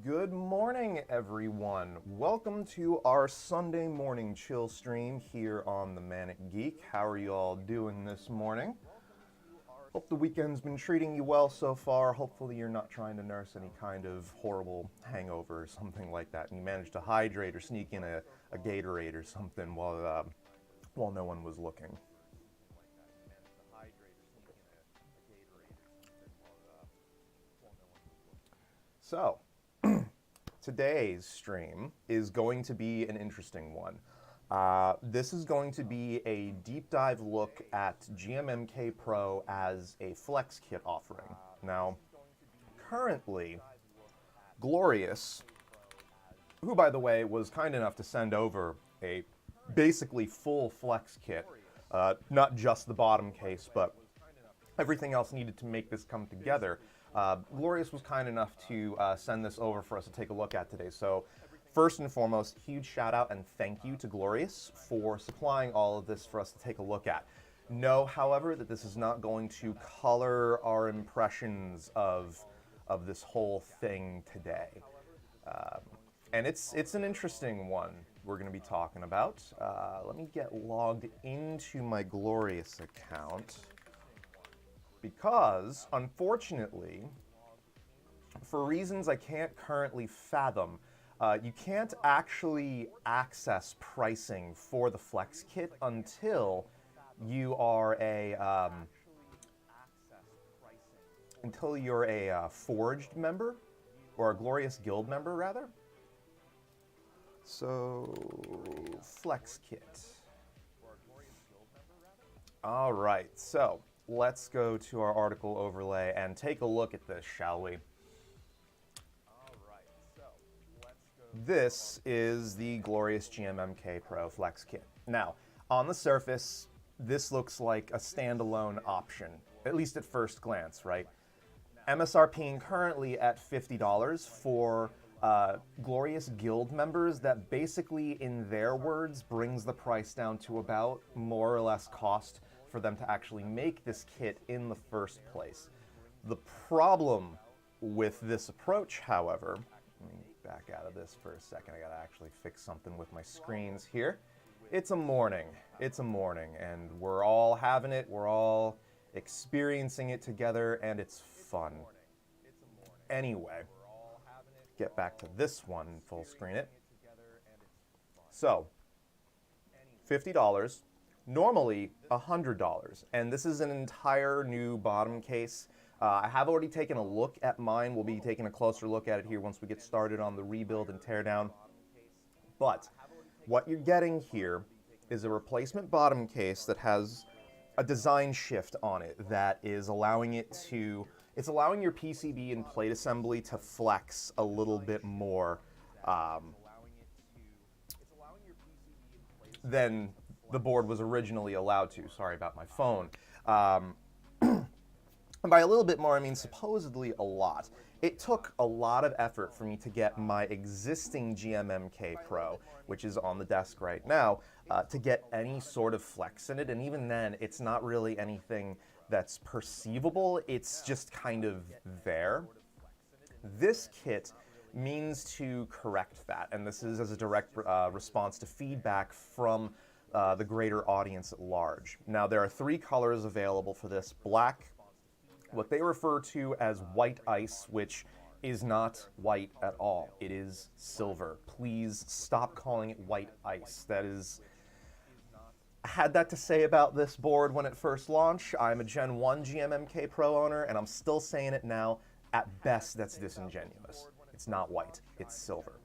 Good morning, everyone. Welcome to our Sunday morning chill stream here on the Manic Geek. How are you all doing this morning? Hope the weekend's been treating you well so far. Hopefully you're not trying to nurse any kind of horrible hangover or something like that, and you managed to hydrate or sneak in a Gatorade or something while no one was looking. So, today's stream is going to be an interesting one. This is going to be a deep dive look at GMMK PRO as a FlexKit offering. Now, currently, Glorious, who by the way was kind enough to send over a basically full FlexKit, not just the bottom case, but everything else needed to make this come together. Glorious was kind enough to send this over for us to take a look at today. So first and foremost, huge shout out and thank you to Glorious for supplying all of this for us to take a look at. Know, however, that this is not going to color our impressions of this whole thing today. And it's an interesting one we're going to be talking about. Let me get logged into my Glorious account. Because, unfortunately, for reasons I can't currently fathom, you can't actually access pricing for the FlexKit until you are a Forged member, or a Glorious Guild member, rather. So, FlexKit. All right, so let's go to our article overlay and take a look at this, shall we? This is the Glorious GMMK PRO FlexKit. Now, on the surface, this looks like a standalone option, at least at first glance, right? MSRPing currently at $50 for Glorious Guild members. That basically, in their words, brings the price down to about more or less cost for them to actually make this kit in the first place. The problem with this approach, however, let me back out of this for a second. I gotta actually fix something with my screens here. It's a morning, and we're all having it, we're all experiencing it together, and it's fun. Anyway, get back to this one, full screen it. So, $50. Normally $100, and this is an entire new bottom case. I have already taken a look at mine. We'll be taking a closer look at it here once we get started on the rebuild and teardown. But what you're getting here is a replacement bottom case that has a design shift on it that is allowing it to, it's allowing your PCB and plate assembly to flex a little bit more than the board was originally allowed to. Sorry about my phone. And by a little bit more, I mean supposedly a lot. It took a lot of effort for me to get my existing GMMK PRO, which is on the desk right now, to get any sort of flex in it. And even then, it's not really anything that's perceivable. It's just kind of there. This kit means to correct that, and this is as a direct response to feedback from the greater audience at large. Now, there are three colors available for this: black, what they refer to as white ice, which is not white at all. It is silver. Please stop calling it white ice. That is... I had that to say about this board when it first launched. I'm a Gen 1 GMMK PRO owner, and I'm still saying it now. At best, that's disingenuous. It's not white. It's silver.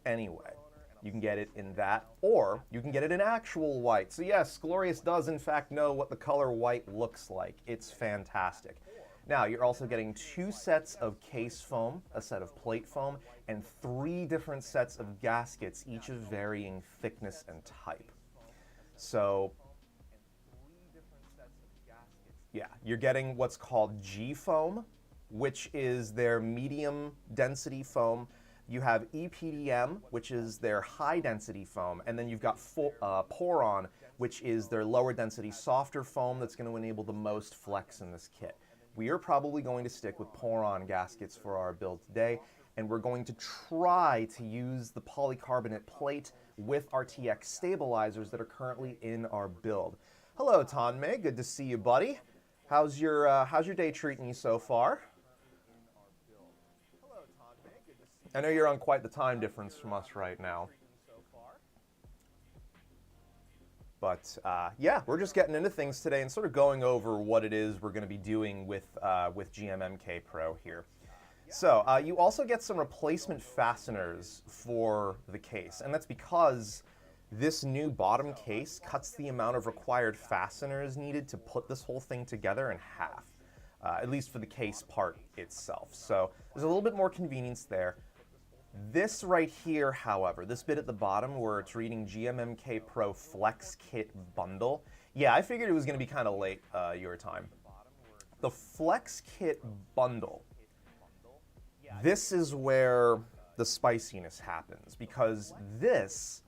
Anyway, you can get it in that, or you can get it in actual white. So yes, Glorious does in fact know what the color white looks like. It's fantastic. Now, you're also getting 2 sets of case foam, a set of plate foam, and 3 different sets of gaskets, each of varying thickness and type. So, yeah, you're getting what's called G foam, which is their medium density foam. You have EPDM, which is their high density foam, and then you've got Poron, which is their lower density softer foam that's going to enable the most flex in this kit. We are probably going to stick with Poron gaskets for our build today, and we're going to try to use the polycarbonate plate with RTX stabilizers that are currently in our build. Hello, Tanmay. Good to see you, buddy. How's your day treating you so far? I know you're on quite the time difference from us right now. But yeah, we're just getting into things today and sort of going over what it is we're going to be doing with GMMK Pro here. So you also get some replacement fasteners for the case, and that's because this new bottom case cuts the amount of required fasteners needed to put this whole thing together in half, at least for the case part itself. So there's a little bit more convenience there. This right here, however, this bit at the bottom where it's reading GMMK PRO FlexKit bundle, yeah, I figured it was going to be kind of late your time. The FlexKit bundle, this is where the spiciness happens, because this,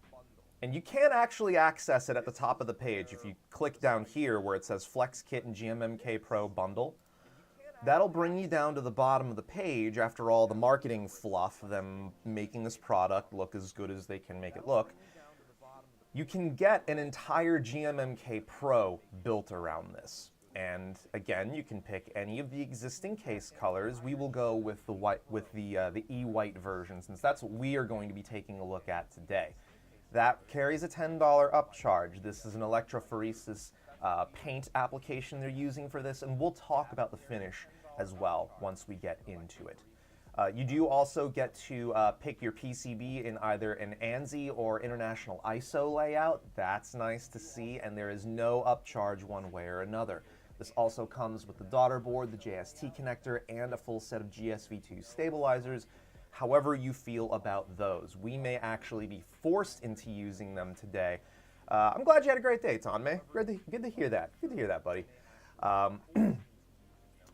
and you can't actually access it at the top of the page. If you click down here where it says FlexKit and GMMK Pro bundle, that'll bring you down to the bottom of the page after all the marketing fluff, them making this product look as good as they can make it look. You can get an entire GMMK Pro built around this. And again, you can pick any of the existing case colors. We will go with the white, with the E-white version, since that's what we are going to be taking a look at today. That carries a $10 upcharge. This is an electrophoresis paint application they're using for this, and we'll talk about the finish as well once we get into it. You do also get to pick your PCB in either an ANSI or International ISO layout. That's nice to see, and there is no upcharge one way or another. This also comes with the daughter board, the JST connector, and a full set of GSV2 stabilizers. However you feel about those. We may actually be forced into using them today. I'm glad you had a great day, Tanmay. Good to hear that. Good to hear that, buddy.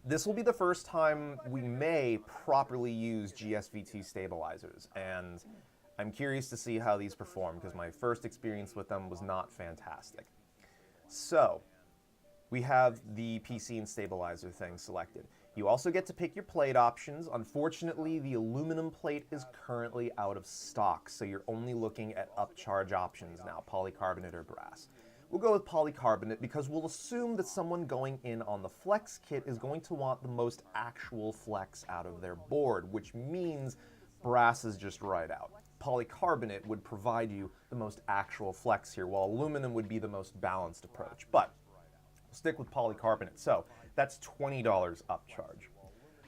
This will be the first time we may properly use GSV2 stabilizers, and I'm curious to see how these perform, because my first experience with them was not fantastic. So, we have the PC and stabilizer thing selected. You also get to pick your plate options. Unfortunately, the aluminum plate is currently out of stock, so you're only looking at upcharge options now, polycarbonate or brass. We'll go with polycarbonate because we'll assume that someone going in on the FlexKit is going to want the most actual flex out of their board, which means brass is just right out. Polycarbonate would provide you the most actual flex here, while aluminum would be the most balanced approach. But stick with polycarbonate. So that's $20 upcharge.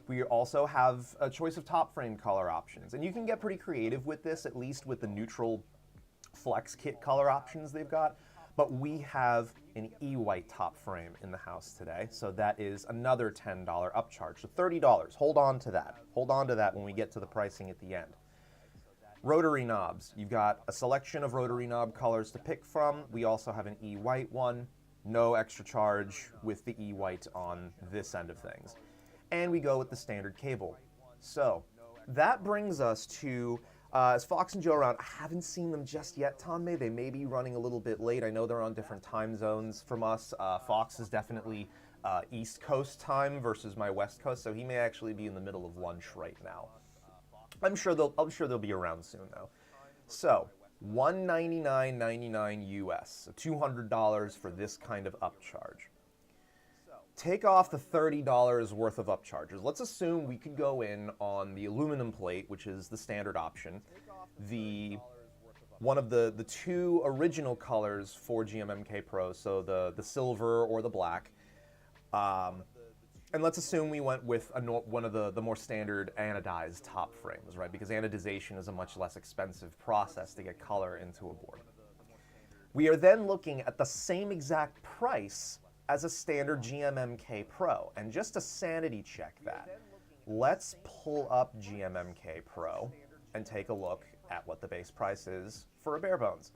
We also have a choice of top frame color options, and you can get pretty creative with this, at least with the neutral FlexKit color options they've got. But we have an E-white top frame in the house today, so that is another $10 upcharge, so $30. Hold on to that. Hold on to that when we get to the pricing at the end. Rotary knobs. You've got a selection of rotary knob colors to pick from. We also have an E-white one. No extra charge with the E-white on this end of things. And we go with the standard cable. So that brings us to, as Fox and Joe are around, I haven't seen them just yet, Tanmay. They may be running a little bit late. I know they're on different time zones from us. Fox is definitely East Coast time versus my West Coast, so he may actually be in the middle of lunch right now. I'm sure they'll be around soon, though. So $199.99 US, so $200 for this kind of upcharge. Take off the $30 worth of upcharges. Let's assume we could go in on the aluminum plate, which is the standard option, one of the two original colors for GMMK Pro, so the silver or the black. And let's assume we went with one of the more standard anodized top frames, right? Because anodization is a much less expensive process to get color into a board. We are then looking at the same exact price as a standard GMMK Pro. And just to sanity check that, let's pull up GMMK Pro and take a look at what the base price is for a bare bones.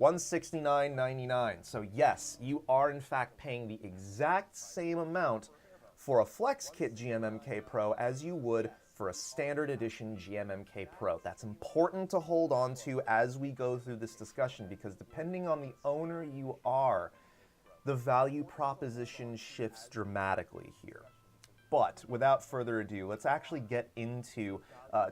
$169.99. So yes, you are in fact paying the exact same amount for a FlexKit GMMK Pro as you would for a standard edition GMMK Pro. That's important to hold on to as we go through this discussion, because depending on the owner you are, the value proposition shifts dramatically here. But without further ado, let's actually get into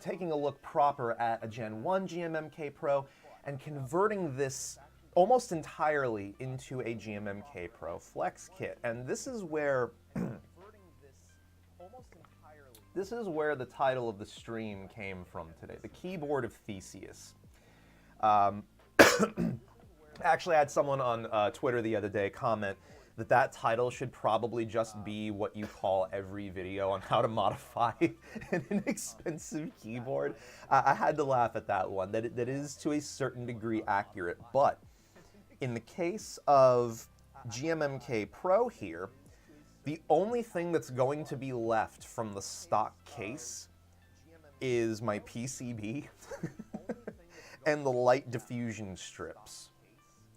taking a look proper at a Gen 1 GMMK Pro and converting this almost entirely into a GMMK Pro FlexKit. And this is where the title of the stream came from today, the keyboard of Theseus. Actually, I had someone on Twitter the other day comment that title should probably just be what you call every video on how to modify an inexpensive keyboard. I had to laugh at that one. That is to a certain degree accurate, but in the case of GMMK Pro here, the only thing that's going to be left from the stock case is my PCB and the light diffusion strips.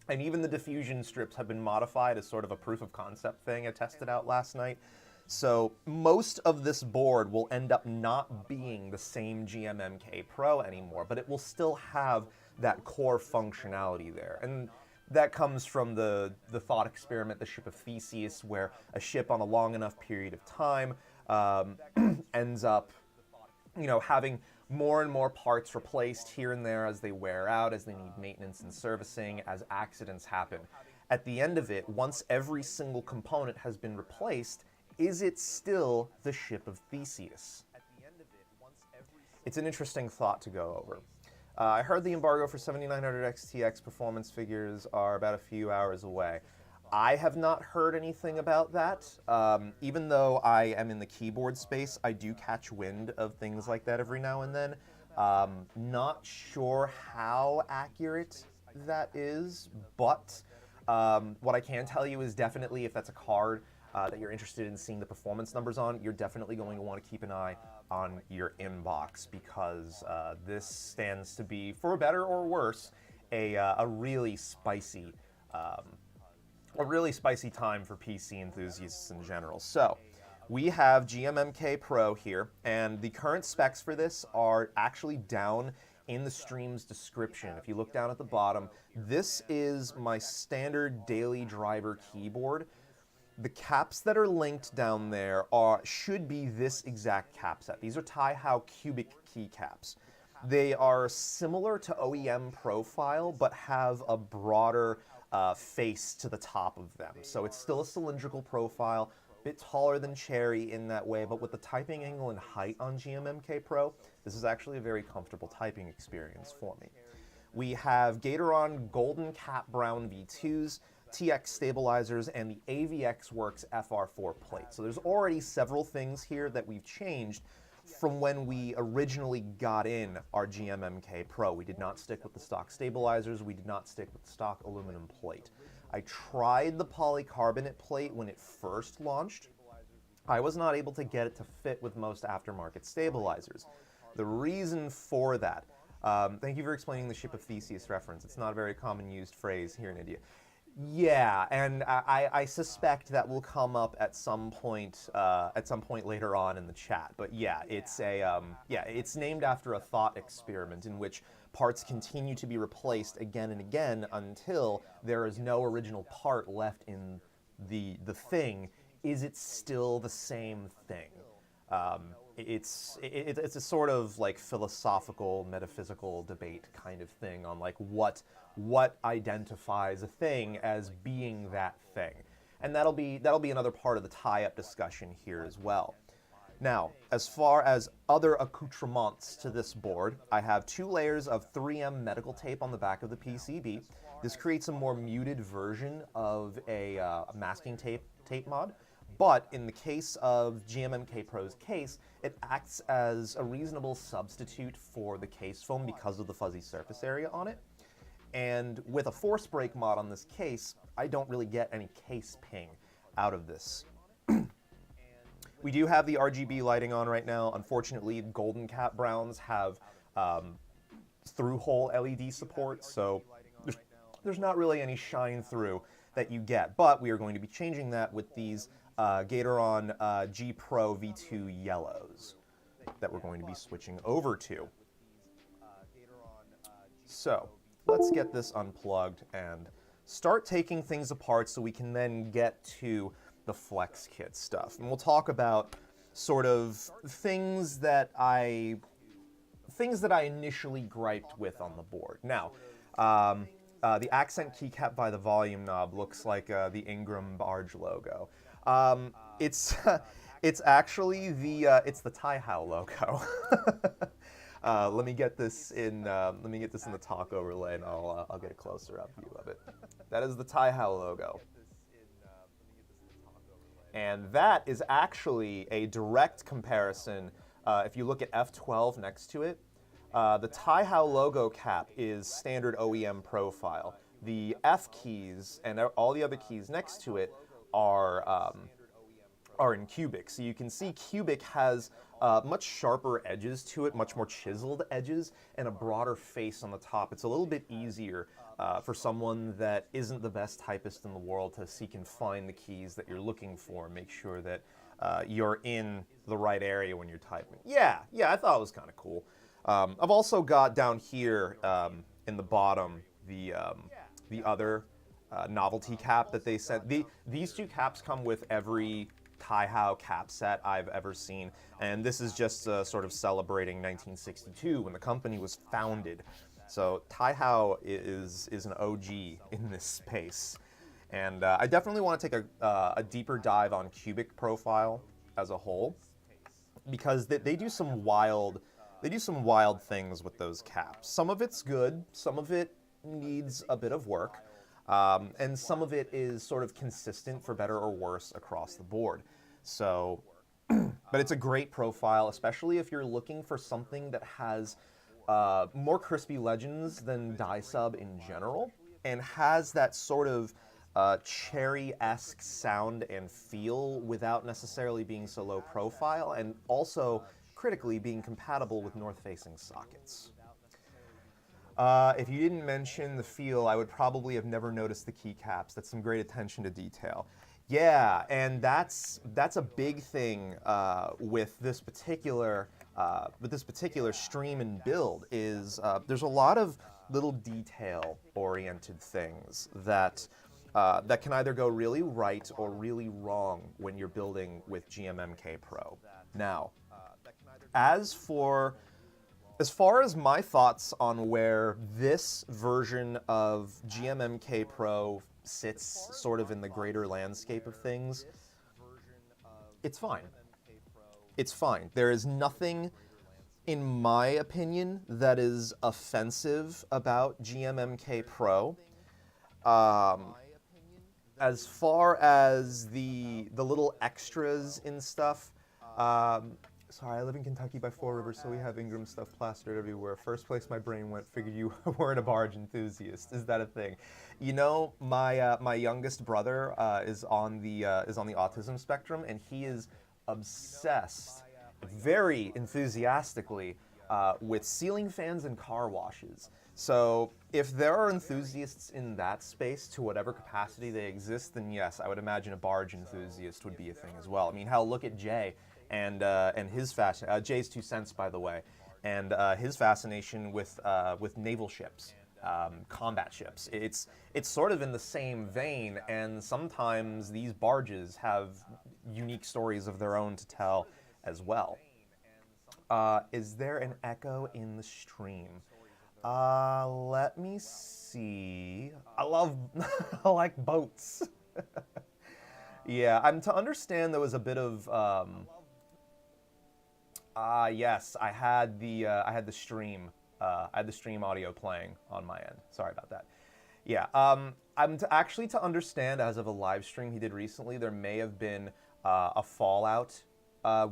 And even the diffusion strips have been modified as sort of a proof of concept thing I tested out last night. So most of this board will end up not being the same GMMK Pro anymore, but it will still have that core functionality there. And that comes from the thought experiment, the ship of Theseus, where a ship on a long enough period of time ends up, having more and more parts replaced here and there as they wear out, as they need maintenance and servicing, as accidents happen. At the end of it, once every single component has been replaced, is it still the ship of Theseus? It's an interesting thought to go over. I heard the embargo for 7900 XTX performance figures are about a few hours away. I have not heard anything about that. Even though I am in the keyboard space, I do catch wind of things like that every now and then. Not sure how accurate that is, but what I can tell you is definitely if that's a card that you're interested in seeing the performance numbers on, you're definitely going to want to keep an eye on your inbox, because this stands to be, for better or worse, a really spicy time for PC enthusiasts in general. So we have GMMK Pro here, and the current specs for this are actually down in the stream's description. If you look down at the bottom, this is my standard daily driver keyboard. The caps that are linked down there should be this exact cap set. These are Taihao cubic keycaps. They are similar to OEM profile, but have a broader face to the top of them. So it's still a cylindrical profile, a bit taller than Cherry in that way, but with the typing angle and height on GMMK Pro, this is actually a very comfortable typing experience for me. We have Gateron Golden Cap Brown V2s, TX stabilizers, and the AVX Works FR4 plate. So there's already several things here that we've changed from when we originally got in our GMMK Pro. We did not stick with the stock stabilizers, we did not stick with the stock aluminum plate. I tried the polycarbonate plate when it first launched. I was not able to get it to fit with most aftermarket stabilizers. The reason for that, thank you for explaining the ship of Theseus reference. It's not a very common used phrase here in India. Yeah, and I suspect that will come up at some point later on in the chat. But yeah, it's named after a thought experiment in which parts continue to be replaced again and again until there is no original part left in the thing. Is it still the same thing? It's a sort of like philosophical, metaphysical debate kind of thing on like what identifies a thing as being that thing, and that'll be another part of the tie-up discussion here as well. Now, as far as other accoutrements to this board, I have 2 layers of 3M medical tape on the back of the PCB. This creates a more muted version of a masking tape mod. But in the case of GMMK Pro's case, it acts as a reasonable substitute for the case foam because of the fuzzy surface area on it. And with a force break mod on this case, I don't really get any case ping out of this. We do have the RGB lighting on right now. Unfortunately, golden cap browns have through-hole LED support, so there's not really any shine through that you get. But we are going to be changing that with these Gateron G Pro V2 yellows that we're going to be switching over to. So let's get this unplugged and start taking things apart so we can then get to the FlexKit stuff. And we'll talk about sort of things that I things that I initially griped with on the board. Now, the accent keycap by the volume knob looks like the Ingram barge logo. It's it's actually the Taihao logo. Let me get this in the talk overlay, and I'll get a closer up view of it. That is the Taihao logo. And that is actually a direct comparison. If you look at F12 next to it, the Taihao logo cap is standard OEM profile. The F keys and all the other keys next to it are in cubic. So you can see cubic has much sharper edges to it, much more chiseled edges, and a broader face on the top. It's a little bit easier for someone that isn't the best typist in the world to seek and find the keys that you're looking for, make sure that you're in the right area when you're typing. Yeah, I thought it was kind of cool. I've also got down here in the bottom the other novelty cap that they sent. These two caps come with every Taihao cap set I've ever seen, and this is just sort of celebrating 1962 when the company was founded. So Taihao is an OG in this space, and I definitely want to take a deeper dive on cubic profile as a whole, because they do some wild things with those caps. Some of it's good, some of it needs a bit of work. And some of it is sort of consistent for better or worse across the board. So, but it's a great profile, especially if you're looking for something that has more crispy legends than die sub in general, and has that sort of cherry-esque sound and feel without necessarily being so low profile, and also critically being compatible with north-facing sockets. If you didn't mention the feel, I would probably have never noticed the keycaps. That's some great attention to detail. Yeah, and that's a big thing with this particular stream and build. Is there's a lot of little detail-oriented things that that can either go really right or really wrong when you're building with GMMK Pro. Now, as far as my thoughts on where this version of GMMK Pro sits sort of in the greater landscape of things, it's fine. It's fine. There is nothing, in my opinion, that is offensive about GMMK Pro. As far as the little extras and stuff, sorry, I live in Kentucky by Four Rivers, so we have Ingram stuff plastered everywhere. First place my brain went, figured you weren't a barge enthusiast. Is that a thing? You know, my youngest brother is on the autism spectrum, and he is obsessed, very enthusiastically, with ceiling fans and car washes. So if there are enthusiasts in that space, to whatever capacity they exist, then yes, I would imagine a barge enthusiast would be a thing as well. I mean, hell, look at Jay. And his fascination, Jay's 2 cents, by the way, and his fascination with naval ships, combat ships. It's sort of in the same vein, and sometimes these barges have unique stories of their own to tell as well. Is there an echo in the stream? Let me see. I like boats. Yeah, I'm to understand there was a bit of. Yes, I had the stream audio playing on my end. Sorry about that. Yeah, I'm actually to understand, as of a live stream he did recently, there may have been a fallout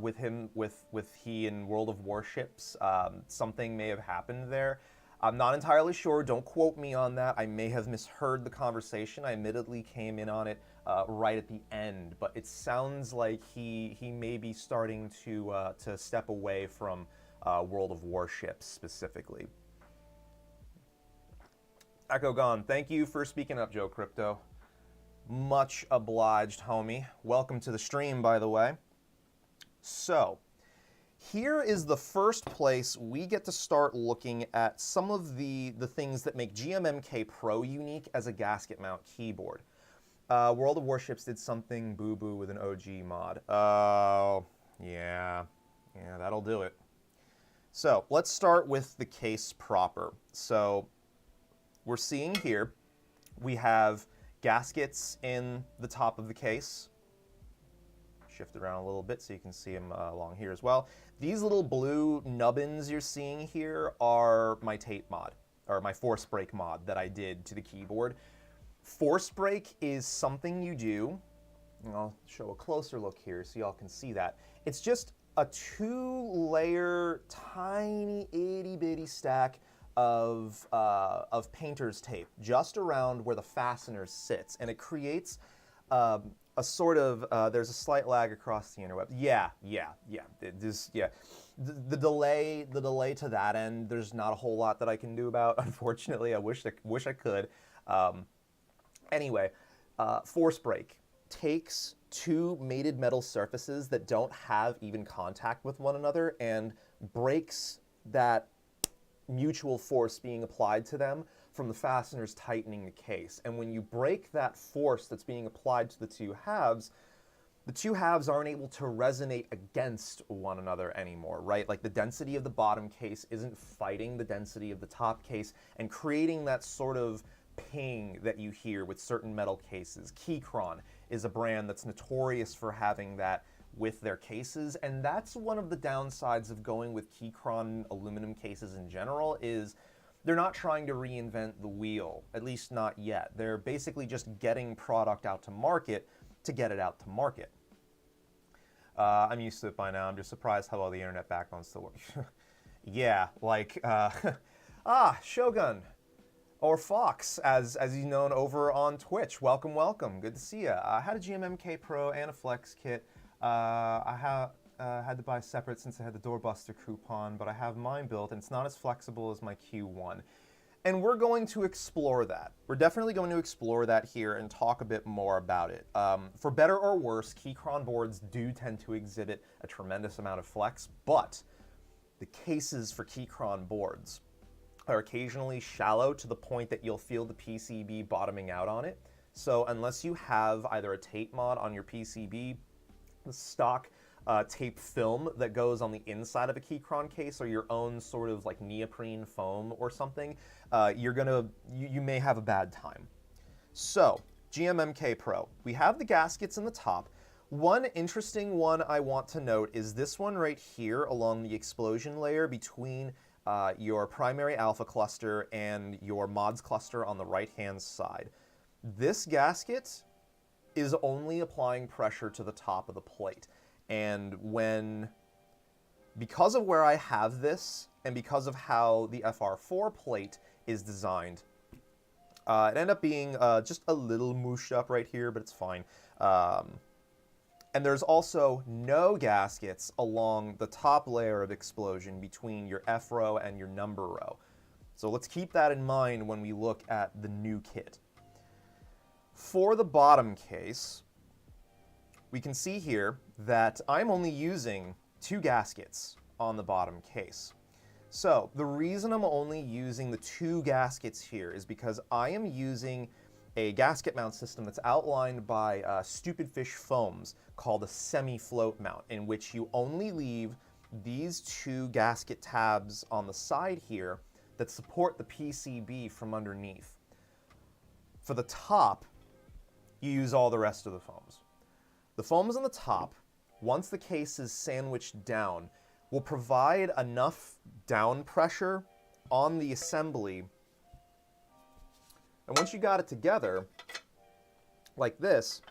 with him, with he in World of Warships. Something may have happened there. I'm not entirely sure. Don't quote me on that. I may have misheard the conversation. I admittedly came in on it right at the end, but it sounds like he may be starting to step away from World of Warships specifically. Echo gone. Thank you for speaking up, Joe Crypto. Much obliged, homie. Welcome to the stream, by the way. So, here is the first place we get to start looking at some of the things that make GMMK Pro unique as a gasket mount keyboard. World of Warships did something boo-boo with an OG mod. Oh, yeah, that'll do it. So let's start with the case proper. So we're seeing here, we have gaskets in the top of the case. Shift it around a little bit so you can see them along here as well. These little blue nubbins you're seeing here are my tape mod, or my force break mod that I did to the keyboard. Force break is something you do, and I'll show a closer look here so y'all can see that. It's just a 2-layer, tiny, itty-bitty stack of painter's tape just around where the fastener sits, and it creates a sort of, there's a slight lag across the interweb. Yeah. The delay to that end, there's not a whole lot that I can do about, unfortunately. I wish I could. Anyway, force break takes two mated metal surfaces that don't have even contact with one another and breaks that mutual force being applied to them from the fasteners tightening the case. And when you break that force that's being applied to the two halves aren't able to resonate against one another anymore, right? Like the density of the bottom case isn't fighting the density of the top case and creating that sort of ping that you hear with certain metal cases. Keychron is a brand that's notorious for having that with their cases, and that's one of the downsides of going with Keychron aluminum cases in general, is they're not trying to reinvent the wheel, at least not yet. They're basically just getting product out to market to get it out to market. I'm used to it by now. I'm just surprised how well the internet backbone still works. Yeah, like, Shogun, or Fox, as he's known over on Twitch. Welcome, welcome. Good to see you. I had a GMMK Pro and a FlexKit. I had to buy separate since I had the doorbuster coupon, but I have mine built, and it's not as flexible as my Q1. And we're going to explore that. We're definitely going to explore that here and talk a bit more about it. For better or worse, Keychron boards do tend to exhibit a tremendous amount of flex, but the cases for Keychron boards are occasionally shallow to the point that you'll feel the PCB bottoming out on it. So unless you have either a tape mod on your PCB, the stock tape film that goes on the inside of a Keychron case, or your own sort of like neoprene foam or something, you may have a bad time. So GMMK Pro, we have the gaskets in the top. One interesting one I want to note is this one right here along the explosion layer between your primary alpha cluster and your mods cluster on the right-hand side. This gasket is only applying pressure to the top of the plate. And because of where I have this, and because of how the FR4 plate is designed, it ended up being just a little mooshed up right here, but it's fine. And there's also no gaskets along the top layer of explosion between your F row and your number row. So let's keep that in mind when we look at the new kit. For the bottom case, we can see here that I'm only using 2 gaskets on the bottom case. So the reason I'm only using the 2 gaskets here is because I am using a gasket mount system that's outlined by Stupid Fish Foams called a semi-float mount, in which you only leave these 2 gasket tabs on the side here that support the PCB from underneath. For the top, you use all the rest of the foams. The foams on the top, once the case is sandwiched down, will provide enough down pressure on the assembly. And once you got it together, like this,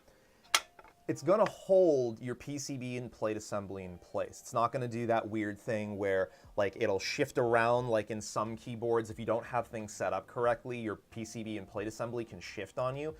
it's going to hold your PCB and plate assembly in place. It's not going to do that weird thing where like it'll shift around, like in some keyboards. If you don't have things set up correctly, your PCB and plate assembly can shift on you.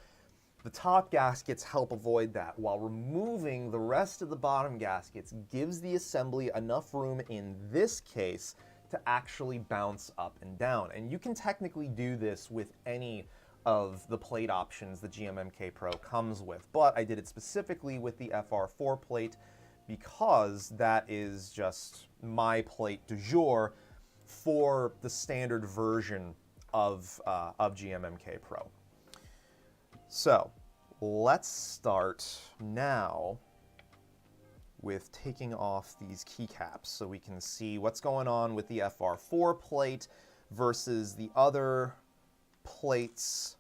The top gaskets help avoid that, while removing the rest of the bottom gaskets gives the assembly enough room in this case to actually bounce up and down. And you can technically do this with any of the plate options the GMMK Pro comes with, but I did it specifically with the FR4 plate because that is just my plate du jour for the standard version of GMMK Pro. So let's start now with taking off these keycaps so we can see what's going on with the FR4 plate versus the other plates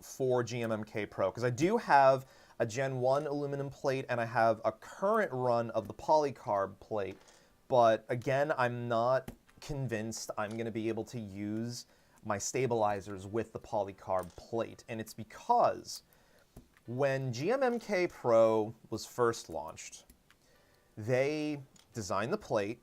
for GMMK Pro. Because I do have a Gen 1 aluminum plate and I have a current run of the polycarb plate, but again, I'm not convinced I'm going to be able to use my stabilizers with the polycarb plate. And it's because when GMMK Pro was first launched, they designed the plate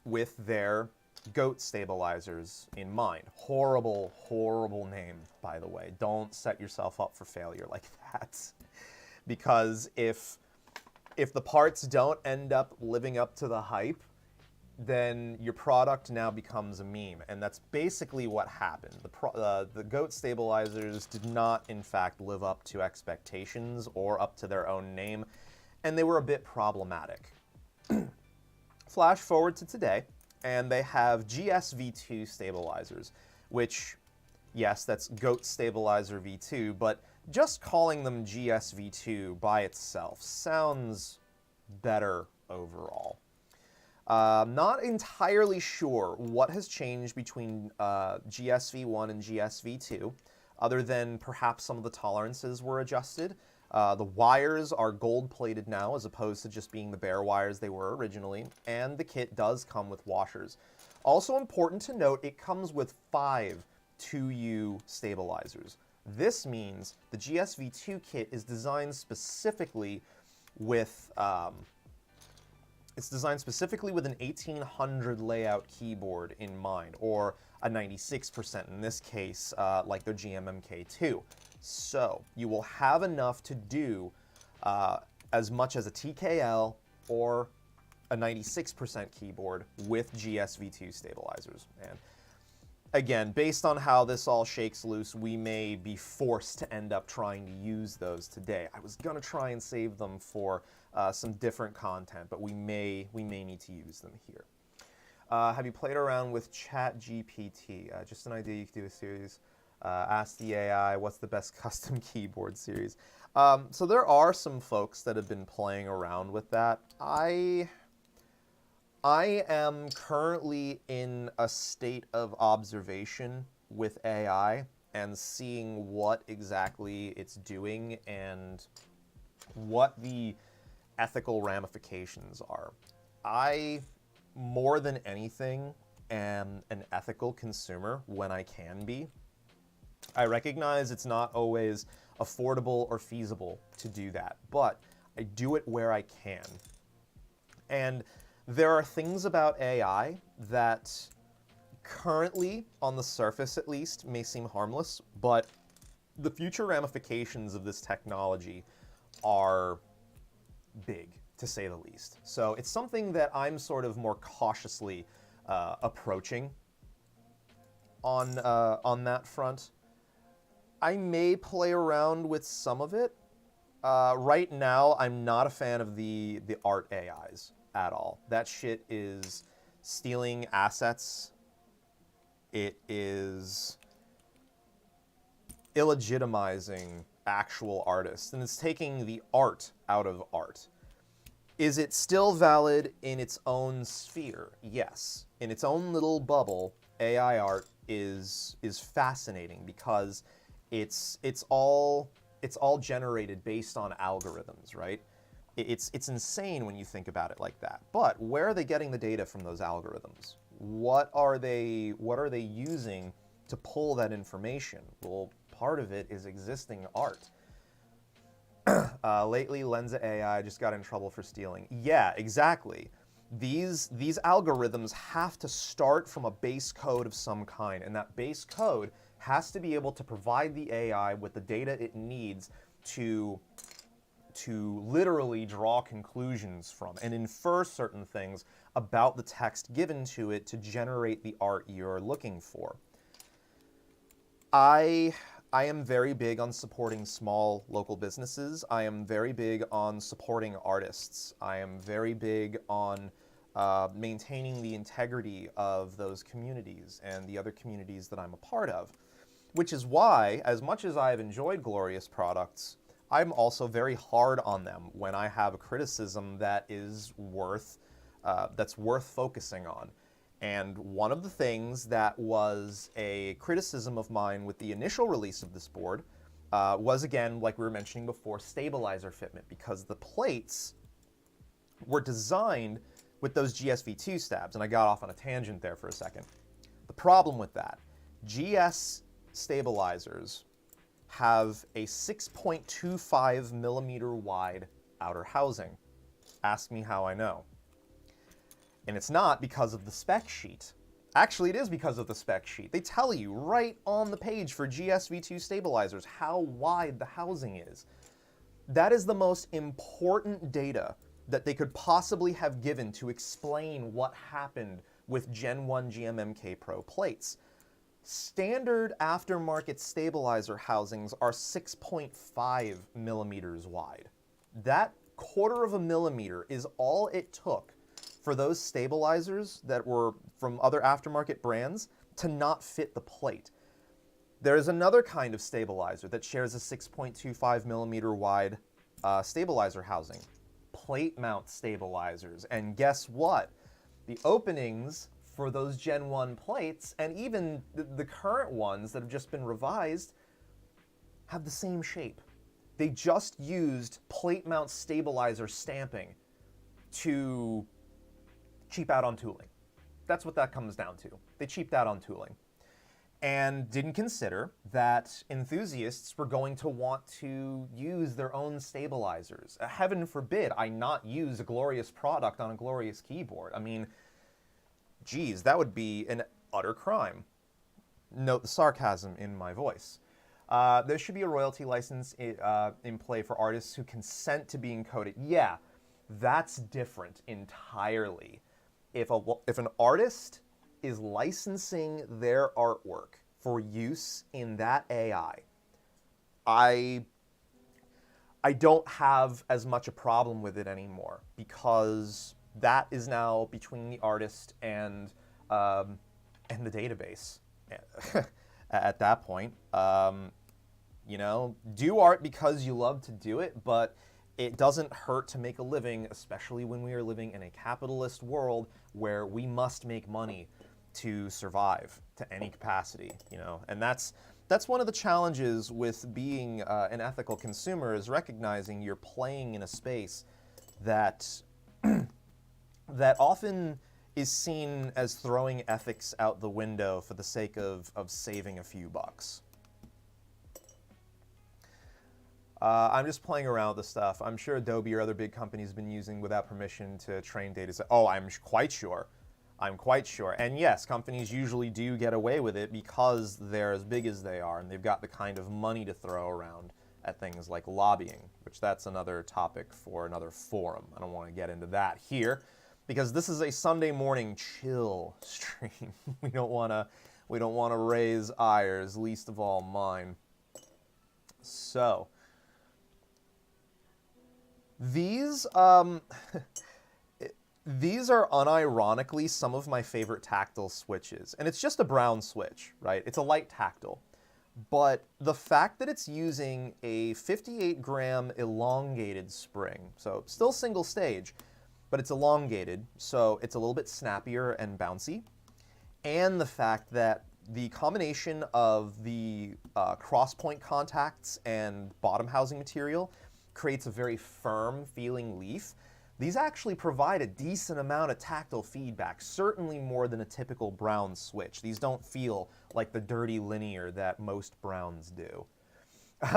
with their goat stabilizers in mind. Horrible, horrible name, by the way. Don't set yourself up for failure like that. Because if the parts don't end up living up to the hype, then your product now becomes a meme. And that's basically what happened. The goat stabilizers did not, in fact, live up to expectations or up to their own name, and they were a bit problematic. Flash forward to today, and they have GS-V2 stabilizers, which, yes, that's Goat Stabilizer V2, but just calling them GS-V2 by itself sounds better overall. Not entirely sure what has changed between GS-V1 and GS-V2, other than perhaps some of the tolerances were adjusted. The wires are gold-plated now, as opposed to just being the bare wires they were originally, and the kit does come with washers. Also important to note, it comes with 5 2U stabilizers. This means the GS-V2 kit is designed specifically with an 1800 layout keyboard in mind, or a 96% in this case, like their GMMK2. So you will have enough to do as much as a TKL or a 96% keyboard with GS-V2 stabilizers. And again, based on how this all shakes loose, we may be forced to end up trying to use those today. I was going to try and save them for some different content, but we may need to use them here. Have you played around with ChatGPT? Just an idea, you could do a series. Ask the AI, what's the best custom keyboard series? So there are some folks that have been playing around with that. I am currently in a state of observation with AI and seeing what exactly it's doing and what the ethical ramifications are. I, more than anything, am an ethical consumer when I can be. I recognize it's not always affordable or feasible to do that, but I do it where I can. And there are things about AI that currently, on the surface at least, may seem harmless, but the future ramifications of this technology are big, to say the least. So it's something that I'm sort of more cautiously approaching on that front. I may play around with some of it. Right now, I'm not a fan of the art AIs at all. That shit is stealing assets. It is illegitimizing actual artists, and it's taking the art out of art. Is it still valid in its own sphere? Yes. In its own little bubble, AI art is fascinating because it's all generated based on algorithms, right? It's insane when you think about it like that. But where are they getting the data from those algorithms? What are they using to pull that information? Well, part of it is existing art. Lately, Lenza AI just got in trouble for stealing. Yeah, exactly. These algorithms have to start from a base code of some kind, and that base code has to be able to provide the AI with the data it needs to literally draw conclusions from and infer certain things about the text given to it to generate the art you're looking for. I am very big on supporting small local businesses. I am very big on supporting artists. I am very big on maintaining the integrity of those communities and the other communities that I'm a part of. Which is why, as much as I've enjoyed Glorious products, I'm also very hard on them when I have a criticism that is worth focusing on. And one of the things that was a criticism of mine with the initial release of this board was, again, like we were mentioning before, stabilizer fitment, because the plates were designed with those GSV2 stabs, and I got off on a tangent there for a second. The problem with that, GS stabilizers have a 6.25 millimeter wide outer housing. Ask me how I know. And it's not because of the spec sheet. Actually, it is because of the spec sheet. They tell you right on the page for GSV2 stabilizers how wide the housing is. That is the most important data that they could possibly have given to explain what happened with Gen 1 GMMK PRO plates. Standard aftermarket stabilizer housings are 6.5 millimeters wide. That quarter of a millimeter is all it took for those stabilizers that were from other aftermarket brands to not fit the plate. There is another kind of stabilizer that shares a 6.25 millimeter wide stabilizer housing. Plate mount stabilizers. And guess what? The openings for those Gen 1 plates, and even the current ones that have just been revised, have the same shape. They just used plate mount stabilizer stamping to cheap out on tooling. That's what that comes down to. They cheaped out on tooling. And didn't consider that enthusiasts were going to want to use their own stabilizers. Heaven forbid I not use a glorious product on a glorious keyboard. I mean, geez, that would be an utter crime. Note the sarcasm in my voice. There should be a royalty license in play for artists who consent to being coded. Yeah, that's different entirely. If an artist is licensing their artwork for use in that AI, I don't have as much a problem with it anymore, because that is now between the artist and the database. At that point, you know, do art because you love to do it, but it doesn't hurt to make a living, especially when we are living in a capitalist world where we must make money to survive to any capacity, you know. And that's one of the challenges with being an ethical consumer, is recognizing you're playing in a space that that often is seen as throwing ethics out the window for the sake of saving a few bucks. I'm just playing around with the stuff. I'm sure Adobe or other big companies have been using without permission to train data. Oh, I'm quite sure. I'm quite sure. And yes, companies usually do get away with it because they're as big as they are, and they've got the kind of money to throw around at things like lobbying, which that's another topic for another forum. I don't want to get into that here, because this is a Sunday morning chill stream. We don't want to raise ires, least of all mine. So these these are unironically some of my favorite tactile switches, and it's just a brown switch, right? It's a light tactile, but the fact that it's using a 58-gram elongated spring, so still single stage, but it's elongated, so it's a little bit snappier and bouncy, and the fact that the combination of the cross-point contacts and bottom housing material creates a very firm feeling leaf. These actually provide a decent amount of tactile feedback, certainly more than a typical brown switch. These don't feel like the dirty linear that most browns do.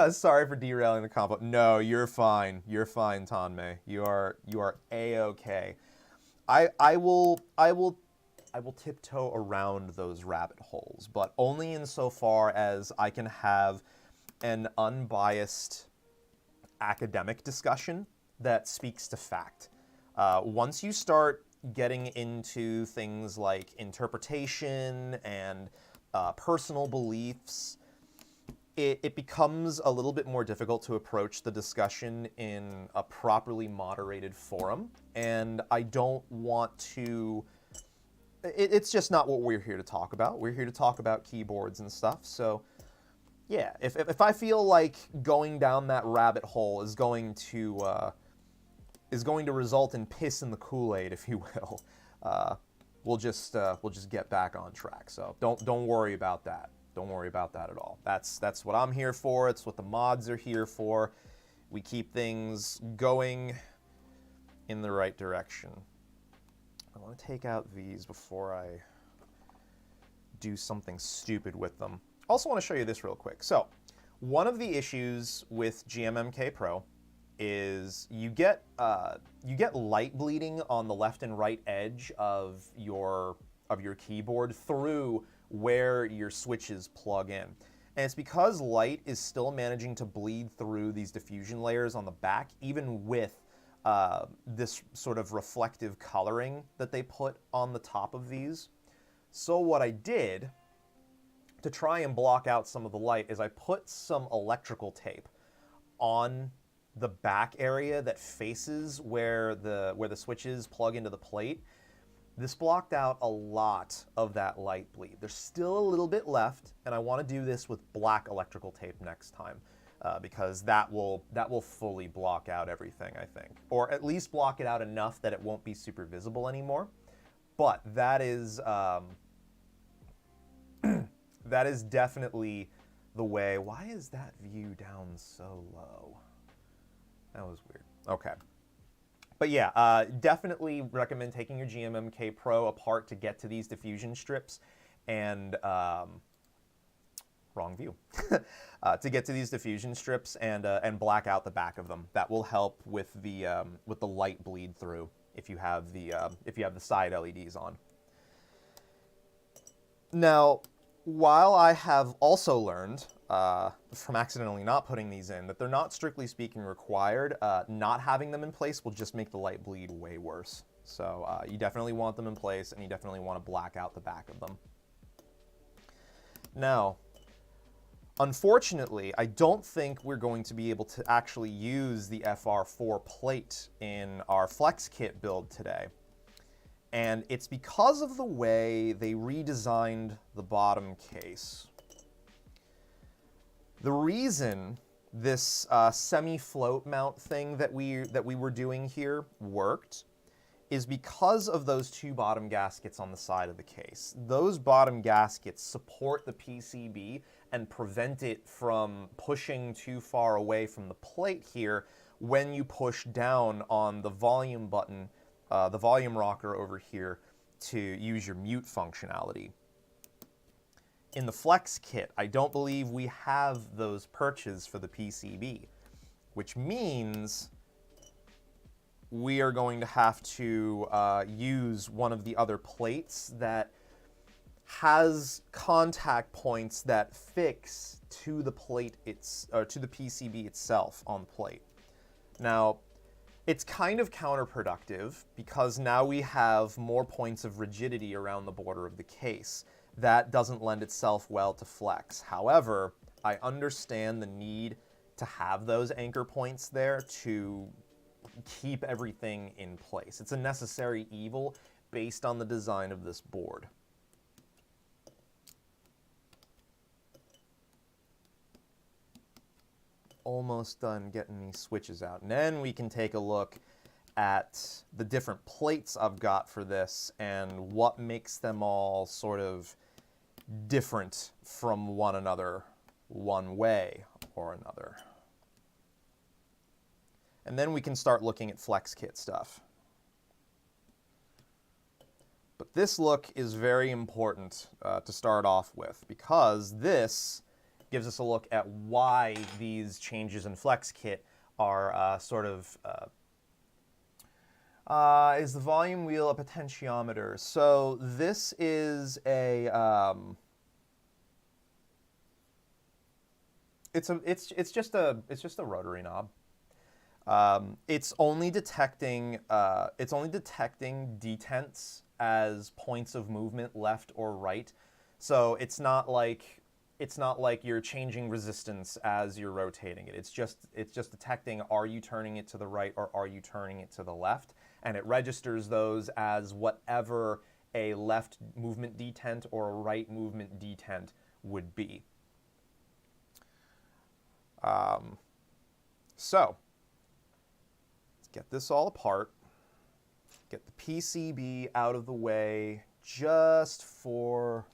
Sorry for derailing the combo. No, you're fine. You're fine, Tanmay. You are A-okay. I will tiptoe around those rabbit holes, but only insofar as I can have an unbiased academic discussion that speaks to fact. Once you start getting into things like interpretation and personal beliefs, it becomes a little bit more difficult to approach the discussion in a properly moderated forum, and I don't want to... It's just not what we're here to talk about. We're here to talk about keyboards and stuff, so yeah, if I feel like going down that rabbit hole is going to result in piss in the Kool-Aid, if you will, we'll just get back on track. So don't worry about that. Don't worry about that at all. That's what I'm here for. It's what the mods are here for. We keep things going in the right direction. I want to take out these before I do something stupid with them. Also want to show you this real quick. So one of the issues with GMMK Pro is you get light bleeding on the left and right edge of your keyboard through where your switches plug in. And it's because light is still managing to bleed through these diffusion layers on the back, even with this sort of reflective coloring that they put on the top of these. So what I did to try and block out some of the light is I put some electrical tape on the back area that faces where the switches plug into the plate. This blocked out a lot of that light bleed. There's still a little bit left, and I want to do this with black electrical tape next time, because that will fully block out everything, I think. Or at least block it out enough that it won't be super visible anymore. But that is that is definitely the way. Why is that view down so low? That was weird. Okay. But yeah, definitely recommend taking your GMMK Pro apart to get to these diffusion strips and, wrong view, to get to these diffusion strips and black out the back of them. That will help with the light bleed through if you have the side LEDs on. Now, while I have also learned from accidentally not putting these in that they're not strictly speaking required, not having them in place will just make the light bleed way worse. So you definitely want them in place, and you definitely want to black out the back of them. Now, unfortunately, I don't think we're going to be able to actually use the FR4 plate in our FlexKit build today. And it's because of the way they redesigned the bottom case. The reason this semi-float mount thing that we were doing here worked is because of those two bottom gaskets on the side of the case. Those bottom gaskets support the PCB and prevent it from pushing too far away from the plate here when you push down on the volume button, the volume rocker over here, to use your mute functionality. In the FlexKit, I don't believe we have those perches for the PCB, which means we are going to have to use one of the other plates that has contact points that fix to the plate, to the PCB itself on the plate. Now, it's kind of counterproductive because now we have more points of rigidity around the border of the case. That doesn't lend itself well to flex. However, I understand the need to have those anchor points there to keep everything in place. It's a necessary evil based on the design of this board. Almost done getting these switches out. And then we can take a look at the different plates I've got for this and what makes them all sort of different from one another one way or another. And then we can start looking at FlexKit stuff. But this look is very important to start off with, because this gives us a look at why these changes in FlexKit are sort of... is the volume wheel a potentiometer? So this is a... it's just a rotary knob. It's only detecting detents as points of movement left or right. So it's not like you're changing resistance as you're rotating it. It's just detecting, are you turning it to the right or are you turning it to the left? And it registers those as whatever a left movement detent or a right movement detent would be. So let's get this all apart, get the PCB out of the way just for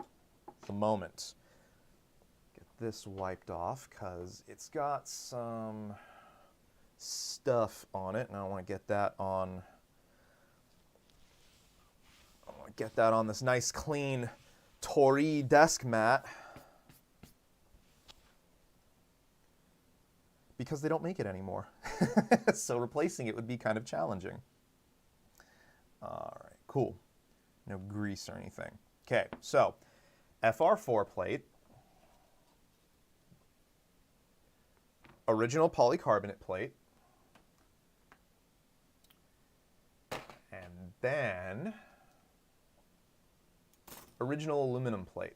the moment. Get this wiped off because it's got some stuff on it, and I want to get that on. I want to get that on this nice clean Rotary desk mat, because they don't make it anymore. So replacing it would be kind of challenging. All right, cool. No grease or anything. Okay, so FR4 plate, original polycarbonate plate, and then original aluminum plate.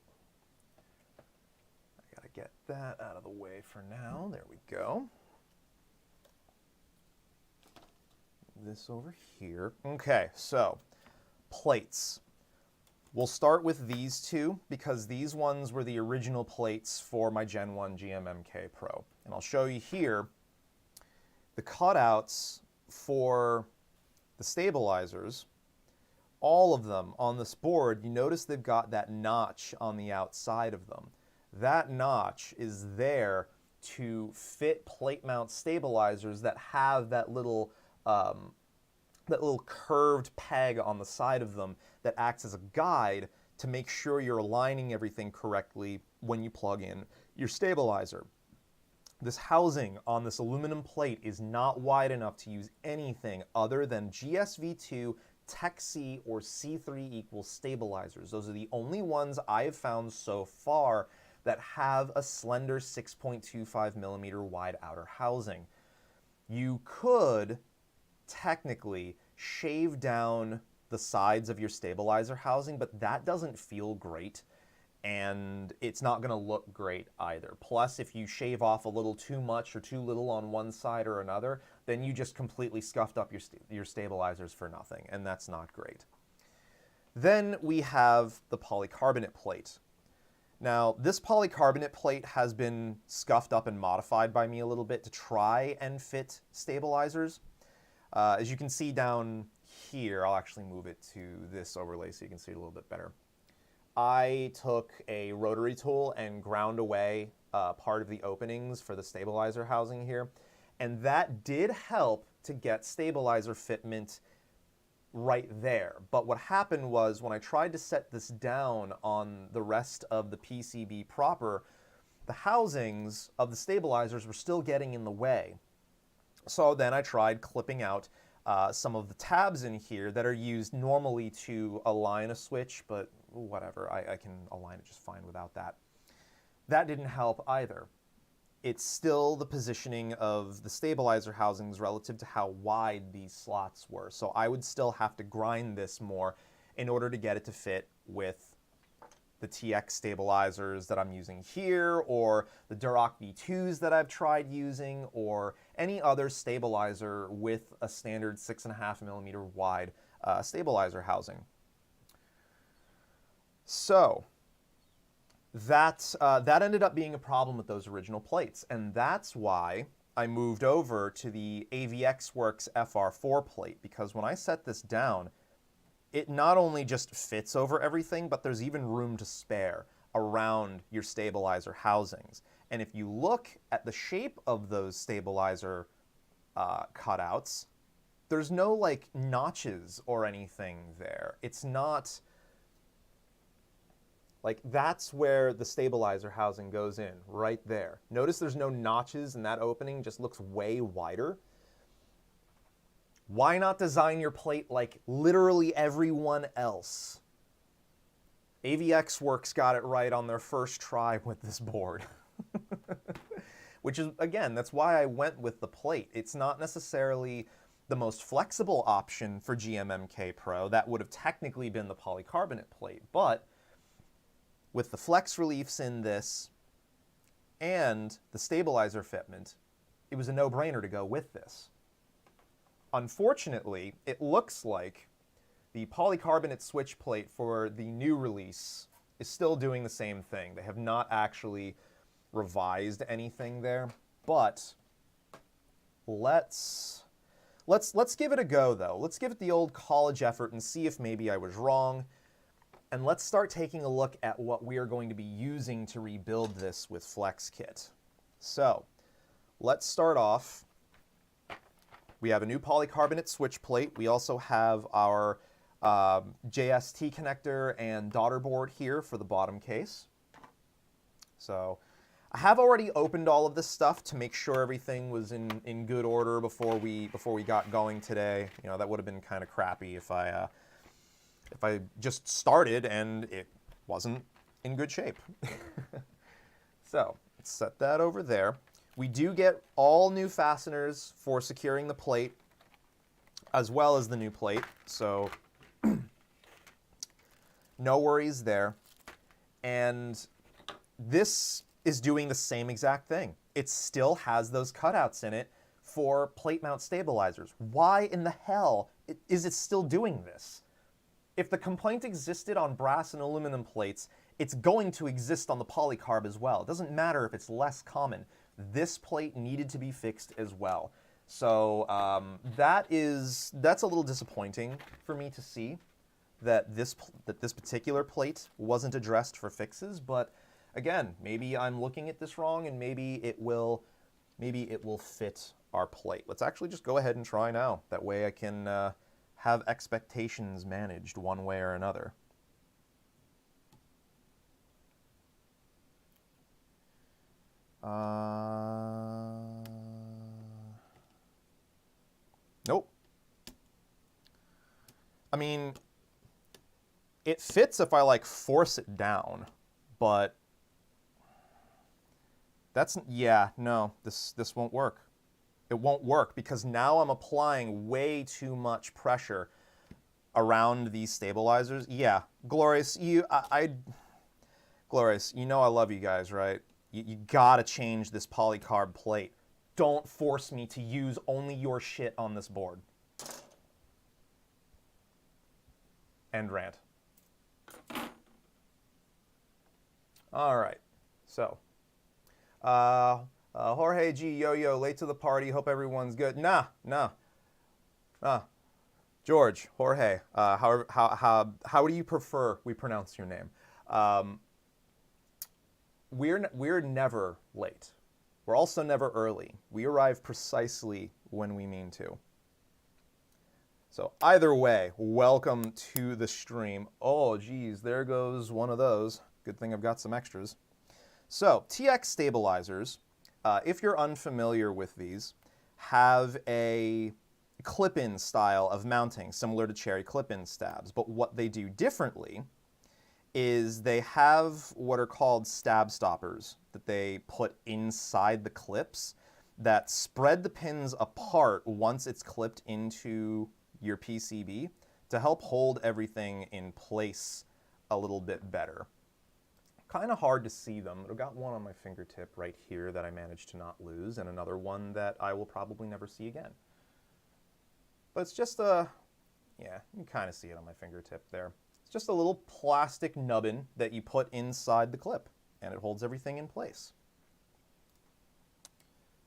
I gotta get that out of the way for now. There we go. This over here. Okay, so plates. We'll start with these two because these ones were the original plates for my Gen 1 GMMK Pro. And I'll show you here the cutouts for the stabilizers. All of them on this board, you notice they've got that notch on the outside of them. That notch is there to fit plate mount stabilizers that have that little curved peg on the side of them that acts as a guide to make sure you're aligning everything correctly when you plug in your stabilizer. This housing on this aluminum plate is not wide enough to use anything other than GSV2, Tech C, or C3 equals stabilizers. Those are the only ones I have found so far that have a slender 6.25 millimeter wide outer housing. You could technically shave down the sides of your stabilizer housing, but that doesn't feel great, and it's not going to look great either. Plus, if you shave off a little too much or too little on one side or another, then you just completely scuffed up your stabilizers for nothing, and that's not great. Then we have the polycarbonate plate. Now, this polycarbonate plate has been scuffed up and modified by me a little bit to try and fit stabilizers. As you can see down here, I'll actually move it to this overlay so you can see it a little bit better. I took a rotary tool and ground away part of the openings for the stabilizer housing here, and that did help to get stabilizer fitment right there. But what happened was when I tried to set this down on the rest of the PCB proper, the housings of the stabilizers were still getting in the way. So then I tried clipping out some of the tabs in here that are used normally to align a switch, but whatever, I can align it just fine without that. That didn't help either. It's still the positioning of the stabilizer housings relative to how wide these slots were. So I would still have to grind this more in order to get it to fit with the TX stabilizers that I'm using here, or the Duroc V2s that I've tried using, or any other stabilizer with a standard 6.5 millimeter wide stabilizer housing. So that ended up being a problem with those original plates, and that's why I moved over to the AVXWorks FR4 plate, because when I set this down, it not only just fits over everything, but there's even room to spare around your stabilizer housings. And if you look at the shape of those stabilizer cutouts, there's no like notches or anything there. It's not like, that's where the stabilizer housing goes in, right there. Notice there's no notches, and that opening just looks way wider. Why not design your plate like literally everyone else? AVXWorks got it right on their first try with this board. Which is, again, that's why I went with the plate. It's not necessarily the most flexible option for GMMK Pro. That would have technically been the polycarbonate plate, but with the flex reliefs in this and the stabilizer fitment, it was a no-brainer to go with this. Unfortunately, it looks like the polycarbonate switch plate for the new release is still doing the same thing. They have not actually revised anything there. but let's give it a go, though. Let's give it the old college effort and see if maybe I was wrong. And let's start taking a look at what we are going to be using to rebuild this with FlexKit. So let's start off. We have a new polycarbonate switch plate. We also have our JST connector and daughter board here for the bottom case. So I have already opened all of this stuff to make sure everything was in good order before we got going today. You know, that would have been kind of crappy if I just started and it wasn't in good shape. So let's set that over there. We do get all new fasteners for securing the plate, as well as the new plate, so no worries there. And this is doing the same exact thing. It still has those cutouts in it for plate mount stabilizers. Why in the hell is it still doing this? If the complaint existed on brass and aluminum plates, it's going to exist on the polycarb as well. It doesn't matter if it's less common. This plate needed to be fixed as well. So that's a little disappointing for me to see that this particular plate wasn't addressed for fixes. But again, maybe I'm looking at this wrong, and maybe it will fit our plate. Let's actually just go ahead and try now. That way I can have expectations managed one way or another. Nope. I mean, it fits if I like force it down, but that's, yeah, no, this won't work. It won't work because now I'm applying way too much pressure around these stabilizers. Yeah, Glorious, Glorious, you know I love you guys, right? You gotta change this polycarb plate. Don't force me to use only your shit on this board. End rant. All right, so. Jorge G. Yo-Yo, late to the party, hope everyone's good. Nah. George, Jorge, how do you prefer we pronounce your name? We're never late. We're also never early. We arrive precisely when we mean to. So either way, welcome to the stream. Oh, geez, there goes one of those. Good thing I've got some extras. So TX stabilizers, if you're unfamiliar with these, have a clip-in style of mounting, similar to cherry clip-in stabs. But what they do differently is they have what are called stab stoppers that they put inside the clips that spread the pins apart once it's clipped into your PCB to help hold everything in place a little bit better. Kind of hard to see them. I've got one on my fingertip right here that I managed to not lose, and another one that I will probably never see again. But it's just yeah, you can kind of see it on my fingertip there. It's just a little plastic nubbin that you put inside the clip, and it holds everything in place.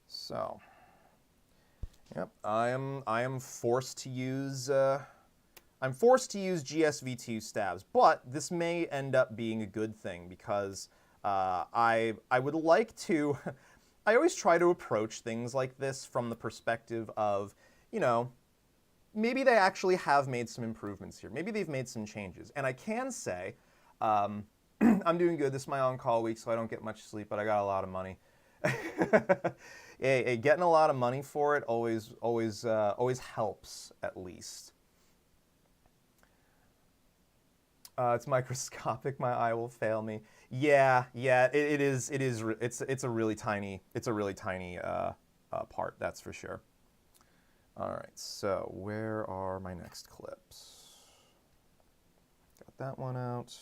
So, yep, I am forced to use I'm forced to use GSV2 stabs, but this may end up being a good thing because I would like to. I always try to approach things like this from the perspective of, you know, maybe they actually have made some improvements here. Maybe they've made some changes. And I can say, I'm doing good. This is my on-call week, so I don't get much sleep, but I got a lot of money. Getting a lot of money for it always helps, at least. It's microscopic. My eye will fail me. Yeah, it is. It's a really tiny part. That's for sure. All right. So where are my next clips? Got that one out.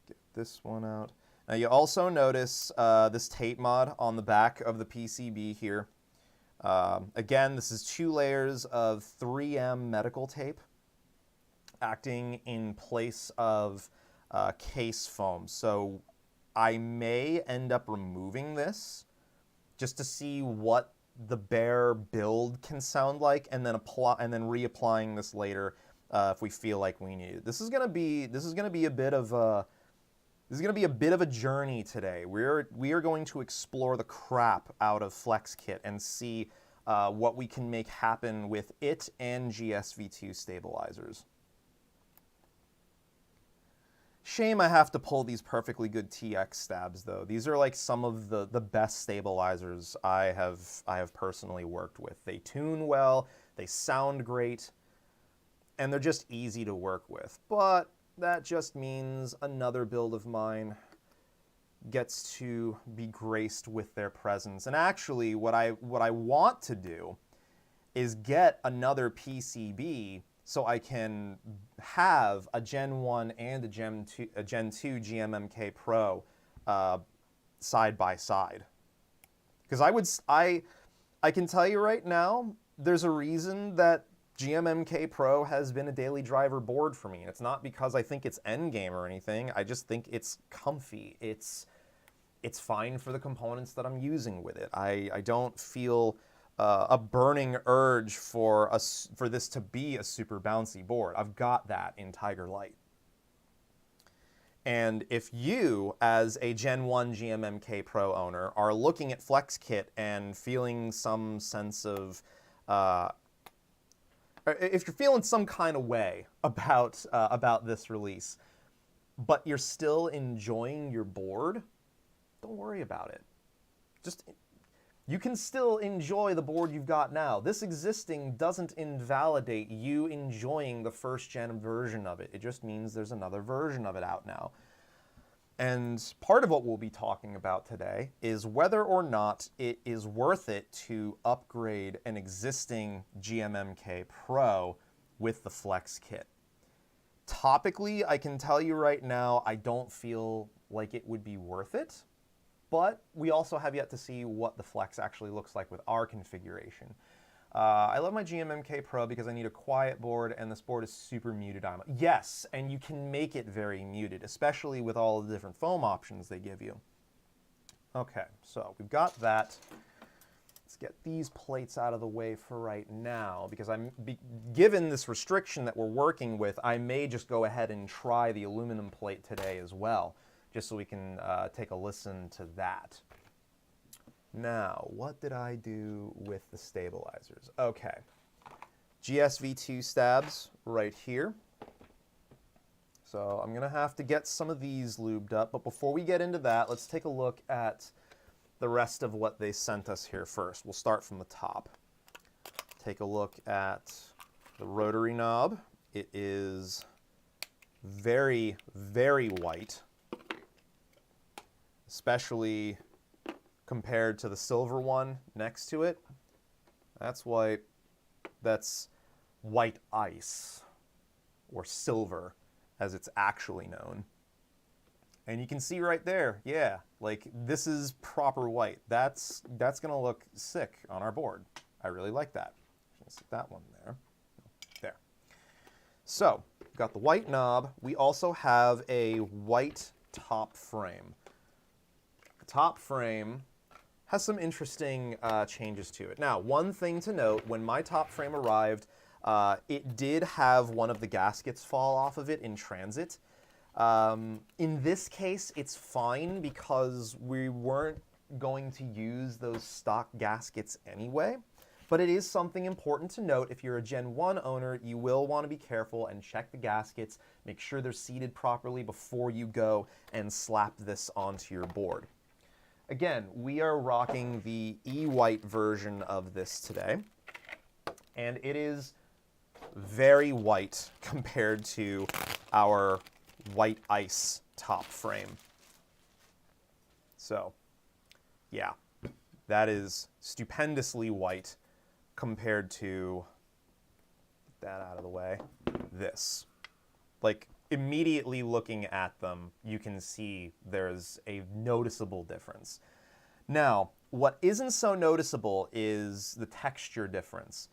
Get this one out. Now you also notice this tape mod on the back of the PCB here. Again, this is 2 layers of 3M medical tape, acting in place of case foam. So I may end up removing this just to see what the bare build can sound like, and then reapplying this later if we feel like we need it. This is gonna be a bit of a journey today. We are going to explore the crap out of FlexKit and see what we can make happen with it and GSV2 stabilizers. Shame I have to pull these perfectly good TX stabs though. These are like some of the best stabilizers I have personally worked with. They tune well, they sound great, and they're just easy to work with. But that just means another build of mine gets to be graced with their presence. And actually what I want to do is get another PCB so I can have a Gen 1 and a Gen 2 GMMK Pro side by side. Because I can tell you right now, there's a reason that GMMK Pro has been a daily driver board for me. It's not because I think it's endgame or anything. I just think it's comfy. It's fine for the components that I'm using with it. I don't feel a burning urge for this to be a super bouncy board. I've got that in Tiger Light. And if you, as a Gen 1 GMMK Pro owner, are looking at FlexKit and feeling some sense of, if you're feeling some kind of way about this release, but you're still enjoying your board, don't worry about it. You can still enjoy the board you've got now. This existing doesn't invalidate you enjoying the first gen version of it. It just means there's another version of it out now. And part of what we'll be talking about today is whether or not it is worth it to upgrade an existing GMMK Pro with the FlexKit. Topically, I can tell you right now, I don't feel like it would be worth it. But we also have yet to see what the Flex actually looks like with our configuration. I love my GMMK Pro because I need a quiet board, and this board is super muted on it. Yes, and you can make it very muted, especially with all the different foam options they give you. Okay, so we've got that. Let's get these plates out of the way for right now, because given this restriction that we're working with, I may just go ahead and try the aluminum plate today as well, just so we can take a listen to that. Now, what did I do with the stabilizers? Okay, GSV2 stabs right here. So I'm gonna have to get some of these lubed up, but before we get into that, let's take a look at the rest of what they sent us here first. We'll start from the top. Take a look at the rotary knob. It is very, very white, especially compared to the silver one next to it. That's white. That's white ice, or silver as it's actually known. And you can see right there, yeah, like this is proper white. That's gonna look sick on our board. I really like that. Stick that one there. There. So, we've got the white knob. We also have a white top frame. The top frame has some interesting changes to it. Now, one thing to note, when my top frame arrived, it did have one of the gaskets fall off of it in transit. In this case, it's fine because we weren't going to use those stock gaskets anyway. But it is something important to note. If you're a Gen 1 owner, you will want to be careful and check the gaskets, make sure they're seated properly before you go and slap this onto your board. Again, we are rocking the E-White version of this today, and it is very white compared to our white ice top frame. So, yeah, that is stupendously white compared to, get that out of the way, this. Like, immediately looking at them, you can see there's a noticeable difference. Now, what isn't so noticeable is the texture difference.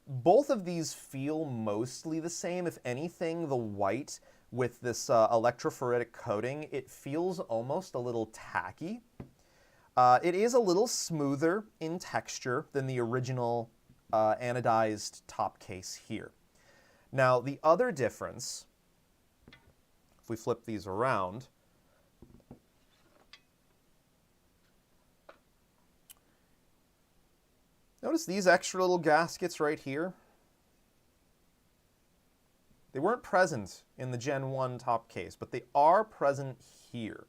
Both of these feel mostly the same. If anything, the white with this electrophoretic coating, it feels almost a little tacky. It is a little smoother in texture than the original anodized top case here. Now, the other difference, if we flip these around, notice these extra little gaskets right here? They weren't present in the Gen 1 top case, but they are present here.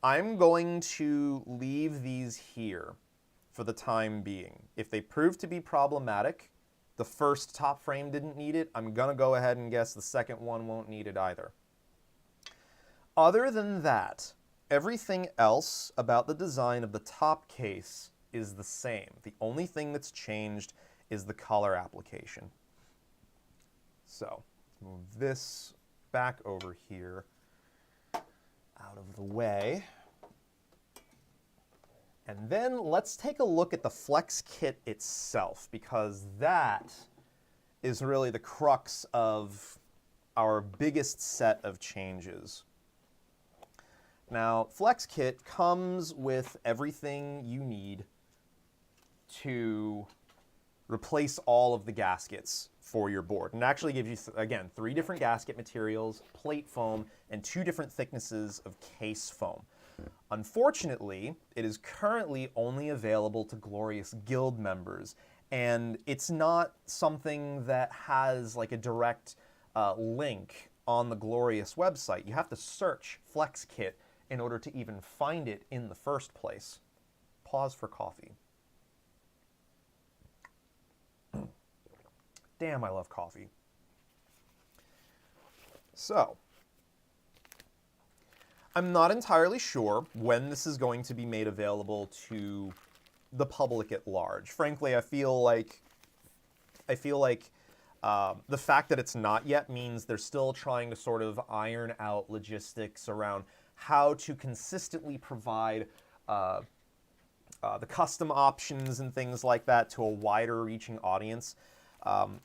I'm going to leave these here for the time being. If they prove to be problematic, the first top frame didn't need it, I'm going to go ahead and guess the second one won't need it either. Other than that, everything else about the design of the top case is the same. The only thing that's changed is the color application. So, move this back over here out of the way. And then let's take a look at the FlexKit itself, because that is really the crux of our biggest set of changes. Now, FlexKit comes with everything you need to replace all of the gaskets for your board. And it actually gives you, again, 3 different gasket materials, plate foam, and 2 different thicknesses of case foam. Unfortunately, it is currently only available to Glorious Guild members, and it's not something that has like a direct link on the Glorious website. You have to search FlexKit in order to even find it in the first place. Pause for coffee. Damn, I love coffee. So, I'm not entirely sure when this is going to be made available to the public at large. Frankly, I feel like the fact that it's not yet means they're still trying to sort of iron out logistics around how to consistently provide the custom options and things like that to a wider reaching audience.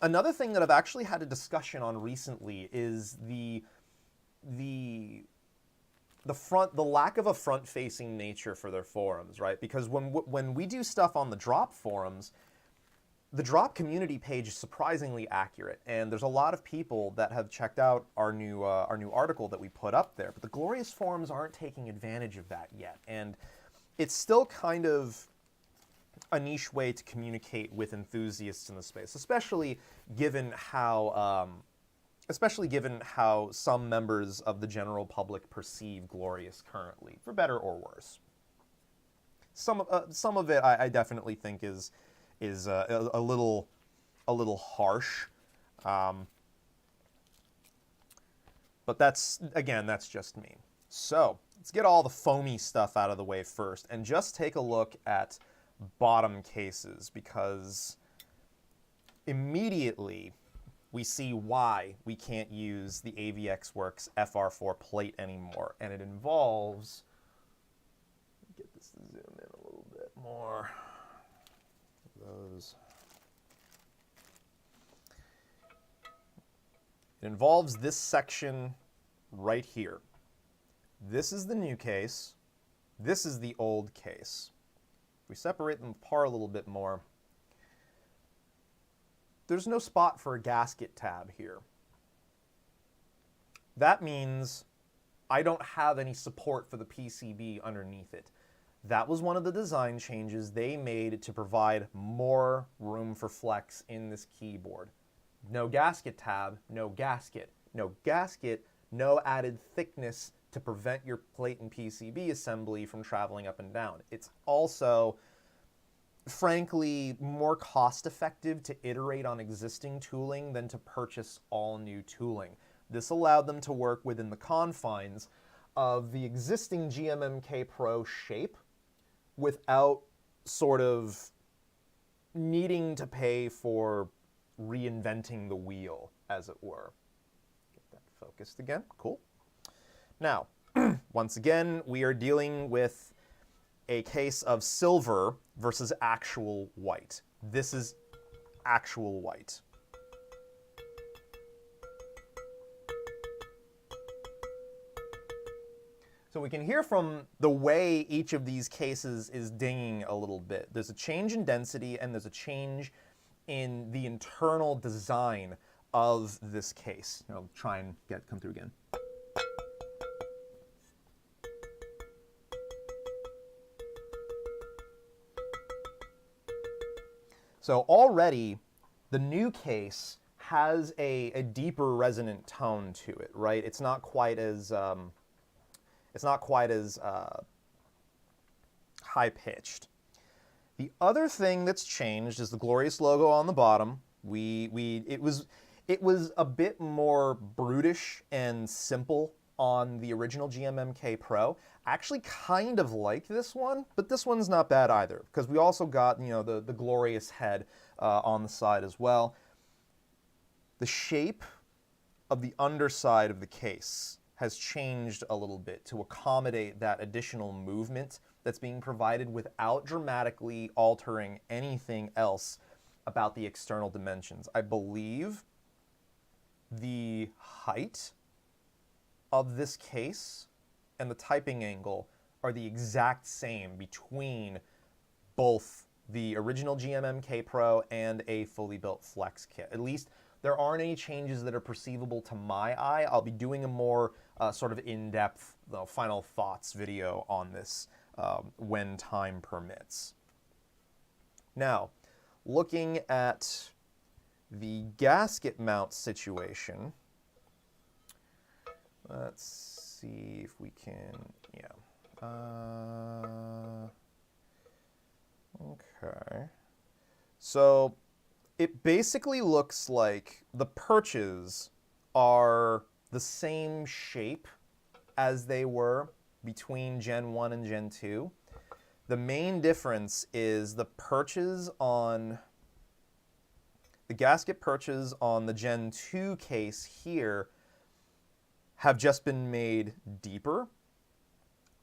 Another thing that I've actually had a discussion on recently is the lack of a front-facing nature for their forums, right? Because when we do stuff on the drop forums, the drop community page is surprisingly accurate, and there's a lot of people that have checked out our new article that we put up there. But the Glorious forums aren't taking advantage of that yet, and it's still kind of a niche way to communicate with enthusiasts in the space, especially given how some members of the general public perceive Glorious currently, for better or worse. Some of it I definitely think is a little harsh, but that's just me. So let's get all the foamy stuff out of the way first, and just take a look at bottom cases, because immediately we see why we can't use the AVXWorks FR4 plate anymore, and it involves, get this to zoom in a little bit more, it involves this section right here. This is the new case, this is the old case. We separate them apart a little bit more. There's no spot for a gasket tab here. That means I don't have any support for the PCB underneath it. That was one of the design changes they made to provide more room for flex in this keyboard. No gasket tab, no gasket. No gasket, no added thickness to prevent your plate and PCB assembly from traveling up and down. It's also, frankly, more cost-effective to iterate on existing tooling than to purchase all new tooling. This allowed them to work within the confines of the existing GMMK PRO shape without sort of needing to pay for reinventing the wheel, as it were. Get that focused again. Cool. Now, once again, we are dealing with a case of silver versus actual white. This is actual white. So we can hear from the way each of these cases is dinging a little bit. There's a change in density and there's a change in the internal design of this case. I'll try and come through again. So already the new case has a deeper resonant tone to it, right? It's not quite as high-pitched. The other thing that's changed is the glorious logo on the bottom. It was a bit more brutish and simple on the original GMMK Pro. I actually kind of like this one, but this one's not bad either, because we also got, you know, the glorious head on the side as well. The shape of the underside of the case has changed a little bit to accommodate that additional movement that's being provided without dramatically altering anything else about the external dimensions. I believe the height of this case and the typing angle are the exact same between both the original GMMK Pro and a fully built FlexKit. At least there aren't any changes that are perceivable to my eye. I'll be doing a more sort of in-depth final thoughts video on this when time permits. Now, looking at the gasket mount situation, let's see if we can, okay. So it basically looks like the perches are the same shape as they were between Gen 1 and Gen 2. The main difference is the gasket perches on the Gen 2 case here have just been made deeper,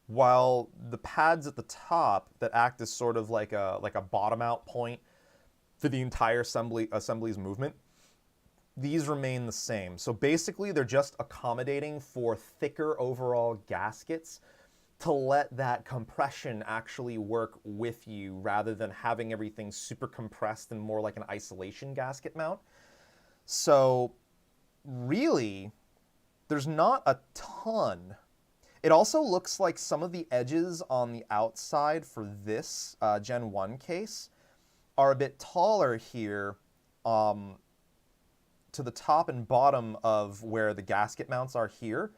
while the pads at the top that act as sort of like a bottom out point for the entire assembly's movement, these remain the same. So basically they're just accommodating for thicker overall gaskets to let that compression actually work with you rather than having everything super compressed and more like an isolation gasket mount. So really, there's not a ton. It also looks like some of the edges on the outside for this Gen 1 case are a bit taller here to the top and bottom of where the gasket mounts are here,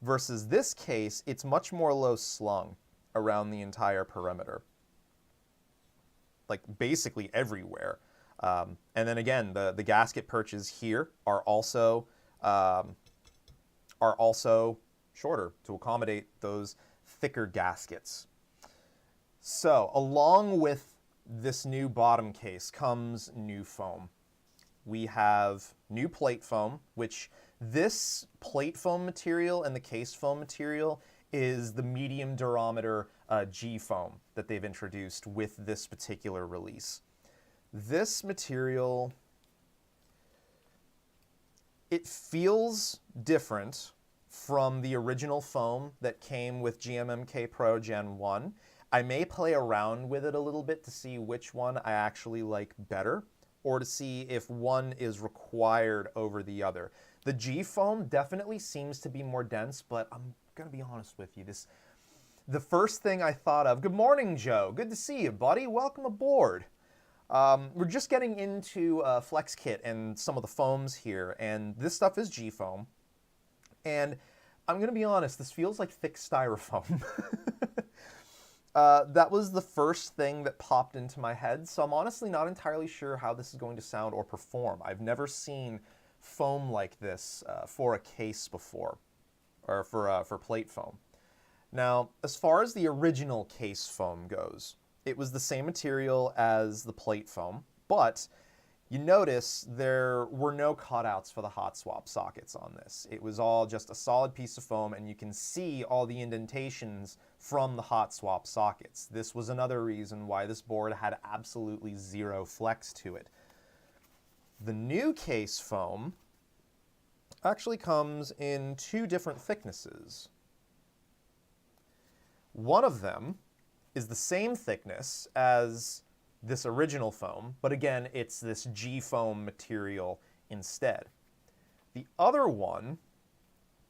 versus this case, it's much more low slung around the entire perimeter. Like basically everywhere. And then again, the gasket perches here are also shorter to accommodate those thicker gaskets. So along with this new bottom case comes new foam. We have new plate foam, which this plate foam material and the case foam material is the medium durometer G foam that they've introduced with this particular release. This material, it feels different from the original foam that came with GMMK Pro Gen 1. I may play around with it a little bit to see which one I actually like better, or to see if one is required over the other. The G foam definitely seems to be more dense, but I'm gonna be honest with you. The first thing I thought of, good morning, Joe. Good to see you, buddy. Welcome aboard. We're just getting into FlexKit and some of the foams here, and this stuff is G foam. And I'm gonna be honest, this feels like thick styrofoam. That was the first thing that popped into my head, so I'm honestly not entirely sure how this is going to sound or perform. I've never seen foam like this for a case before, or for plate foam. Now, as far as the original case foam goes, it was the same material as the plate foam, but you notice there were no cutouts for the hot swap sockets on this. It was all just a solid piece of foam, and you can see all the indentations from the hot swap sockets. This was another reason why this board had absolutely zero flex to it. The new case foam actually comes in two different thicknesses. One of them is the same thickness as this original foam, but again, it's this G foam material instead. The other one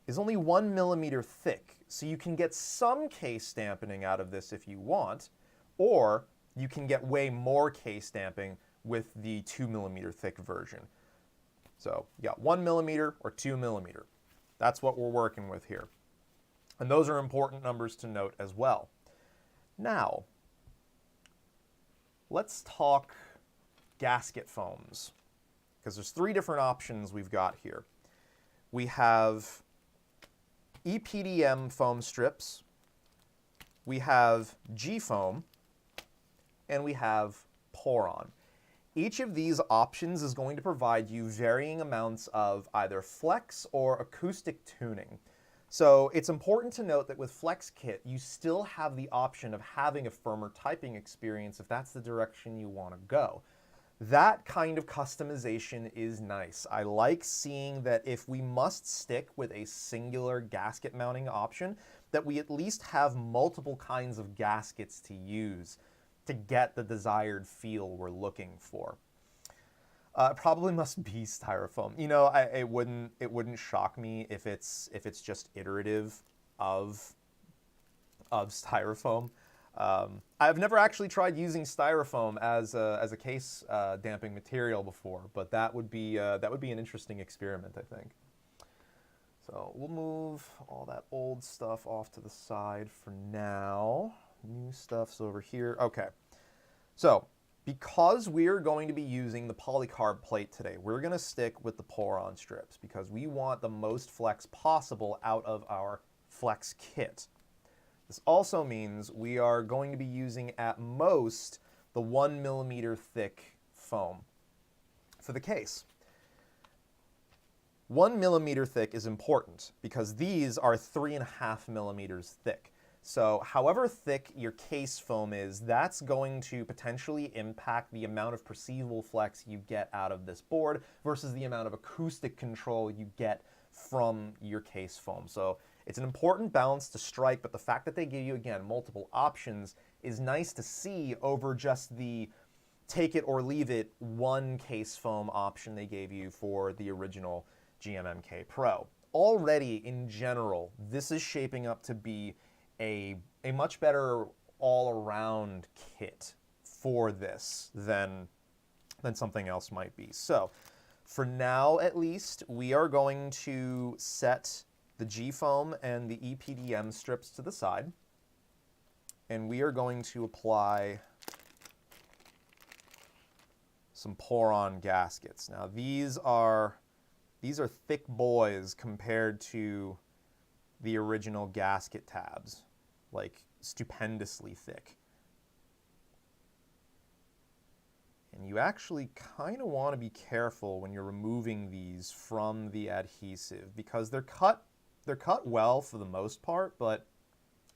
is only 1 millimeter thick, so you can get some case dampening out of this if you want, or you can get way more case damping with the 2 millimeter thick version. So you got 1 millimeter or 2 millimeter. That's what we're working with here. And those are important numbers to note as well. Now, let's talk gasket foams, because there's 3 different options we've got here. We have EPDM foam strips, we have G foam, and we have Poron. Each of these options is going to provide you varying amounts of either flex or acoustic tuning. So it's important to note that with FlexKit, you still have the option of having a firmer typing experience if that's the direction you want to go. That kind of customization is nice. I like seeing that if we must stick with a singular gasket mounting option, that we at least have multiple kinds of gaskets to use to get the desired feel we're looking for. It probably must be styrofoam. You know, it wouldn't shock me if it's just iterative of styrofoam. I've never actually tried using styrofoam as a case damping material before, but that would be an interesting experiment, I think. So we'll move all that old stuff off to the side for now. New stuff's over here. Okay. So, because we're going to be using the polycarb plate today, we're going to stick with the Poron strips because we want the most flex possible out of our FlexKit. This also means we are going to be using at most the 1 millimeter thick foam for the case. 1 millimeter thick is important because these are 3.5 millimeters thick. So however thick your case foam is, that's going to potentially impact the amount of perceivable flex you get out of this board versus the amount of acoustic control you get from your case foam. So it's an important balance to strike, but the fact that they give you, again, multiple options is nice to see over just the take it or leave it one case foam option they gave you for the original GMMK Pro. Already, in general, this is shaping up to be a much better all-around kit for this than something else might be. So for now, at least, we are going to set the G foam and the EPDM strips to the side, and we are going to apply some Poron gaskets. Now these are thick boys compared to the original Gasket Tabs, like stupendously thick. And you actually kind of want to be careful when you're removing these from the adhesive because they're cut well for the most part, but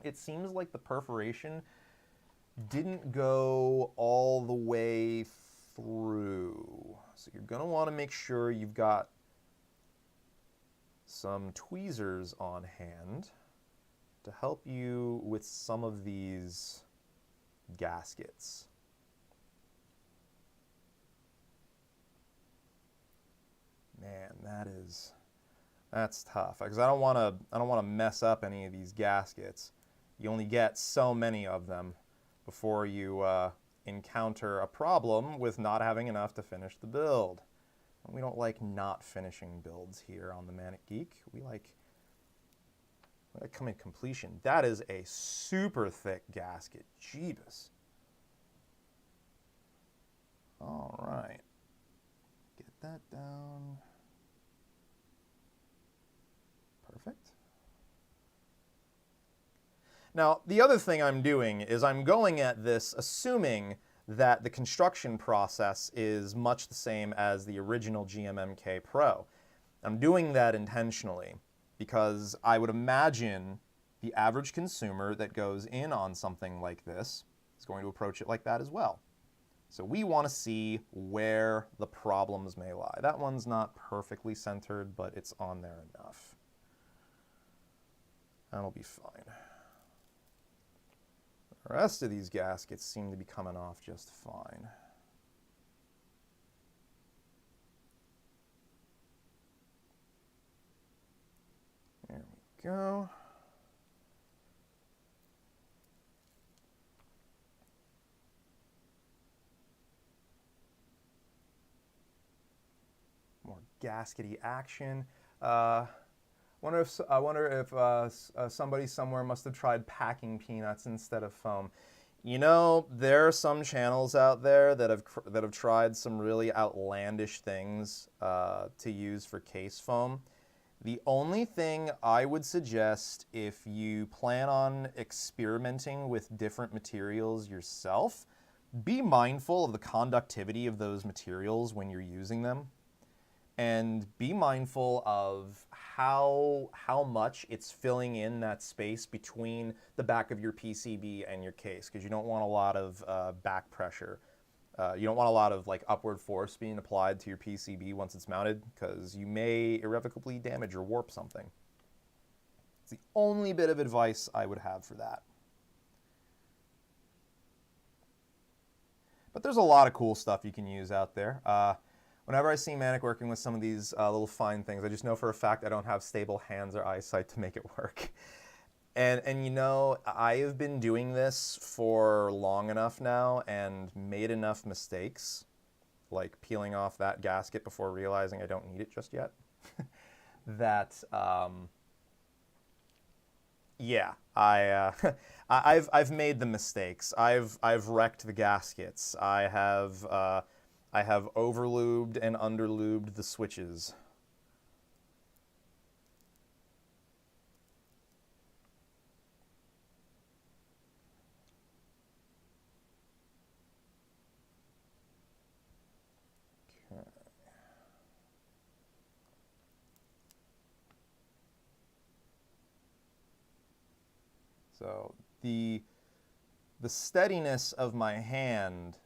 it seems like the perforation didn't go all the way through. So you're going to want to make sure you've got some tweezers on hand to help you with some of these gaskets. Man, that's tough because I don't want to mess up any of these gaskets. You only get so many of them before you encounter a problem with not having enough to finish the build. We don't like not finishing builds here on the Manic Geek. We like coming completion. That is a super thick gasket. Jeebus. All right. Get that down. Perfect. Now, the other thing I'm doing is I'm going at this assuming that the construction process is much the same as the original GMMK Pro. I'm doing that intentionally because I would imagine the average consumer that goes in on something like this is going to approach it like that as well. So we want to see where the problems may lie. That one's not perfectly centered, but it's on there enough. That'll be fine. The rest of these gaskets seem to be coming off just fine. There we go. More gaskety action. I wonder if somebody somewhere must have tried packing peanuts instead of foam. You know, there are some channels out there that have tried some really outlandish things to use for case foam. The only thing I would suggest, if you plan on experimenting with different materials yourself, be mindful of the conductivity of those materials when you're using them. And be mindful of how much it's filling in that space between the back of your PCB and your case, because you don't want a lot of back pressure. You don't want a lot of like upward force being applied to your PCB once it's mounted, because you may irrevocably damage or warp something. It's the only bit of advice I would have for that. But there's a lot of cool stuff you can use out there. Whenever I see Manic working with some of these little fine things, I just know for a fact I don't have stable hands or eyesight to make it work. And you know, I have been doing this for long enough now and made enough mistakes, like peeling off that gasket before realizing I don't need it just yet, that, yeah, I've made the mistakes. I've wrecked the gaskets. I have overlubed and underlubed the switches. Okay. So the steadiness of my hand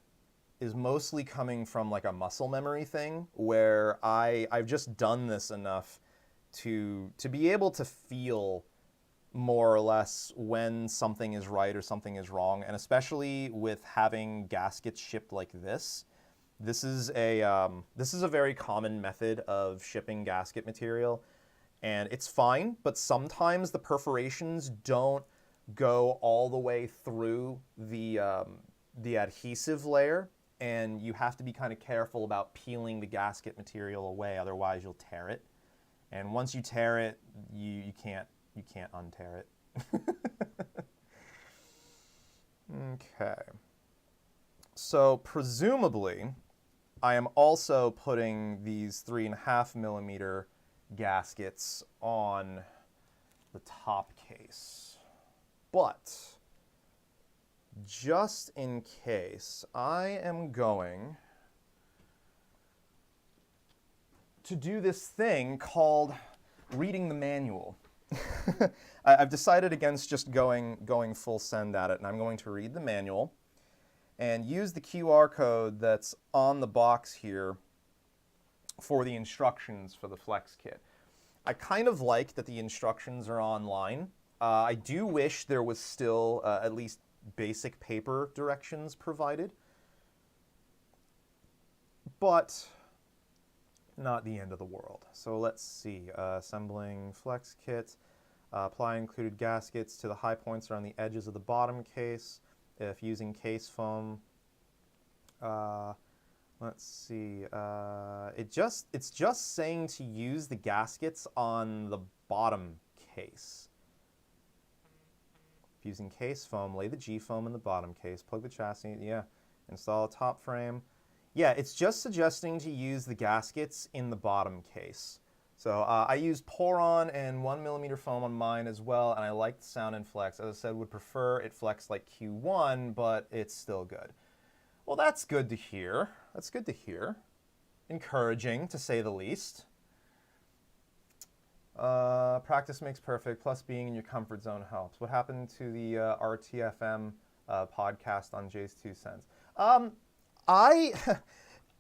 is mostly coming from like a muscle memory thing, where I've just done this enough to be able to feel more or less when something is right or something is wrong. And especially with having gaskets shipped like this, this is a very common method of shipping gasket material, and it's fine, but sometimes the perforations don't go all the way through the adhesive layer, and you have to be kind of careful about peeling the gasket material away, otherwise you'll tear it. And once you tear it, you can't untear it. Okay. So presumably, I am also putting these 3.5mm gaskets on the top case. But just in case, I am going to do this thing called reading the manual. I've decided against just going full send at it, and I'm going to read the manual and use the QR code that's on the box here for the instructions for the FlexKit. I kind of like that the instructions are online. I do wish there was still at least basic paper directions provided, but not the end of the world. So let's see, assembling FlexKit, apply included gaskets to the high points around the edges of the bottom case. If using case foam, let's see, it's just saying to use the gaskets on the bottom case. Using case foam, lay the G foam in the bottom case, plug the chassis, yeah, install a top frame. Yeah, it's just suggesting to use the gaskets in the bottom case. So I used Poron and 1mm foam on mine as well, and I like the sound in flex. As I said, would prefer it flex like Q1, but it's still good. Well, that's good to hear. That's good to hear. Encouraging, to say the least. Practice makes perfect, plus being in your comfort zone helps. What happened to the RTFM podcast on Jay's 2 cents? I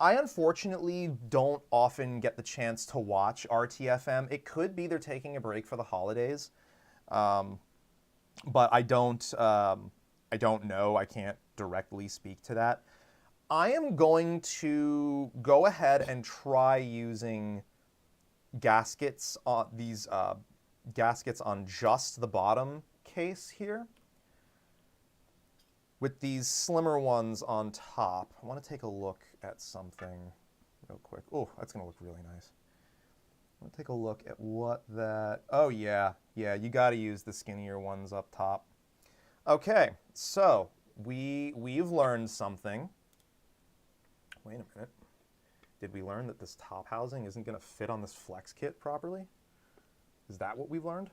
unfortunately don't often get the chance to watch RTFM. It could be they're taking a break for the holidays, but I don't I don't know. I can't directly speak to that. I am going to go ahead and try using gaskets on these gaskets on just the bottom case here, with these slimmer ones on top. I want to take a look at something real quick. Oh, that's going to look really nice. I want to take a look at what that... Oh, yeah. Yeah, you got to use the skinnier ones up top. Okay, so we've learned something. Wait a minute. Did we learn that this top housing isn't going to fit on this FlexKit properly? Is that what we've learned?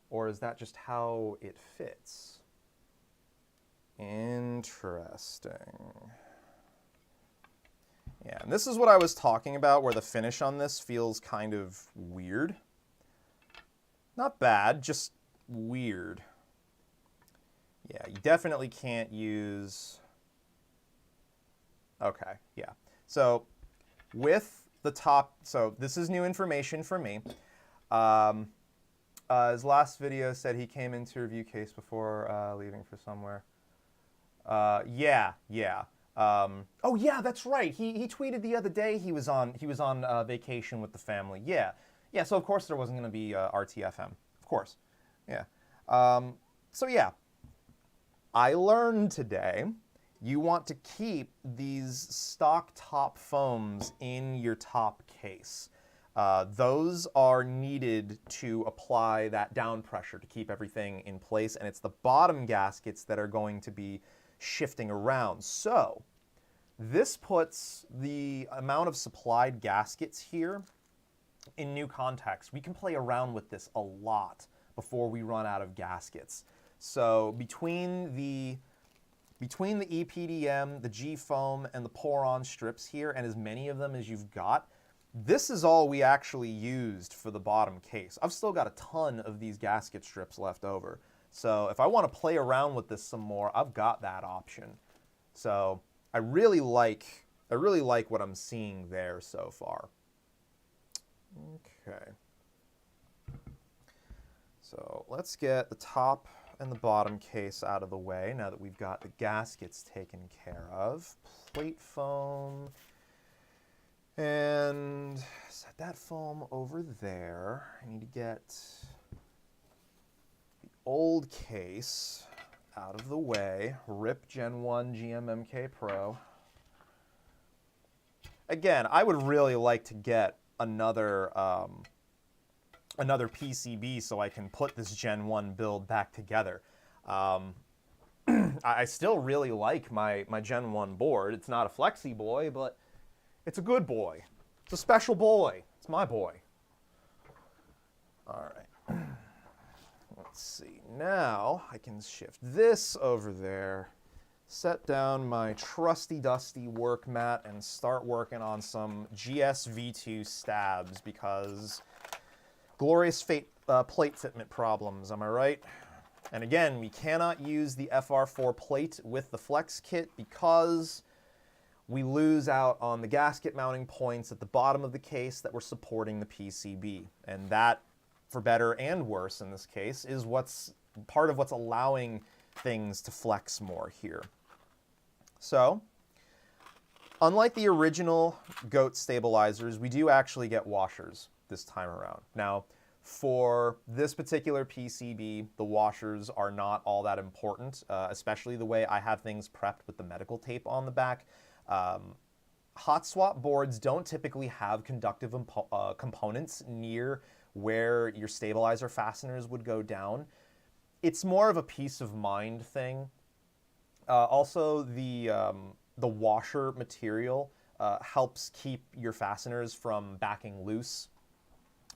Or is that just how it fits? Interesting. Yeah, and this is what I was talking about, where the finish on this feels kind of weird. Not bad, just weird. Yeah, you definitely can't use... Okay, yeah. So with the top, so this is new information for me. His last video said he came in to review case before leaving for somewhere. Yeah. Oh yeah, that's right. He tweeted the other day he was on vacation with the family. Yeah. So of course there wasn't going to be RTFM. Of course. Yeah. So yeah, I learned today. You want to keep these stock top foams in your top case. Those are needed to apply that down pressure to keep everything in place, and it's the bottom gaskets that are going to be shifting around. So this puts the amount of supplied gaskets here in new context. We can play around with this a lot before we run out of gaskets. So between the EPDM, the G-foam, and the pour-on strips here, and as many of them as you've got, this is all we actually used for the bottom case. I've still got a ton of these gasket strips left over. So if I want to play around with this some more, I've got that option. So I really like what I'm seeing there so far. Okay. So let's get the top and the bottom case out of the way now that we've got the gaskets taken care of. Plate foam, and set that foam over there. I need to get the old case out of the way. RIP Gen 1 GMMK PRO. Again, I would really like to get another PCB so I can put this Gen 1 build back together. I still really like my Gen 1 board. It's not a flexi boy, but it's a good boy. It's a special boy. It's my boy. All right. Let's see. Now I can shift this over there, set down my trusty dusty work mat, and start working on some GSV2 stabs because glorious plate fitment problems, am I right? And again, we cannot use the FR4 plate with the FlexKit because we lose out on the gasket mounting points at the bottom of the case that were supporting the PCB. And that, for better and worse in this case, is what's part of what's allowing things to flex more here. So, unlike the original GOAT stabilizers, we do actually get washers this time around. Now, for this particular PCB, the washers are not all that important, especially the way I have things prepped with the medical tape on the back. Hot swap boards don't typically have conductive components near where your stabilizer fasteners would go down. It's more of a peace of mind thing. Also, the washer material helps keep your fasteners from backing loose.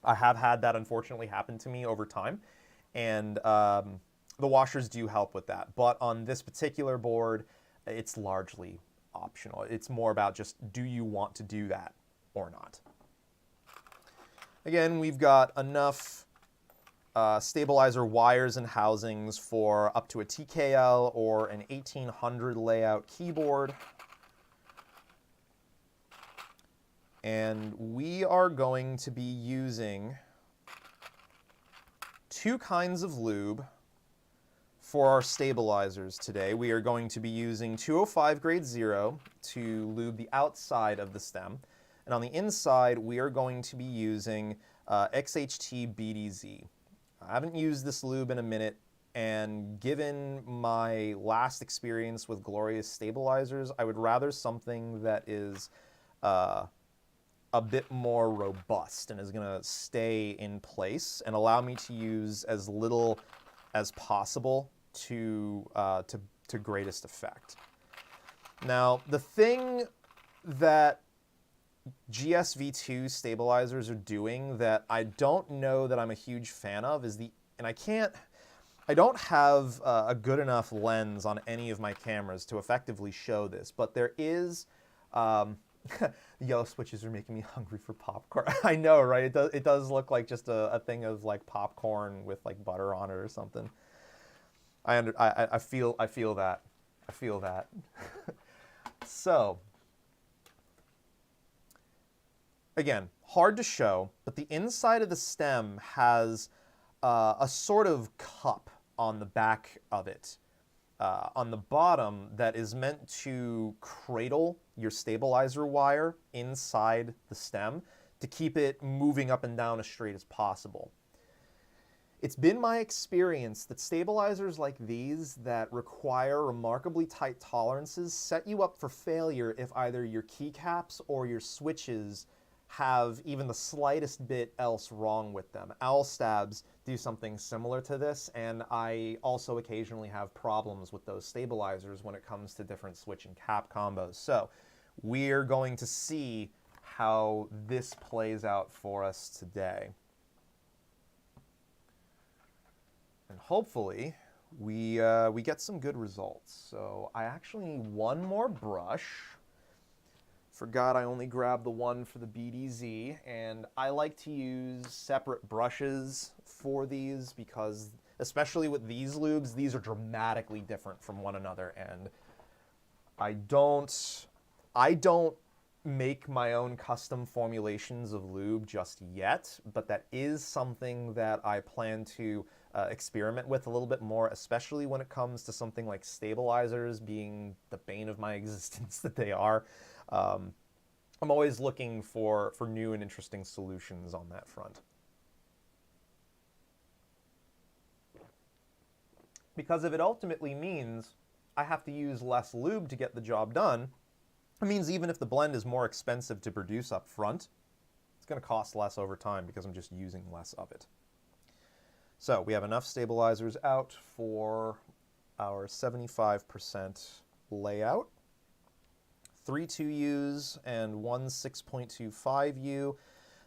I have had that unfortunately happen to me over time, and the washers do help with that. But on this particular board, it's largely optional. It's more about just, do you want to do that or not? Again, we've got enough stabilizer wires and housings for up to a TKL or an 1800 layout keyboard. And we are going to be using two kinds of lube for our stabilizers today, we are going to be using 205 grade 0 to lube the outside of the stem. And on the inside, we are going to be using XHT BDZ. I haven't used this lube in a minute, and given my last experience with Glorious stabilizers, I would rather something that is a bit more robust and is going to stay in place and allow me to use as little as possible to greatest effect. Now, the thing that GSV2 stabilizers are doing that I don't know that I'm a huge fan of is I don't have a good enough lens on any of my cameras to effectively show this, but there is, the yellow switches are making me hungry for popcorn. I know, right? It does look like just a thing of like popcorn with like butter on it or something. I feel that. I feel that. So, again, hard to show, but the inside of the stem has a sort of cup on the back of it, on the bottom, that is meant to cradle your stabilizer wire inside the stem to keep it moving up and down as straight as possible. It's been my experience that stabilizers like these that require remarkably tight tolerances set you up for failure if either your keycaps or your switches have even the slightest bit else wrong with them. Owl stabs do something similar to this, and I also occasionally have problems with those stabilizers when it comes to different switch and cap combos. So we're going to see how this plays out for us today. And hopefully we get some good results. So I actually need one more brush. Forgot I only grabbed the one for the BDZ, and I like to use separate brushes for these because, especially with these lubes, these are dramatically different from one another, and I don't make my own custom formulations of lube just yet, but that is something that I plan to experiment with a little bit more, especially when it comes to something like stabilizers being the bane of my existence that they are. I'm always looking for new and interesting solutions on that front. Because if it ultimately means I have to use less lube to get the job done, it means even if the blend is more expensive to produce up front, it's going to cost less over time because I'm just using less of it. So we have enough stabilizers out for our 75% layout. 3 2Us and 1 6.25U.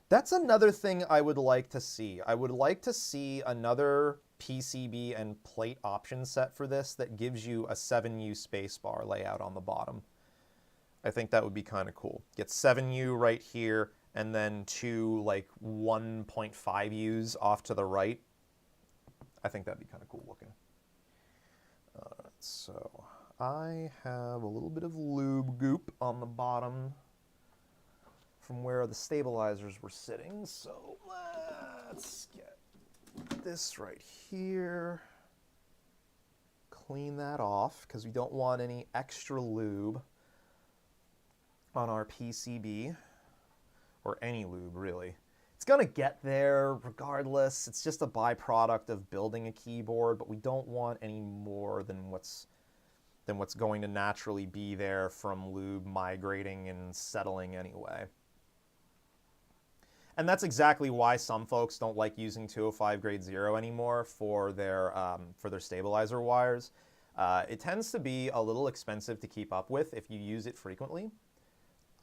That's another thing I would like to see. I would like to see another PCB and plate option set for this that gives you a 7U spacebar layout on the bottom. I think that would be kind of cool. Get 7U right here, and then 2 like 1.5Us off to the right. I think that'd be kind of cool looking. Alright, so I have a little bit of lube goop on the bottom from where the stabilizers were sitting, so let's get this right here. Clean that off because we don't want any extra lube on our PCB, or any lube really. It's gonna get there regardless. It's just a byproduct of building a keyboard, but we don't want any more than what's going to naturally be there from lube migrating and settling anyway. And that's exactly why some folks don't like using 205 grade 0 anymore for their stabilizer wires. It tends to be a little expensive to keep up with if you use it frequently.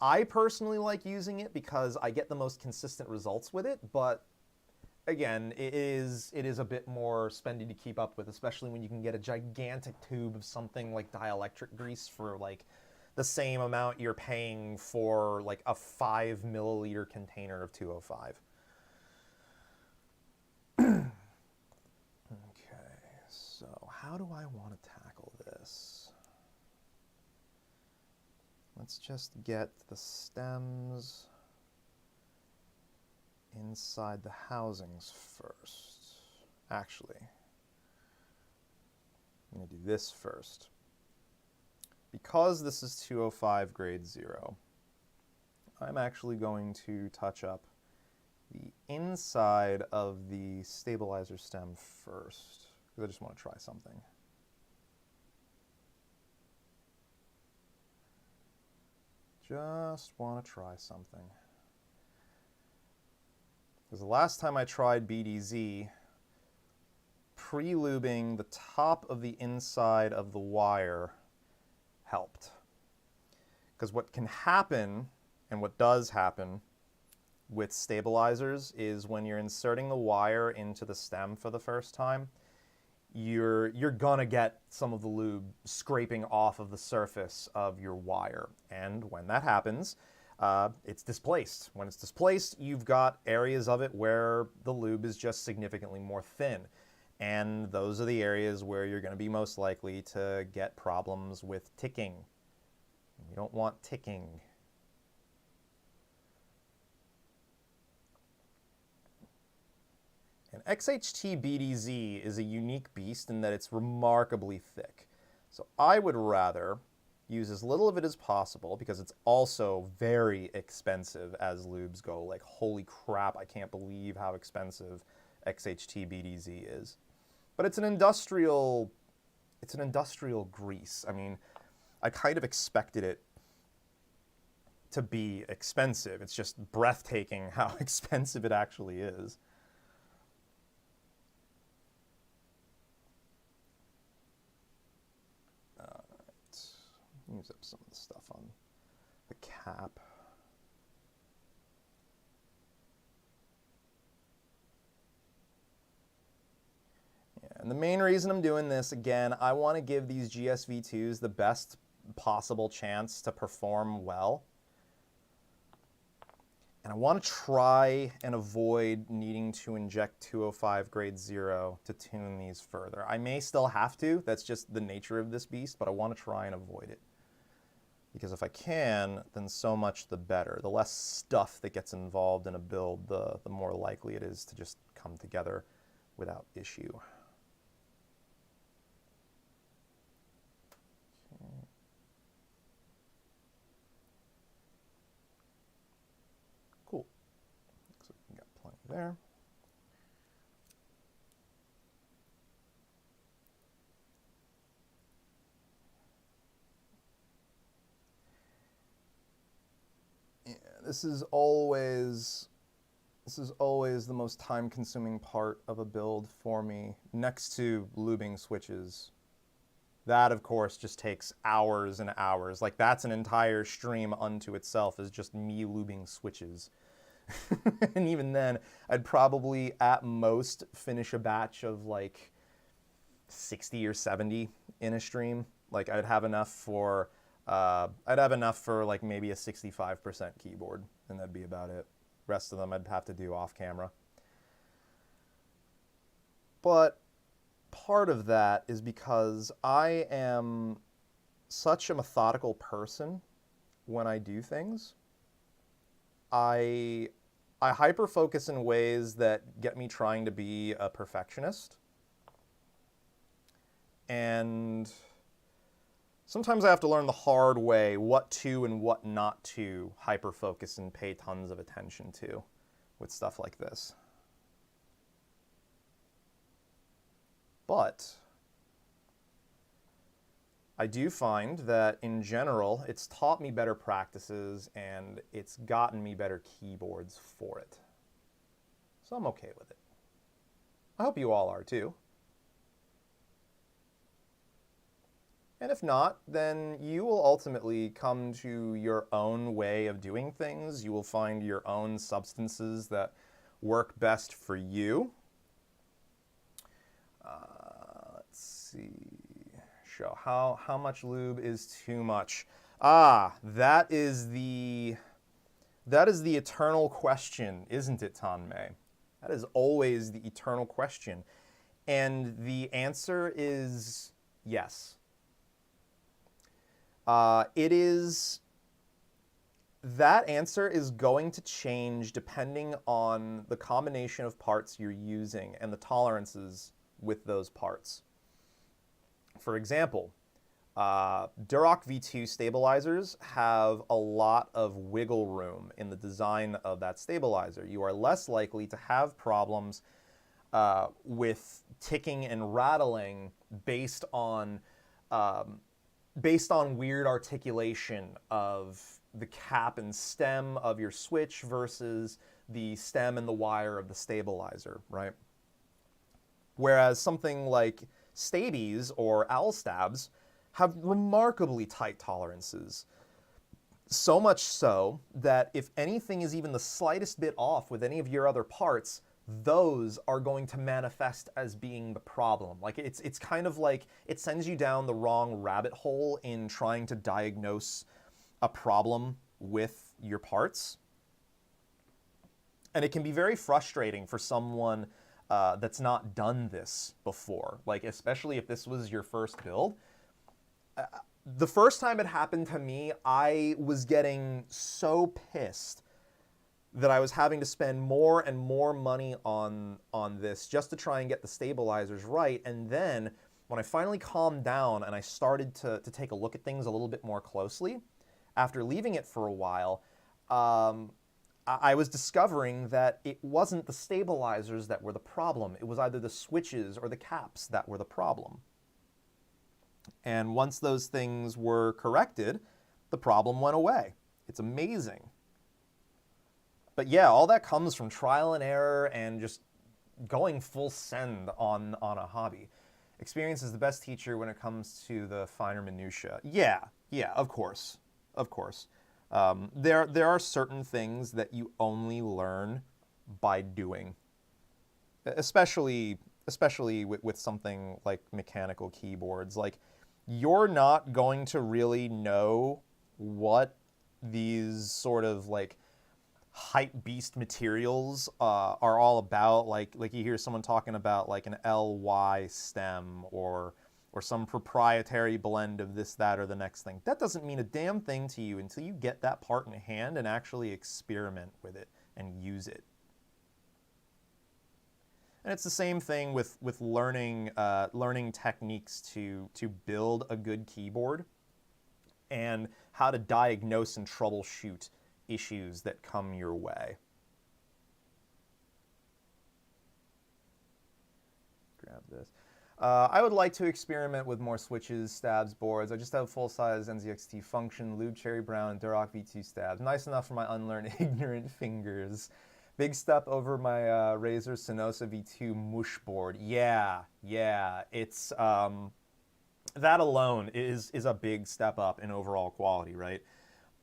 I personally like using it because I get the most consistent results with it, but again, it is a bit more spendy to keep up with, especially when you can get a gigantic tube of something like dielectric grease for like the same amount you're paying for like a 5 milliliter container of 205. Okay, so how do I want to tackle this? Let's just get the stems inside the housings first. Actually, this first. Because this is 205 grade 0, I'm actually going to touch up the inside of the stabilizer stem first, because I just want to try something. Just want to try something. Because the last time I tried BDZ, pre-lubing the top of the inside of the wire helped. Because what can happen, and what does happen with stabilizers, is when you're inserting the wire into the stem for the first time, you're gonna get some of the lube scraping off of the surface of your wire. And when that happens, it's displaced. When it's displaced, you've got areas of it where the lube is just significantly more thin. And those are the areas where you're going to be most likely to get problems with ticking. You don't want ticking. And XHT BDZ is a unique beast in that it's remarkably thick. So I would rather use as little of it as possible, because it's also very expensive as lubes go. Like, holy crap, I can't believe how expensive XHT BDZ is. But it's an industrial grease. I mean, I kind of expected it to be expensive. It's just breathtaking how expensive it actually is. Use up some of the stuff on the cap. Yeah, and the main reason I'm doing this, again, I want to give these GSV2s the best possible chance to perform well. And I want to try and avoid needing to inject 205 grade 0 to tune these further. I may still have to, that's just the nature of this beast, but I want to try and avoid it. Because if I can, then so much the better. The less stuff that gets involved in a build, the more likely it is to just come together without issue. Okay. Cool. Looks like we got plenty there. This is always the most time-consuming part of a build for me, next to lubing switches. That, of course, just takes hours and hours. Like, that's an entire stream unto itself, is just me lubing switches. And even then, I'd probably, at most, finish a batch of, like, 60 or 70 in a stream. Like, I'd have enough for like maybe a 65% keyboard, and that'd be about it. Rest of them I'd have to do off camera. But part of that is because I am such a methodical person when I do things. I hyper-focus in ways that get me trying to be a perfectionist. And sometimes I have to learn the hard way what to and what not to hyper-focus and pay tons of attention to with stuff like this. But I do find that, in general, it's taught me better practices and it's gotten me better keyboards for it. So I'm okay with it. I hope you all are too. And if not, then you will ultimately come to your own way of doing things. You will find your own substances that work best for you. Let's see. Show how much lube is too much. That is the eternal question, isn't it, Tanmay? That is always the eternal question. And the answer is yes. That answer is going to change depending on the combination of parts you're using and the tolerances with those parts. For example, Duroc V2 stabilizers have a lot of wiggle room in the design of that stabilizer. You are less likely to have problems with ticking and rattling based on weird articulation of the cap and stem of your switch versus the stem and the wire of the stabilizer, right? Whereas something like Stabies or owl stabs have remarkably tight tolerances. So much so that if anything is even the slightest bit off with any of your other parts, those are going to manifest as being the problem. Like it's kind of like it sends you down the wrong rabbit hole in trying to diagnose a problem with your parts. And it can be very frustrating for someone that's not done this before, like especially if this was your first build. The first time it happened to me, I was getting so pissed that I was having to spend more and more money on this just to try and get the stabilizers right. And then when I finally calmed down and I started to take a look at things a little bit more closely, after leaving it for a while, I was discovering that it wasn't the stabilizers that were the problem. It was either the switches or the caps that were the problem. And once those things were corrected, the problem went away. It's amazing. But yeah, all that comes from trial and error and just going full send on a hobby. Experience is the best teacher when it comes to the finer minutia. Yeah, of course. There are certain things that you only learn by doing, especially with something like mechanical keyboards. Like, you're not going to really know what these sort of like hype beast materials are all about. Like you hear someone talking about like an LY stem or some proprietary blend of this, that, or the next thing. That doesn't mean a damn thing to you until you get that part in hand and actually experiment with it and use it. And it's the same thing with learning techniques to build a good keyboard and how to diagnose and troubleshoot issues that come your way. Grab this. I would like to experiment with more switches, stabs, boards. I just have full-size NZXT function, lube cherry brown, Duroc V2 stabs. Nice enough for my unlearned, ignorant fingers. Big step over my Razer Synosa V2 mush board. Yeah, it's that alone is a big step up in overall quality, right?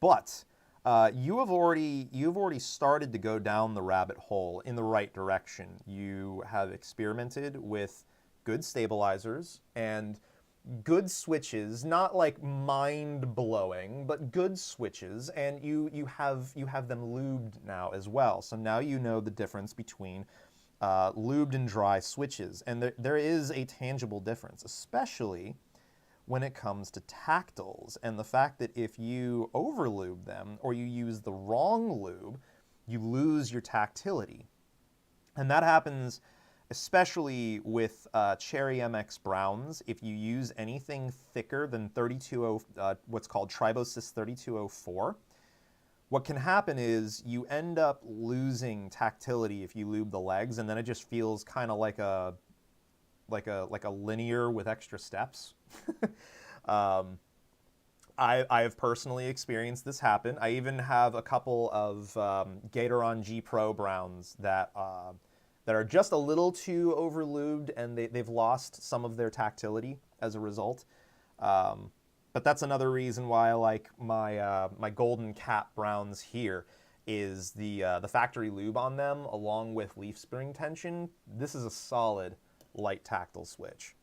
But you've already started to go down the rabbit hole in the right direction. You have experimented with good stabilizers and good switches, not like mind-blowing, but good switches, and you have them lubed now as well. So now you know the difference between lubed and dry switches, and there is a tangible difference, especially when it comes to tactiles, and the fact that if you overlube them or you use the wrong lube, you lose your tactility. And that happens especially with Cherry MX Browns. If you use anything thicker than what's called Tribosys 3204, what can happen is you end up losing tactility if you lube the legs, and then it just feels kind of like a linear with extra steps. I have personally experienced this happen. I even have a couple of Gateron G Pro Browns that are just a little too overlubed, and they've lost some of their tactility as a result. But that's another reason why I like my Golden Cap Browns here, is the factory lube on them along with leaf spring tension. This is a solid light tactile switch.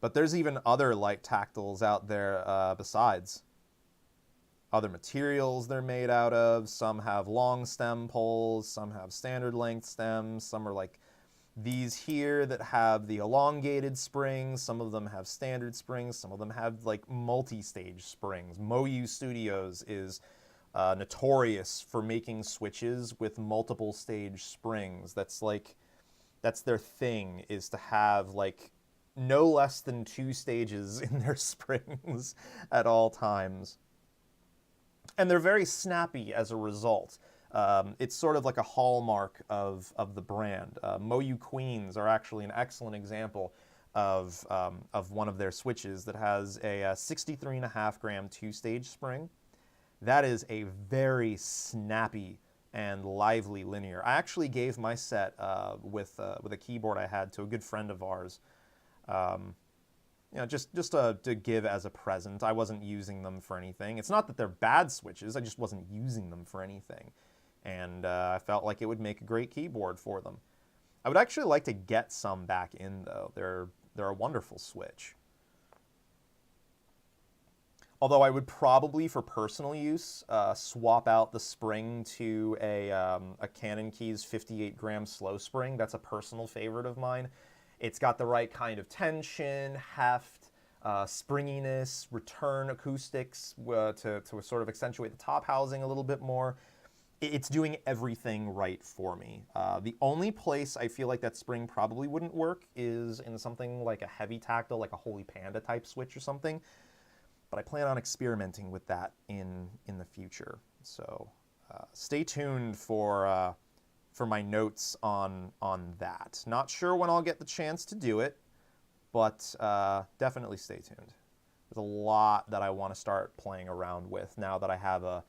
But there's even other light tactiles out there besides. Other materials they're made out of. Some have long stem poles, some have standard length stems, some are like these here that have the elongated springs, some of them have standard springs, some of them have like multi-stage springs. Moyu Studios is notorious for making switches with multiple stage springs. That's their thing, is to have like no less than 2 stages in their springs at all times. And they're very snappy as a result. It's sort of like a hallmark of the brand. Moyu Queens are actually an excellent example of one of their switches that has a 63.5 gram 2-stage spring. That is a very snappy and lively linear. I actually gave my set with a keyboard I had to a good friend of ours. You know, just to give as a present. I wasn't using them for anything. It's not that they're bad switches, I just wasn't using them for anything. And I felt like it would make a great keyboard for them. I would actually like to get some back in, though. They're a wonderful switch. Although I would probably, for personal use, swap out the spring to a Canon Keys 58 gram slow spring. That's a personal favorite of mine. It's got the right kind of tension, heft, springiness, return acoustics to sort of accentuate the top housing a little bit more. It's doing everything right for me. The only place I feel like that spring probably wouldn't work is in something like a heavy tactile, like a Holy Panda type switch or something. But I plan on experimenting with that in the future. So stay tuned for my notes on that. Not sure when I'll get the chance to do it, but definitely stay tuned. There's a lot that I want to start playing around with now that I have a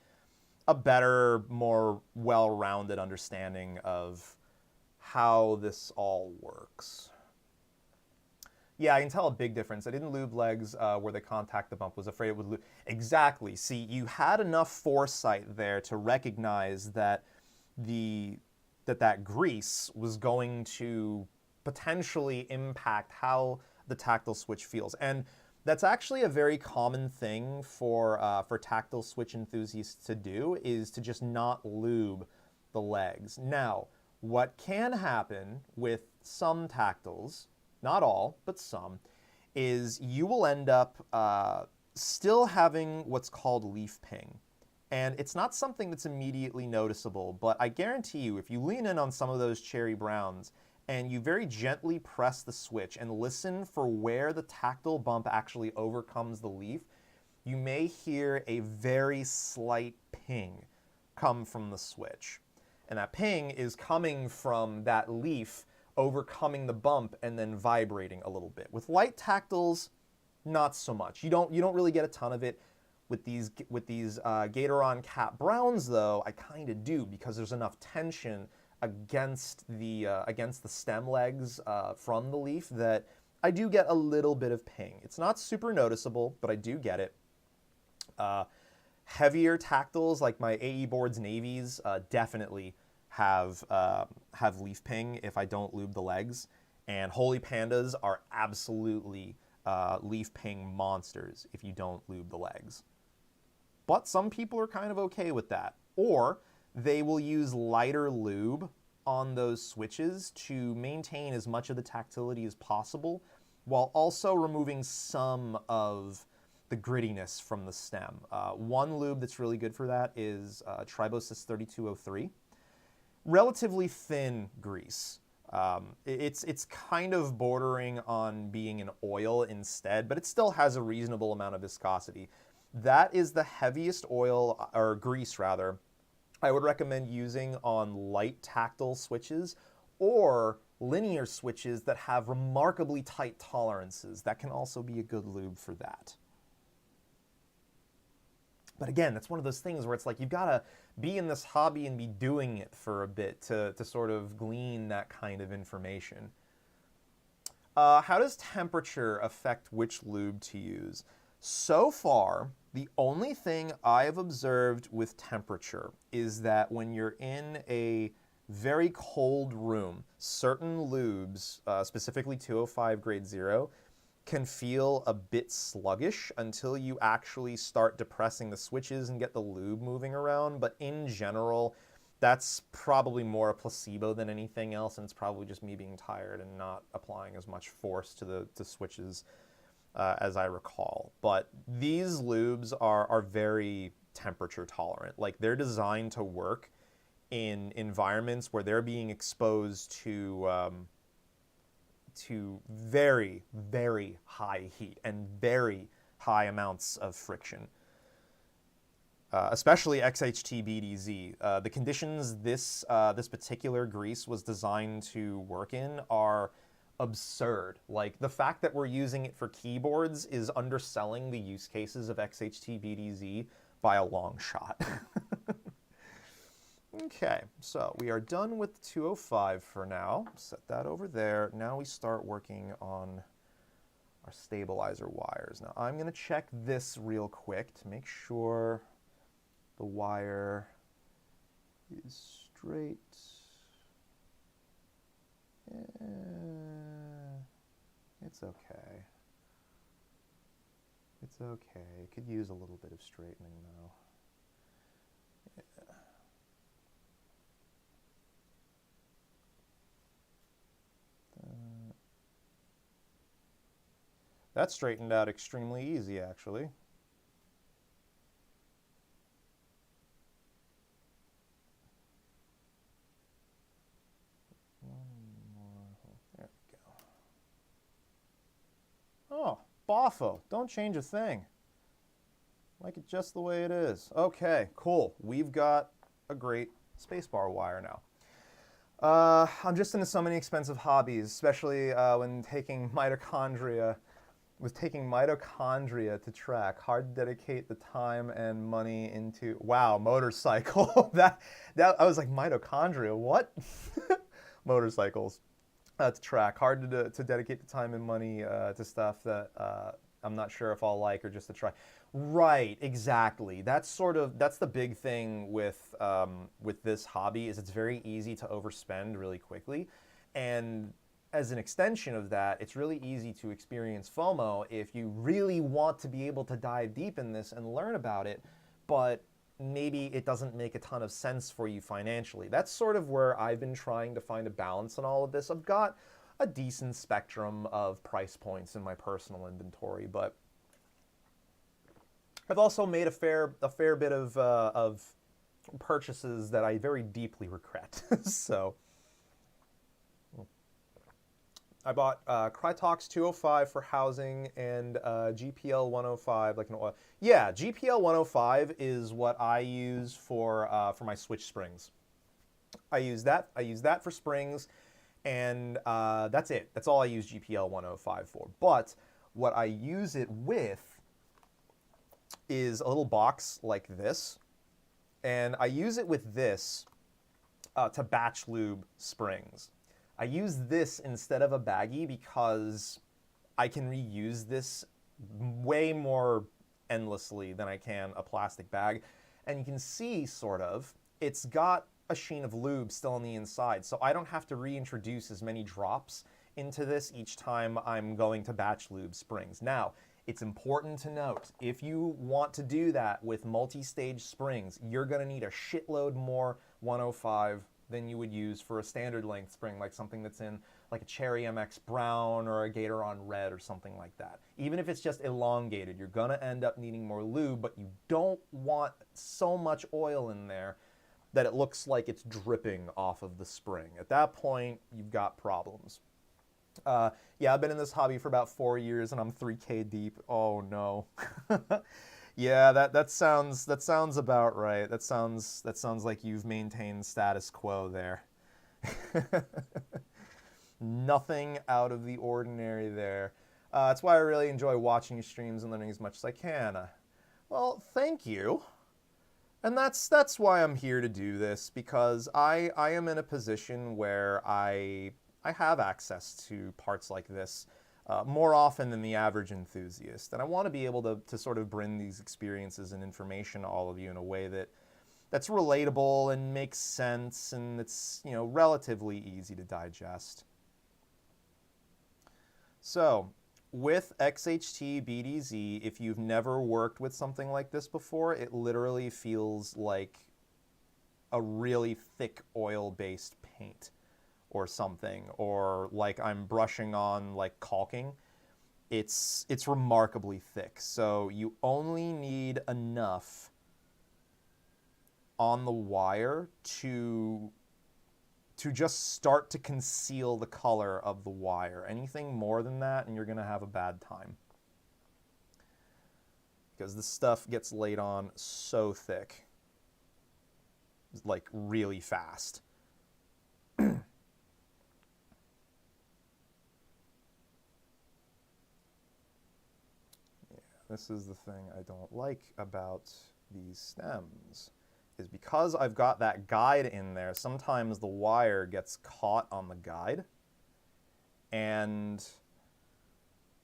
better, more well-rounded understanding of how this all works. Yeah, I can tell a big difference. I didn't lube legs where the contact the bump, was afraid it would lube. Exactly. See, you had enough foresight there to recognize that that grease was going to potentially impact how the tactile switch feels. And that's actually a very common thing for tactile switch enthusiasts to do, is to just not lube the legs. Now, what can happen with some tactiles, not all, but some, is you will end up still having what's called leaf ping. And it's not something that's immediately noticeable, but I guarantee you, if you lean in on some of those cherry browns and you very gently press the switch and listen for where the tactile bump actually overcomes the leaf, you may hear a very slight ping come from the switch. And that ping is coming from that leaf overcoming the bump and then vibrating a little bit. With light tactiles, not so much. You don't really get a ton of it. With these Gateron Cat Browns, though, I kind of do, because there's enough tension against the stem legs from the leaf that I do get a little bit of ping. It's not super noticeable, but I do get it. Heavier tactiles like my AE Boards Navies definitely have leaf ping if I don't lube the legs, and Holy Pandas are absolutely leaf ping monsters if you don't lube the legs. But some people are kind of okay with that. Or they will use lighter lube on those switches to maintain as much of the tactility as possible, while also removing some of the grittiness from the stem. One lube that's really good for that is Tribosys 3203. Relatively thin grease. It's kind of bordering on being an oil instead, but it still has a reasonable amount of viscosity. That is the heaviest oil, or grease rather, I would recommend using on light tactile switches or linear switches that have remarkably tight tolerances. That can also be a good lube for that. But again, that's one of those things where it's like you've got to be in this hobby and be doing it for a bit to sort of glean that kind of information. How does temperature affect which lube to use? So far, the only thing I have observed with temperature is that when you're in a very cold room, certain lubes, specifically 205 grade 0, can feel a bit sluggish until you actually start depressing the switches and get the lube moving around. But in general, that's probably more a placebo than anything else, and it's probably just me being tired and not applying as much force to the switches as I recall. But these lubes are very temperature tolerant. Like, they're designed to work in environments where they're being exposed to very, very high heat and very high amounts of friction. Especially XHT-BDZ. The conditions this particular grease was designed to work in are absurd. Like, the fact that we're using it for keyboards is underselling the use cases of XHT-BDZ by a long shot. Okay, so we are done with 205 for now. Set that over there. Now we start working on our stabilizer wires. Now I'm going to check this real quick to make sure the wire is straight. It's okay. It's okay. It could use a little bit of straightening though. Yeah. That straightened out extremely easy, actually. There we go. Oh, boffo. Don't change a thing. Like it just the way it is. Okay, cool. We've got a great spacebar wire now. I'm just into so many expensive hobbies, especially when taking mitochondria. With taking mitochondria to track, hard to dedicate the time and money into. Wow, motorcycle. that I was like, mitochondria, what? Motorcycles to track, hard to dedicate the time and money to stuff that I'm not sure if I'll like or just to try. Right, exactly. That's the big thing with this hobby is it's very easy to overspend really quickly, and as an extension of that, it's really easy to experience FOMO if you really want to be able to dive deep in this and learn about it, but maybe it doesn't make a ton of sense for you financially. That's sort of where I've been trying to find a balance in all of this. I've got a decent spectrum of price points in my personal inventory, but I've also made a fair bit of purchases that I very deeply regret. So I bought Krytox 205 for housing and GPL 105, like an oil. Yeah, GPL 105 is what I use for my switch springs. I use that for springs, and that's it. That's all I use GPL 105 for. But what I use it with is a little box like this, and I use it with this to batch lube springs. I use this instead of a baggie because I can reuse this way more endlessly than I can a plastic bag. And you can see, sort of, it's got a sheen of lube still on the inside, so I don't have to reintroduce as many drops into this each time I'm going to batch lube springs. Now, it's important to note, if you want to do that with multi-stage springs, you're going to need a shitload more 105 than you would use for a standard length spring, like something that's in like a Cherry MX Brown or a Gatoron Red or something like that. Even if it's just elongated, you're gonna end up needing more lube, but you don't want so much oil in there that it looks like it's dripping off of the spring. At that point, you've got problems. Yeah, I've been in this hobby for about 4 years and I'm 3K deep. Oh no. Yeah, that sounds about right. That sounds like you've maintained status quo there. Nothing out of the ordinary there. That's why I really enjoy watching your streams and learning as much as I can. Well, thank you. And that's why I'm here to do this, because I am in a position where I have access to parts like this more often than the average enthusiast. And I want to be able to sort of bring these experiences and information to all of you in a way that's relatable and makes sense and that's, you know, relatively easy to digest. So, with XHT-BDZ, if you've never worked with something like this before, it literally feels like a really thick oil-based paint or something, or like I'm brushing on like caulking. It's remarkably thick, so you only need enough on the wire to just start to conceal the color of the wire. Anything more than that and you're going to have a bad time. Because this stuff gets laid on so thick. Like really fast. This is the thing I don't like about these stems, is because I've got that guide in there, sometimes the wire gets caught on the guide, and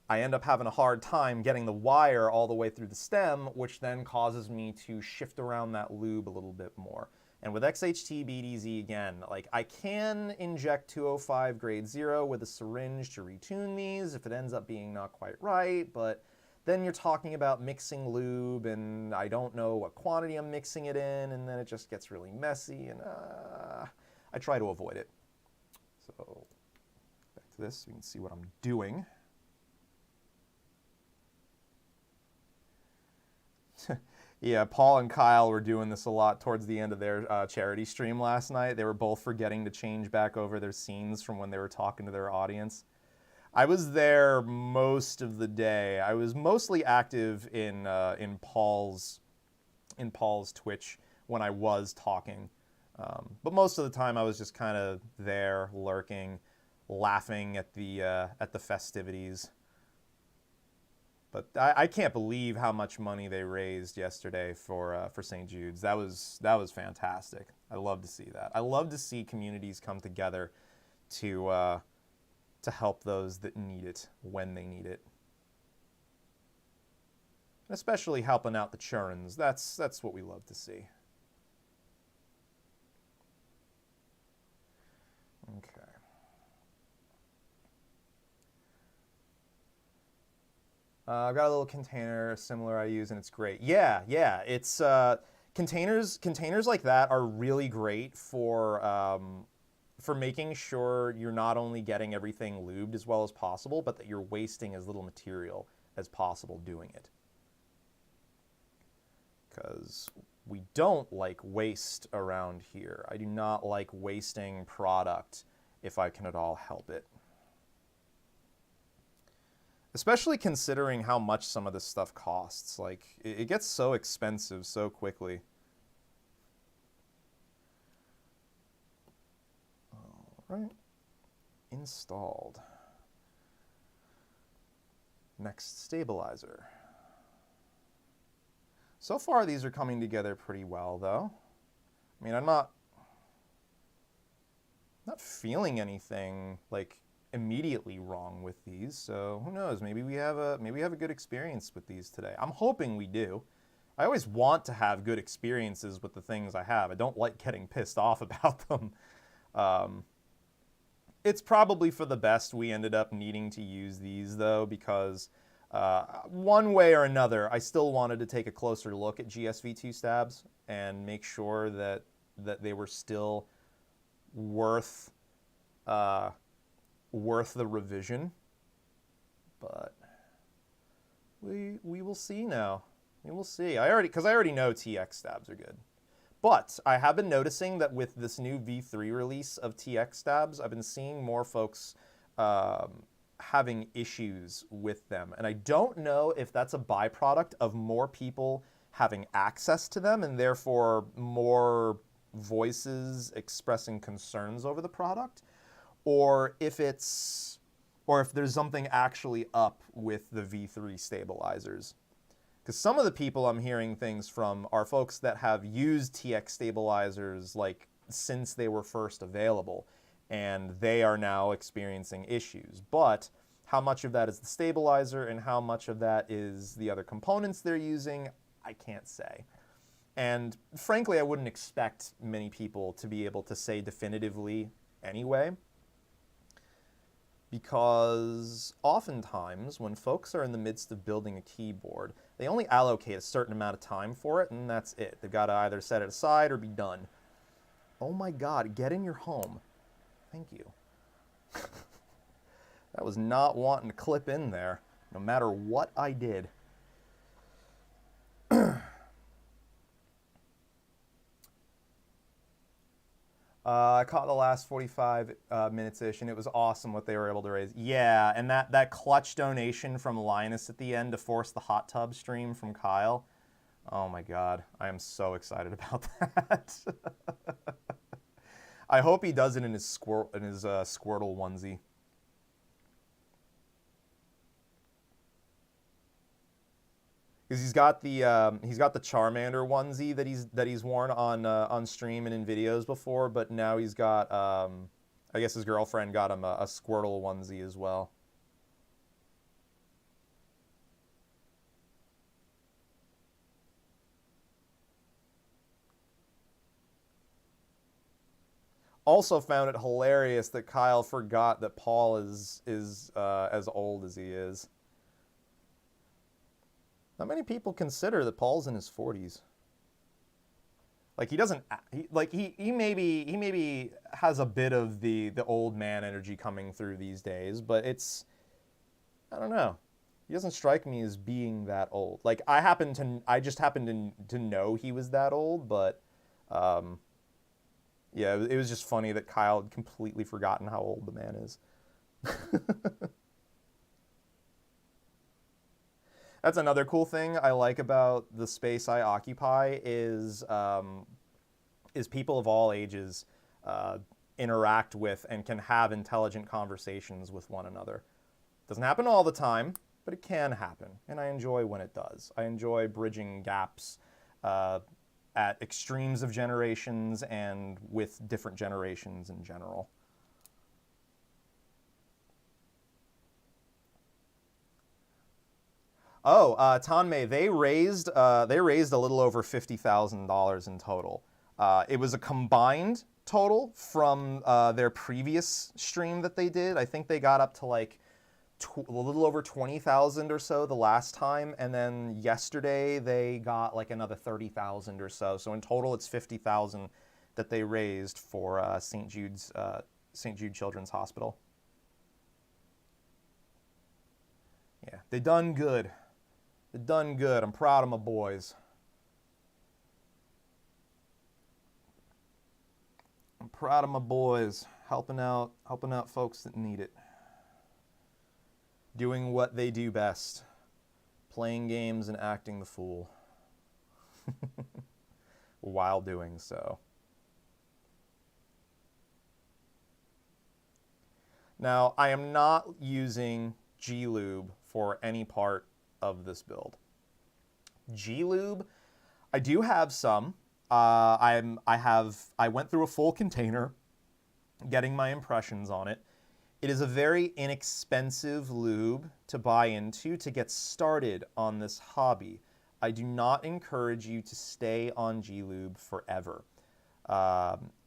I end up having a hard time getting the wire all the way through the stem, which then causes me to shift around that lube a little bit more. And with XHT BDZ, again, like I can inject 205 grade 0 with a syringe to retune these if it ends up being not quite right, but then you're talking about mixing lube, and I don't know what quantity I'm mixing it in, and then it just gets really messy, and I try to avoid it. So back to this so you can see what I'm doing. Yeah, Paul and Kyle were doing this a lot towards the end of their charity stream last night. They were both forgetting to change back over their scenes from when they were talking to their audience. I was there most of the day. I was mostly active in Paul's Twitch when I was talking, but most of the time I was just kind of there, lurking, laughing at the festivities. But I can't believe how much money they raised yesterday for St. Jude's. That was fantastic. I love to see that. I love to see communities come together to help those that need it when they need it. Especially helping out the churns. That's what we love to see. Okay. I've got a little container similar I use, and it's great. Yeah, it's containers like that are really great for making sure you're not only getting everything lubed as well as possible, but that you're wasting as little material as possible doing it. Because we don't like waste around here. I do not like wasting product if I can at all help it. Especially considering how much some of this stuff costs. Like, it gets so expensive so quickly. Right, installed. Next stabilizer. So far these are coming together pretty well though. I mean, I'm not feeling anything like immediately wrong with these, so who knows, maybe we have a good experience with these today. I'm hoping we do. I always want to have good experiences with the things I have. I don't like getting pissed off about them. It's probably for the best we ended up needing to use these, though, because one way or another, I still wanted to take a closer look at GSV2 stabs and make sure that they were still worth the revision. But we will see now. We will see. Because I already know TX stabs are good. But I have been noticing that with this new V3 release of TX stabs, I've been seeing more folks having issues with them. And I don't know if that's a byproduct of more people having access to them and therefore more voices expressing concerns over the product, or if there's something actually up with the V3 stabilizers. Because some of the people I'm hearing things from are folks that have used TX stabilizers like since they were first available, and they are now experiencing issues. But how much of that is the stabilizer and how much of that is the other components they're using, I can't say. And frankly, I wouldn't expect many people to be able to say definitively anyway. Because oftentimes, when folks are in the midst of building a keyboard, they only allocate a certain amount of time for it, and that's it. They've got to either set it aside or be done. Oh my God, get in your home. Thank you. That was not wanting to clip in there, no matter what I did. I caught the last 45 minutes-ish, and it was awesome what they were able to raise. Yeah, and that clutch donation from Linus at the end to force the hot tub stream from Kyle. Oh my god, I am so excited about that. I hope he does it in his Squirtle onesie. Because he's got the Charmander onesie that he's worn on stream and in videos before, but now he's got I guess his girlfriend got him a Squirtle onesie as well. Also found it hilarious that Kyle forgot that Paul is as old as he is. Not many people consider that Paul's in his 40s. Like he doesn't, he maybe has a bit of the old man energy coming through these days, but it's, I don't know. He doesn't strike me as being that old. Like I just happened to know he was that old, but yeah, it was just funny that Kyle had completely forgotten how old the man is. That's another cool thing I like about the space I occupy is people of all ages interact with and can have intelligent conversations with one another. Doesn't happen all the time, but it can happen, and I enjoy when it does. I enjoy bridging gaps at extremes of generations and with different generations in general. Oh, Tanmay, they raised a little over $50,000 in total. It was a combined total from their previous stream that they did. I think they got up to like a little over 20,000 or so the last time, and then yesterday they got like another 30,000 or so. So in total, it's 50,000 that they raised for St. Jude Children's Hospital. Yeah, they done good. They done good. I'm proud of my boys. I'm proud of my boys, helping out folks that need it. Doing what they do best. Playing games and acting the fool. While doing so. Now, I am not using Glube for any part of this build. Glube, I do have some. I went through a full container, getting my impressions on it. It is a very inexpensive lube to buy into to get started on this hobby. I do not encourage you to stay on Glube forever.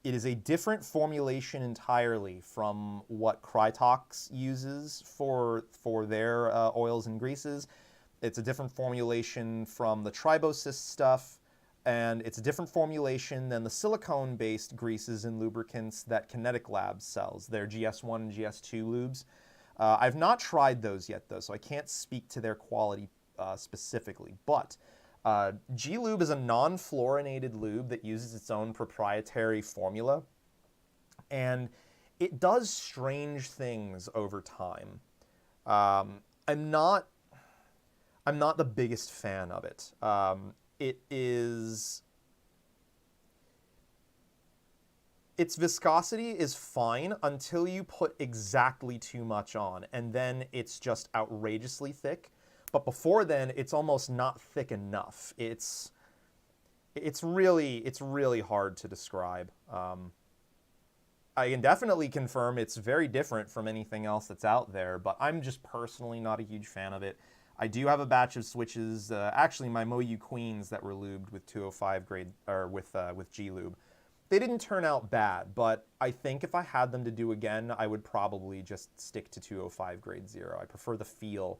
It is a different formulation entirely from what Krytox uses for their oils and greases. It's a different formulation from the Tribosys stuff, and it's a different formulation than the silicone-based greases and lubricants that Kinetic Labs sells, their GS1 and GS2 lubes. I've not tried those yet, though, so I can't speak to their quality specifically. But Glube is a non-fluorinated lube that uses its own proprietary formula, and it does strange things over time. I'm not the biggest fan of it. Its viscosity is fine until you put exactly too much on, and then it's just outrageously thick. But before then, it's almost not thick enough. It's really hard to describe. I can definitely confirm it's very different from anything else that's out there, but I'm just personally not a huge fan of it. I do have a batch of switches, actually my Moyu Queens that were lubed with 205 grade, or with Glube. They didn't turn out bad, but I think if I had them to do again, I would probably just stick to 205 grade 0. I prefer the feel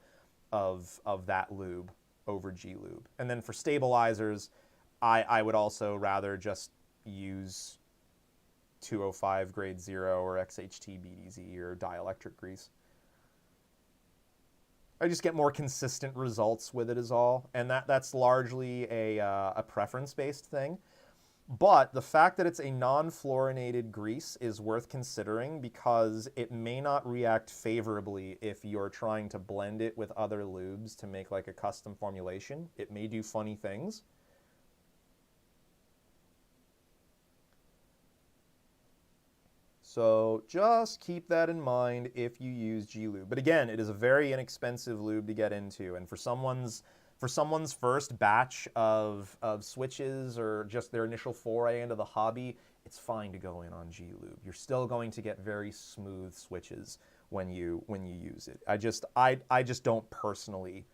of that lube over Glube. And then for stabilizers, I would also rather just use 205 grade 0 or XHT BDZ or dielectric grease. I just get more consistent results with it is all, and that's largely a preference-based thing. But the fact that it's a non-fluorinated grease is worth considering because it may not react favorably if you're trying to blend it with other lubes to make like a custom formulation. It may do funny things. So just keep that in mind if you use G-Lube. But again, it is a very inexpensive lube to get into, and for someone's first batch of switches or just their initial foray into the hobby, it's fine to go in on G-Lube. You're still going to get very smooth switches when you use it. I just don't personally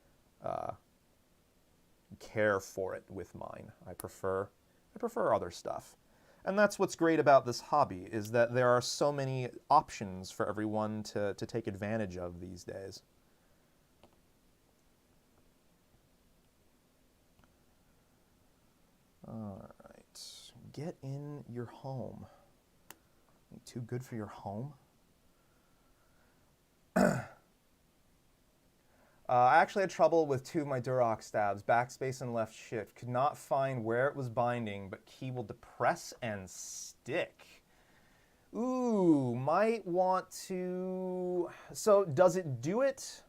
care for it with mine. I prefer other stuff. And that's what's great about this hobby, is that there are so many options for everyone to take advantage of these days. All right, get in your home. Too good for your home? I actually had trouble with two of my Durox stabs, backspace and left shift. Could not find where it was binding, but key will depress and stick. Ooh, might want to... So does it do it?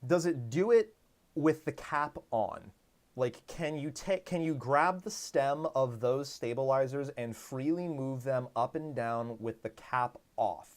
Does it do it with the cap on? Like, can you grab the stem of those stabilizers and freely move them up and down with the cap off?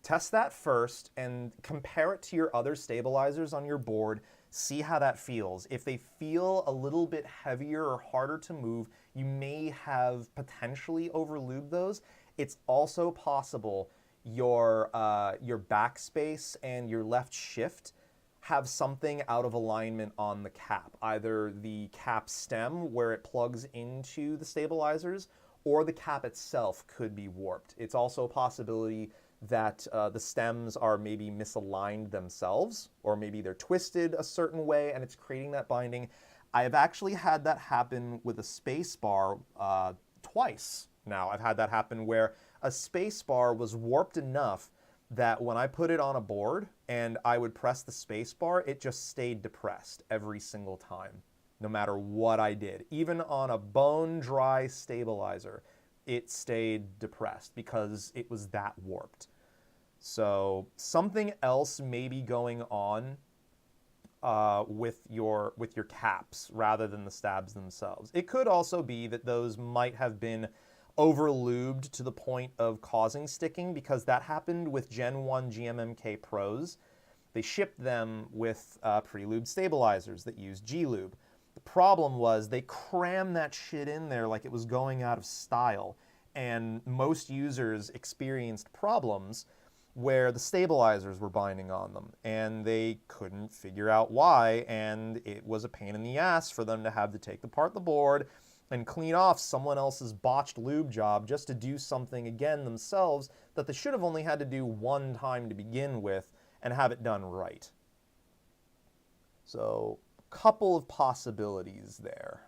Test that first and compare it to your other stabilizers on your board. See how that feels. If they feel a little bit heavier or harder to move, you may have potentially overlubed those. It's also possible your backspace and your left shift have something out of alignment on the cap. Either the cap stem where it plugs into the stabilizers, or the cap itself could be warped. It's also a possibility that the stems are maybe misaligned themselves, or maybe they're twisted a certain way and it's creating that binding. I have actually had that happen with a space bar twice now. I've had that happen where a space bar was warped enough that when I put it on a board and I would press the space bar, it just stayed depressed every single time, no matter what I did. Even on a bone dry stabilizer, it stayed depressed because it was that warped. So something else may be going on with your caps rather than the stabs themselves. It could also be that those might have been over-lubed to the point of causing sticking, because that happened with Gen 1 GMMK Pros. They shipped them with pre-lubed stabilizers that use G-Lube. The problem was they crammed that shit in there like it was going out of style, and most users experienced problems where the stabilizers were binding on them, and they couldn't figure out why, and it was a pain in the ass for them to have to take apart the board and clean off someone else's botched lube job just to do something again themselves that they should have only had to do one time to begin with and have it done right. So, a couple of possibilities there.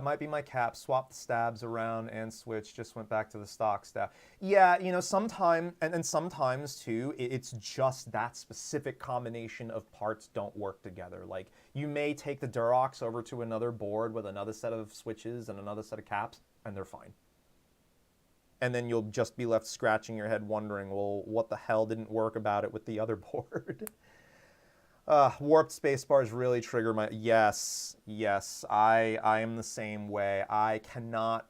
Might be my cap, swap the stabs around and switch, just went back to the stock stab. Yeah, you know, sometimes too, it's just that specific combination of parts don't work together. Like, you may take the Durox over to another board with another set of switches and another set of caps, and they're fine. And then you'll just be left scratching your head wondering, well, what the hell didn't work about it with the other board? Warped spacebars really trigger my... Yes, I am the same way. I cannot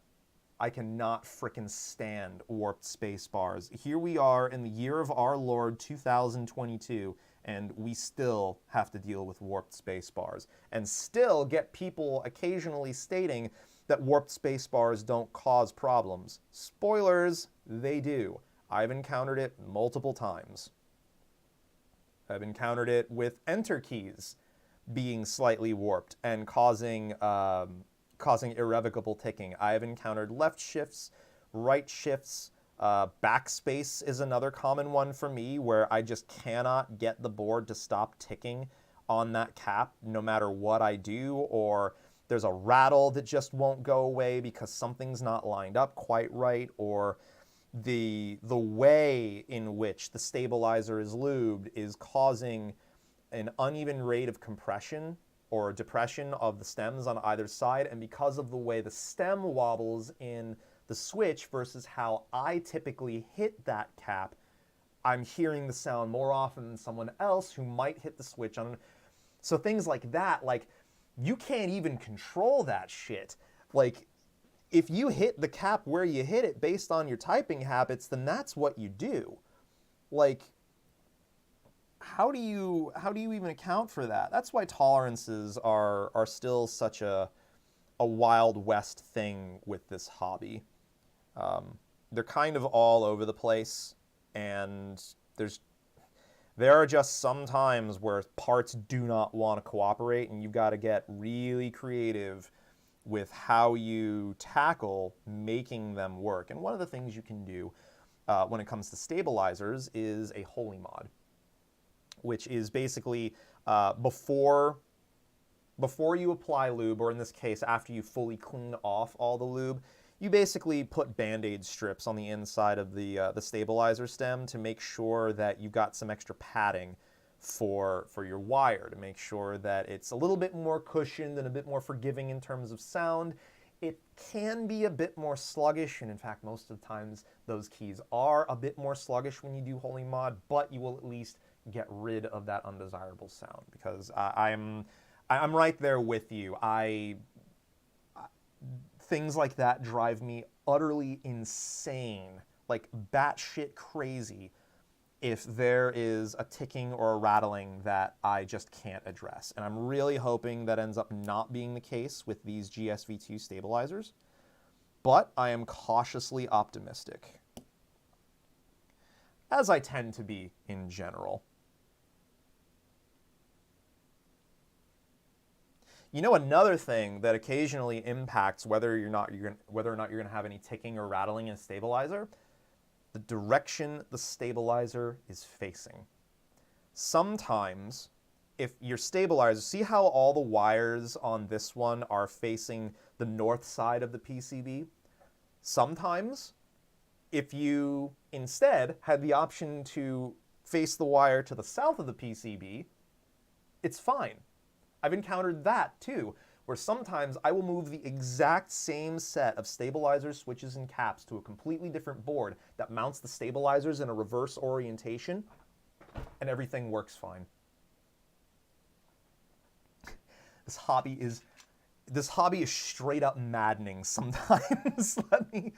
frickin' stand warped spacebars. Here we are in the year of our Lord 2022, and we still have to deal with warped spacebars, and still get people occasionally stating that warped spacebars don't cause problems. Spoilers, they do. I've encountered it multiple times. I've encountered it with enter keys being slightly warped and causing irrevocable ticking. I've encountered left shifts, right shifts, backspace is another common one for me, where I just cannot get the board to stop ticking on that cap no matter what I do, or there's a rattle that just won't go away because something's not lined up quite right, or the way in which the stabilizer is lubed is causing an uneven rate of compression or depression of the stems on either side, and because of the way the stem wobbles in the switch versus how I typically hit that cap, I'm hearing the sound more often than someone else who might hit the switch on. So things like that, like, you can't even control that shit. Like, if you hit the cap where you hit it based on your typing habits, then that's what you do. Like, how do you even account for that? That's why tolerances are still such a Wild West thing with this hobby. They're kind of all over the place, and there are just some times where parts do not want to cooperate, and you've got to get really creative with how you tackle making them work. And one of the things you can do when it comes to stabilizers is a holy mod, which is basically before you apply lube, or in this case, after you fully clean off all the lube, you basically put Band-Aid strips on the inside of the stabilizer stem to make sure that you've got some extra padding for your wire, to make sure that it's a little bit more cushioned and a bit more forgiving in terms of sound. It can be a bit more sluggish, and in fact, most of the times those keys are a bit more sluggish when you do holy mod, but you will at least get rid of that undesirable sound, because I'm right there with you. Things like that drive me utterly insane, like batshit crazy, if there is a ticking or a rattling that I just can't address. And I'm really hoping that ends up not being the case with these GSV2 stabilizers, but I am cautiously optimistic, as I tend to be in general. You know, another thing that occasionally impacts whether or not you're going to have any ticking or rattling in a stabilizer, the direction the stabilizer is facing. Sometimes, if your stabilizer, see how all the wires on this one are facing the north side of the PCB? Sometimes, if you instead had the option to face the wire to the south of the PCB, it's fine. I've encountered that too, where sometimes I will move the exact same set of stabilizers, switches, and caps to a completely different board that mounts the stabilizers in a reverse orientation, and everything works fine. This hobby is straight up maddening sometimes. Let me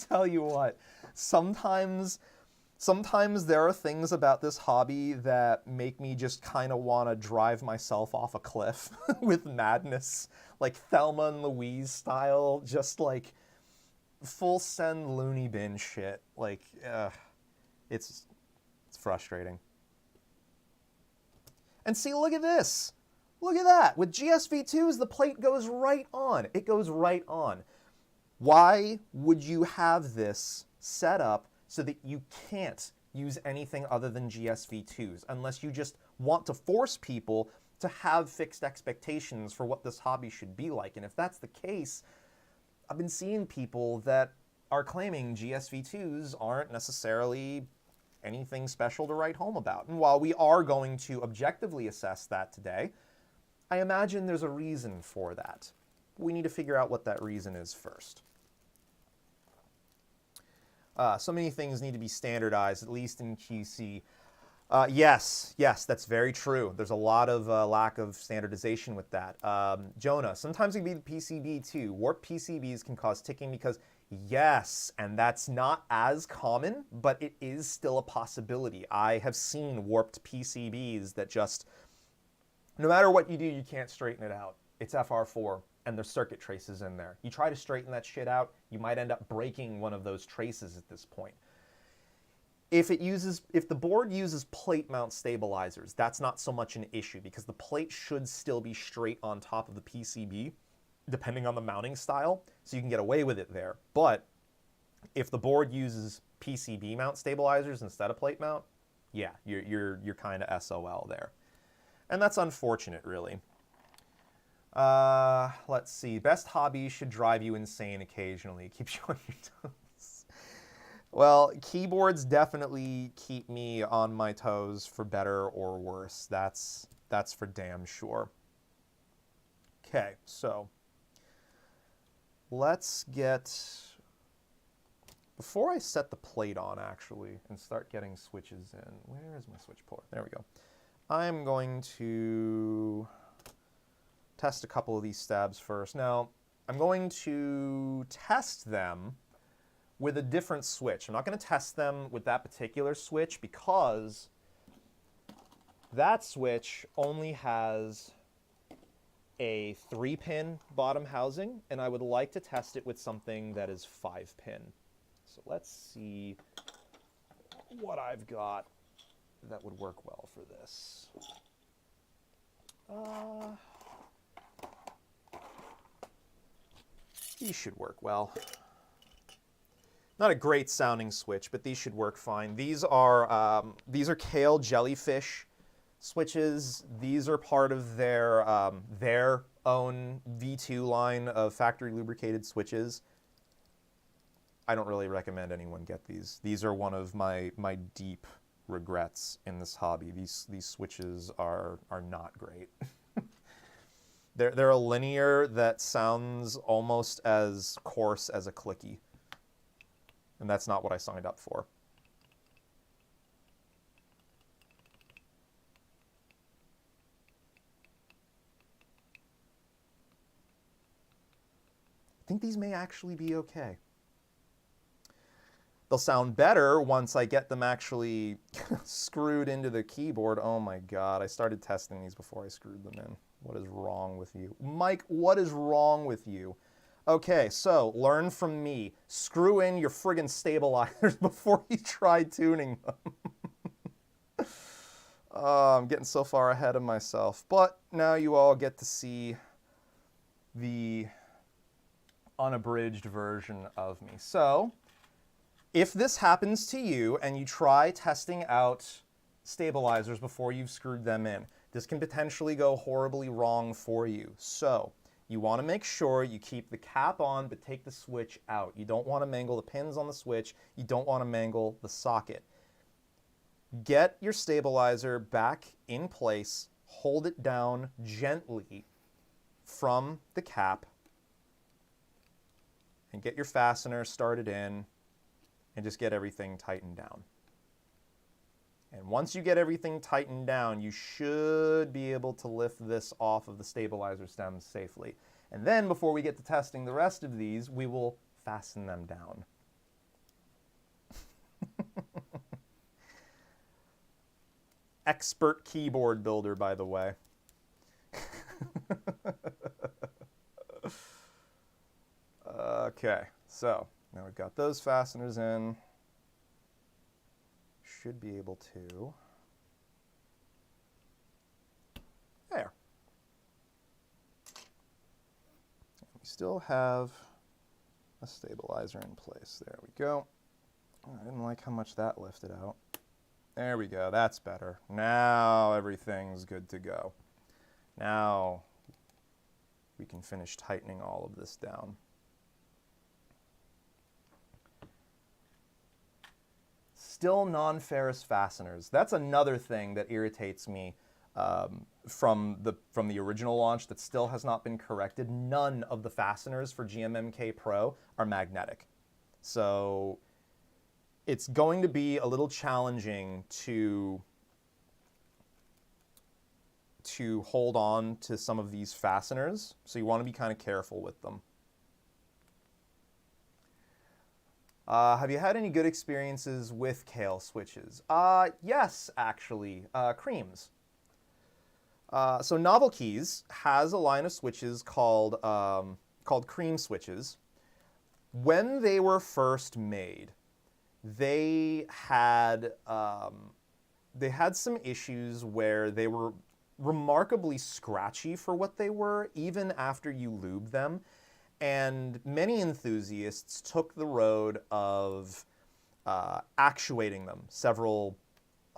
tell you what. Sometimes there are things about this hobby that make me just kind of want to drive myself off a cliff with madness, like Thelma and Louise style, just like full send loony bin shit. Like, it's frustrating. And see, look at this. Look at that. With GSV2s, the plate goes right on. It goes right on. Why would you have this set up so that you can't use anything other than GSV2s, unless you just want to force people to have fixed expectations for what this hobby should be like? And if that's the case, I've been seeing people that are claiming GSV2s aren't necessarily anything special to write home about. And while we are going to objectively assess that today, I imagine there's a reason for that. We need to figure out what that reason is first. So many things need to be standardized, at least in QC. Yes, that's very true. There's a lot of lack of standardization with that. Jonah, sometimes it can be the PCB too. Warped PCBs can cause ticking because, yes, and that's not as common, but it is still a possibility. I have seen warped PCBs that just, no matter what you do, you can't straighten it out. It's FR4. And there's circuit traces in there. You try to straighten that shit out, you might end up breaking one of those traces at this point. If the board uses plate mount stabilizers, that's not so much an issue, because the plate should still be straight on top of the PCB, depending on the mounting style, so you can get away with it there. But if the board uses PCB mount stabilizers instead of plate mount, yeah, you're kind of SOL there. And that's unfortunate, really. Let's see. Best hobby should drive you insane occasionally. Keeps you on your toes. Well, keyboards definitely keep me on my toes for better or worse. That's for damn sure. Okay, so let's get, before I set the plate on actually and start getting switches in, where is my switch puller? There we go. I'm going to test a couple of these stabs first. Now, I'm going to test them with a different switch. I'm not going to test them with that particular switch because that switch only has a 3-pin bottom housing, and I would like to test it with something that is 5-pin. So let's see what I've got that would work well for this. These should work well. Not a great sounding switch, but these should work fine. These are Kale Jellyfish switches. These are part of their own V2 line of factory lubricated switches. I don't really recommend anyone get these. These are one of my deep regrets in this hobby. These switches are not great. They're a linear that sounds almost as coarse as a clicky. And that's not what I signed up for. I think these may actually be okay. They'll sound better once I get them actually screwed into the keyboard. Oh my God, I started testing these before I screwed them in. What is wrong with you? Mike, what is wrong with you? Okay, so learn from me. Screw in your friggin' stabilizers before you try tuning them. I'm getting so far ahead of myself. But now you all get to see the unabridged version of me. So, if this happens to you and you try testing out stabilizers before you've screwed them in, this can potentially go horribly wrong for you. So, you want to make sure you keep the cap on but take the switch out. You don't want to mangle the pins on the switch. You don't want to mangle the socket. Get your stabilizer back in place. Hold it down gently from the cap and get your fastener started in and just get everything tightened down. And once you get everything tightened down, you should be able to lift this off of the stabilizer stems safely. And then before we get to testing the rest of these, we will fasten them down. Expert keyboard builder, by the way. Okay, so now we've got those fasteners in. Should be able to. There. We still have a stabilizer in place. There we go. I didn't like how much that lifted out. There we go. That's better. Now everything's good to go. Now we can finish tightening all of this down. Still non-ferrous fasteners. That's another thing that irritates me from the original launch that still has not been corrected. None of the fasteners for GMMK PRO are magnetic. So it's going to be a little challenging to hold on to some of these fasteners. So you want to be kind of careful with them. Have you had any good experiences with Kale switches? Yes, actually. Creams. So Novel Keys has a line of switches called cream switches. When they were first made, they had some issues where they were remarkably scratchy for what they were, even after you lubed them. And many enthusiasts took the road of actuating them several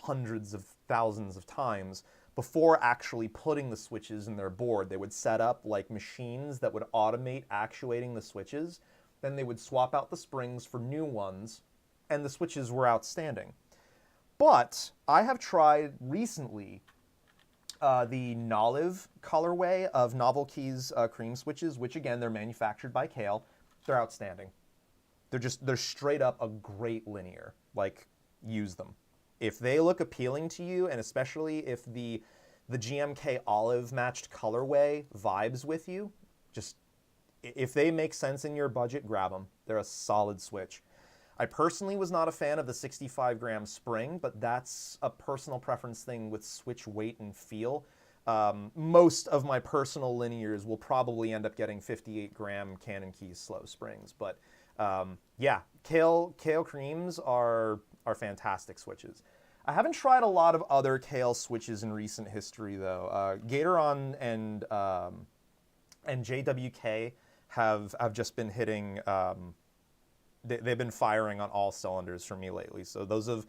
hundreds of thousands of times before actually putting the switches in their board. They would set up like machines that would automate actuating the switches. Then they would swap out the springs for new ones, and the switches were outstanding. But I have tried recently the Nolive colorway of Novel Keys cream switches, which again, they're manufactured by Kale. They're outstanding. They're straight up a great linear. Like, use them. If they look appealing to you, and especially if the GMK olive matched colorway vibes with you, just, if they make sense in your budget, grab them. They're a solid switch. I personally was not a fan of the 65-gram spring, but that's a personal preference thing with switch weight and feel. Most of my personal linears will probably end up getting 58-gram Cannon Keys slow springs. But yeah, Kale creams are fantastic switches. I haven't tried a lot of other Kale switches in recent history, though. Gateron and JWK have just been hitting... they've been firing on all cylinders for me lately. So those have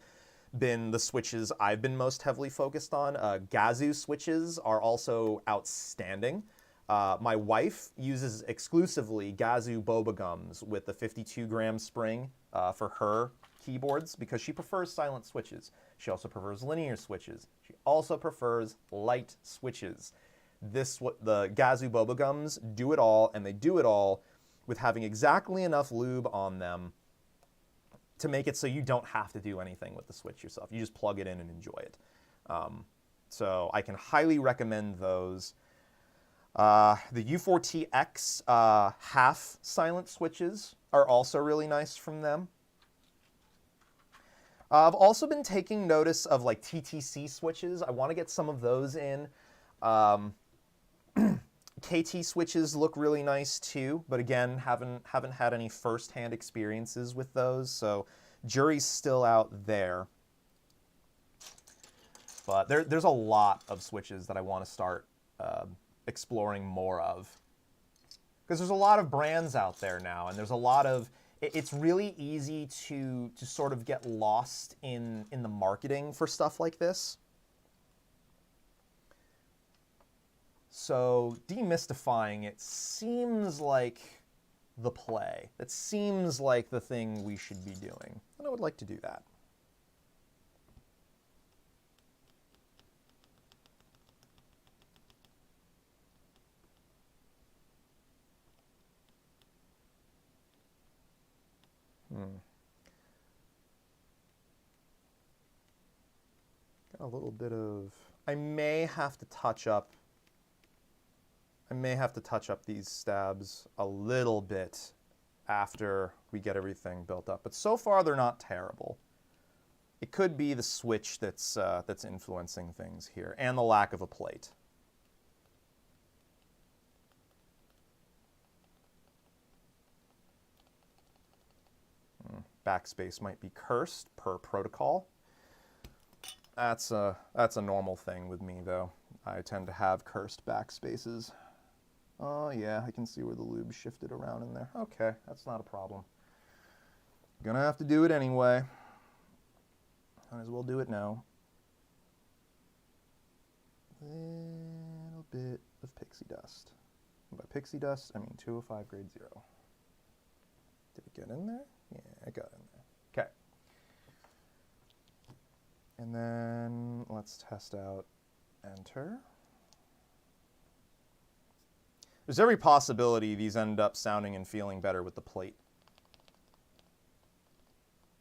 been the switches I've been most heavily focused on. Gazoo switches are also outstanding. My wife uses exclusively Gazoo boba gums with the 52-gram spring for her keyboards because she prefers silent switches. She also prefers linear switches. She also prefers light switches. The Gazoo boba gums do it all, and they do it all with having exactly enough lube on them to make it so you don't have to do anything with the switch yourself. You just plug it in and enjoy it. So I can highly recommend those. The U4TX half silent switches are also really nice from them. I've also been taking notice of like TTC switches. I want to get some of those in. KT switches look really nice too, but again, haven't had any first-hand experiences with those, so jury's still out there. But there's a lot of switches that I want to start exploring more of. Because there's a lot of brands out there now, and there's a lot of... It's really easy to sort of get lost in the marketing for stuff like this. So demystifying it seems like the play. It seems like the thing we should be doing. And I would like to do that. Got a little bit of... I may have to touch up these stabs a little bit after we get everything built up. But so far, they're not terrible. It could be the switch that's influencing things here, and the lack of a plate. Backspace might be cursed per protocol. That's a normal thing with me, though. I tend to have cursed backspaces. Oh yeah, I can see where the lube shifted around in there. Okay, that's not a problem. Gonna have to do it anyway. Might as well do it now. Little bit of pixie dust. And by pixie dust, I mean 205 grade 0. Did it get in there? Yeah, it got in there. Okay. And then let's test out enter. There's every possibility these end up sounding and feeling better with the plate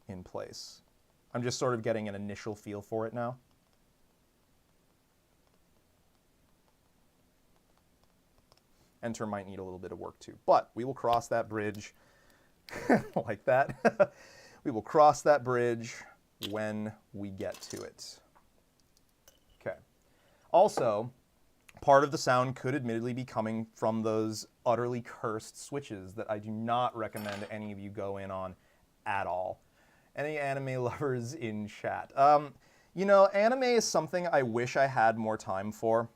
in place. I'm just sort of getting an initial feel for it now. Enter might need a little bit of work too, but we will cross that bridge like that. We will cross that bridge when we get to it. Okay. Also, part of the sound could admittedly be coming from those utterly cursed switches that I do not recommend any of you go in on at all. Any anime lovers in chat? You know, anime is something I wish I had more time for.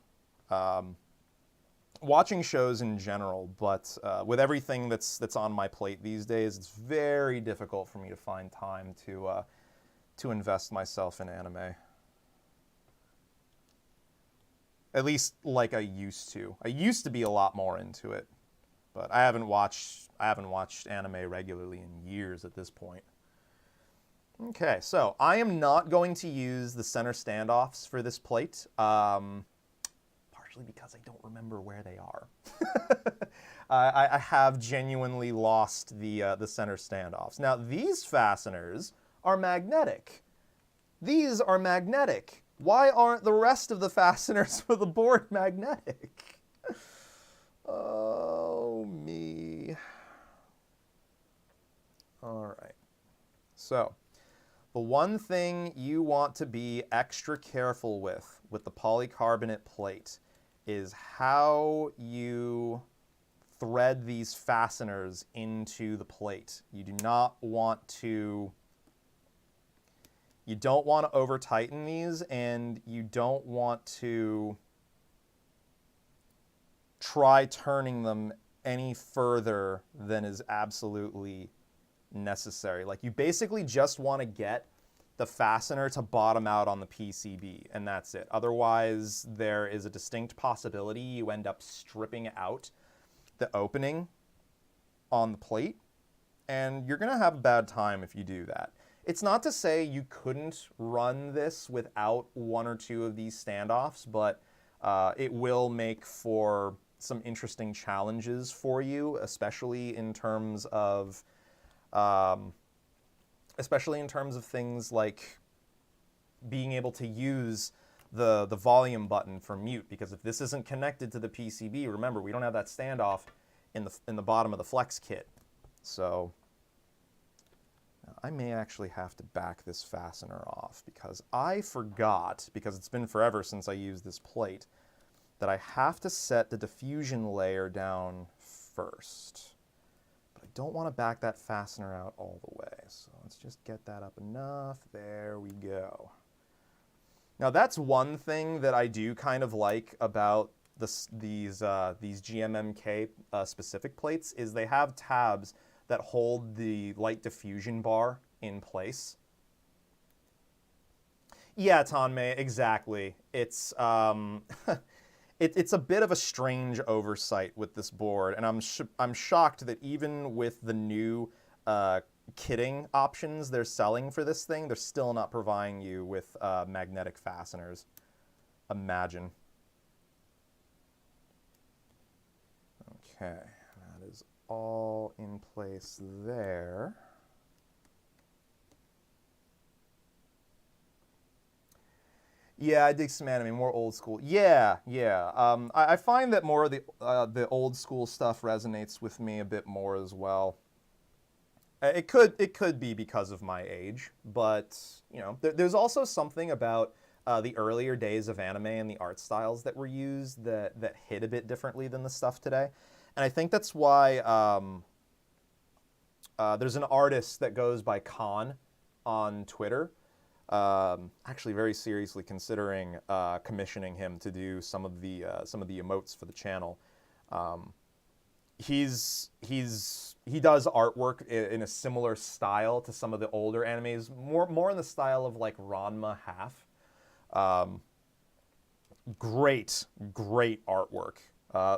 Watching shows in general, but with everything that's on my plate these days, it's very difficult for me to find time to invest myself in anime. At least like I used to. I used to be a lot more into it, but I haven't watched anime regularly in years at this point. Okay, so I am not going to use the center standoffs for this plate. partially because I don't remember where they are. I have genuinely lost the center standoffs. Now, these fasteners are magnetic. These are magnetic. Why aren't the rest of the fasteners for the board magnetic? Oh, me. All right. So, the one thing you want to be extra careful with the polycarbonate plate is how you thread these fasteners into the plate. You don't want to over tighten these, and you don't want to try turning them any further than is absolutely necessary. Like, you basically just want to get the fastener to bottom out on the PCB, and that's it. Otherwise, there is a distinct possibility you end up stripping out the opening on the plate, and you're gonna have a bad time if you do that. It's not to say you couldn't run this without one or two of these standoffs, but it will make for some interesting challenges for you, especially in terms of things like being able to use the volume button for mute, because if this isn't connected to the PCB, remember, we don't have that standoff in the bottom of the FlexKit. So I may actually have to back this fastener off, because I forgot, because it's been forever since I used this plate, that I have to set the diffusion layer down first. But I don't want to back that fastener out all the way. So let's just get that up enough. There we go. Now, that's one thing that I do kind of like about these GMMK specific plates, is they have tabs that hold the light diffusion bar in place. Yeah, Tonmei, exactly. It's it's a bit of a strange oversight with this board, and I'm shocked that even with the new kitting options they're selling for this thing, they're still not providing you with magnetic fasteners. Imagine. Okay, that is all in place there. Yeah, I dig some anime, more old school. Yeah. I find that more of the old school stuff resonates with me a bit more as well. It could be because of my age, but you know, there's also something about the earlier days of anime and the art styles that were used that hit a bit differently than the stuff today. And I think that's why there's an artist that goes by Khan on Twitter. Actually, very seriously considering commissioning him to do some of the emotes for the channel. He does artwork in a similar style to some of the older animes, more in the style of like Ranma Half. Great artwork.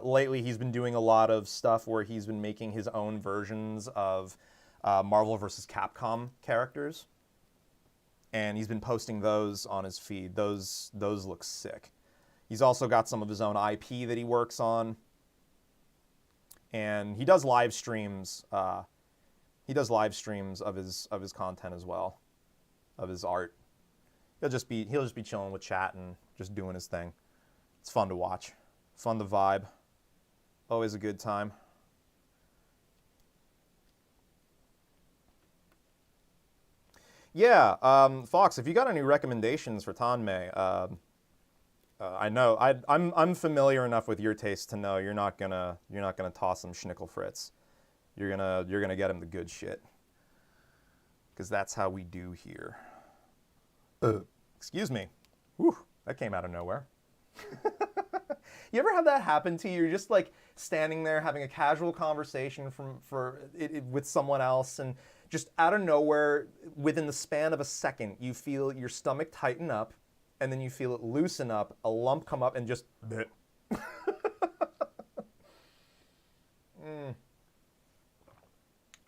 Lately, he's been doing a lot of stuff where he's been making his own versions of Marvel vs. Capcom characters, and he's been posting those on his feed. Those look sick. He's also got some of his own IP that he works on, and he does live streams. He does live streams of his content as well, of his art. He'll just be chilling with chat and just doing his thing. It's fun to watch, fun to vibe. Always a good time. Yeah, Fox, if you got any recommendations for Tonmei, I know I'm familiar enough with your taste to know you're not gonna toss him Schnickel Fritz. You're gonna get him the good shit, because that's how we do here. Excuse me. Whew, that came out of nowhere. You ever have that happen to you? You're just like standing there having a casual conversation with someone else, and just out of nowhere, within the span of a second, you feel your stomach tighten up, and then you feel it loosen up, a lump come up, and just...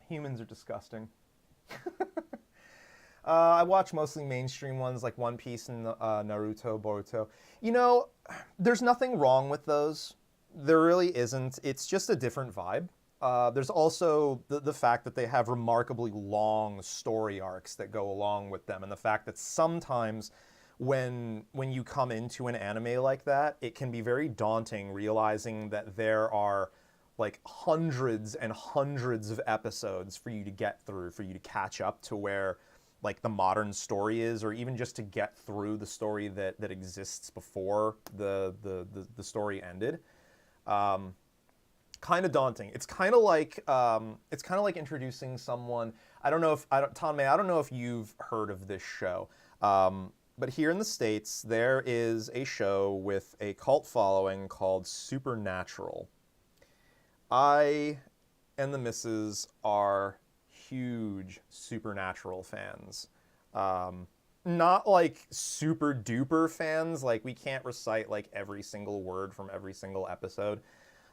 Humans are disgusting. I watch mostly mainstream ones like One Piece and Naruto, Boruto. You know, there's nothing wrong with those. There really isn't. It's just a different vibe. There's also the fact that they have remarkably long story arcs that go along with them, and the fact that sometimes when you come into an anime like that, it can be very daunting realizing that there are like hundreds and hundreds of episodes for you to get through, for you to catch up to where like the modern story is, or even just to get through the story that exists before the story ended. Kind of daunting. It's kind of like introducing someone. I don't know if Tom May. I don't know if you've heard of this show, but here in the States there is a show with a cult following called Supernatural. I and the missus are huge Supernatural fans. Not like super duper fans, like we can't recite like every single word from every single episode.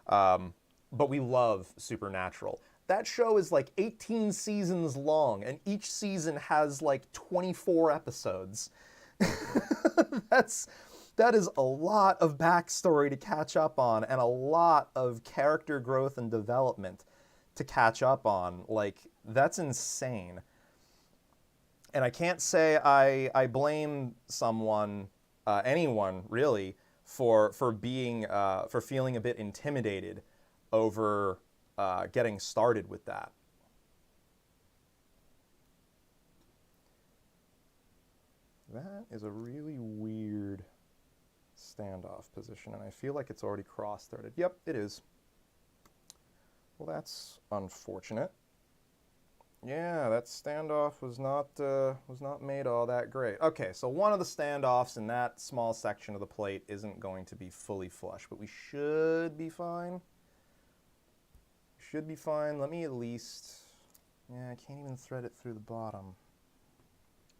But we love Supernatural. That show is like 18 seasons long, and each season has like 24 episodes. That is a lot of backstory to catch up on, and a lot of character growth and development to catch up on. Like, that's insane. And I can't say I blame someone, anyone really, for feeling a bit intimidated over getting started with that. That is a really weird standoff position, and I feel like it's already cross-threaded. Yep, it is. Well, that's unfortunate. Yeah, that standoff was not made all that great. Okay, so one of the standoffs in that small section of the plate isn't going to be fully flush, but we should be fine. Should be fine. Let me at least... Yeah, I can't even thread it through the bottom.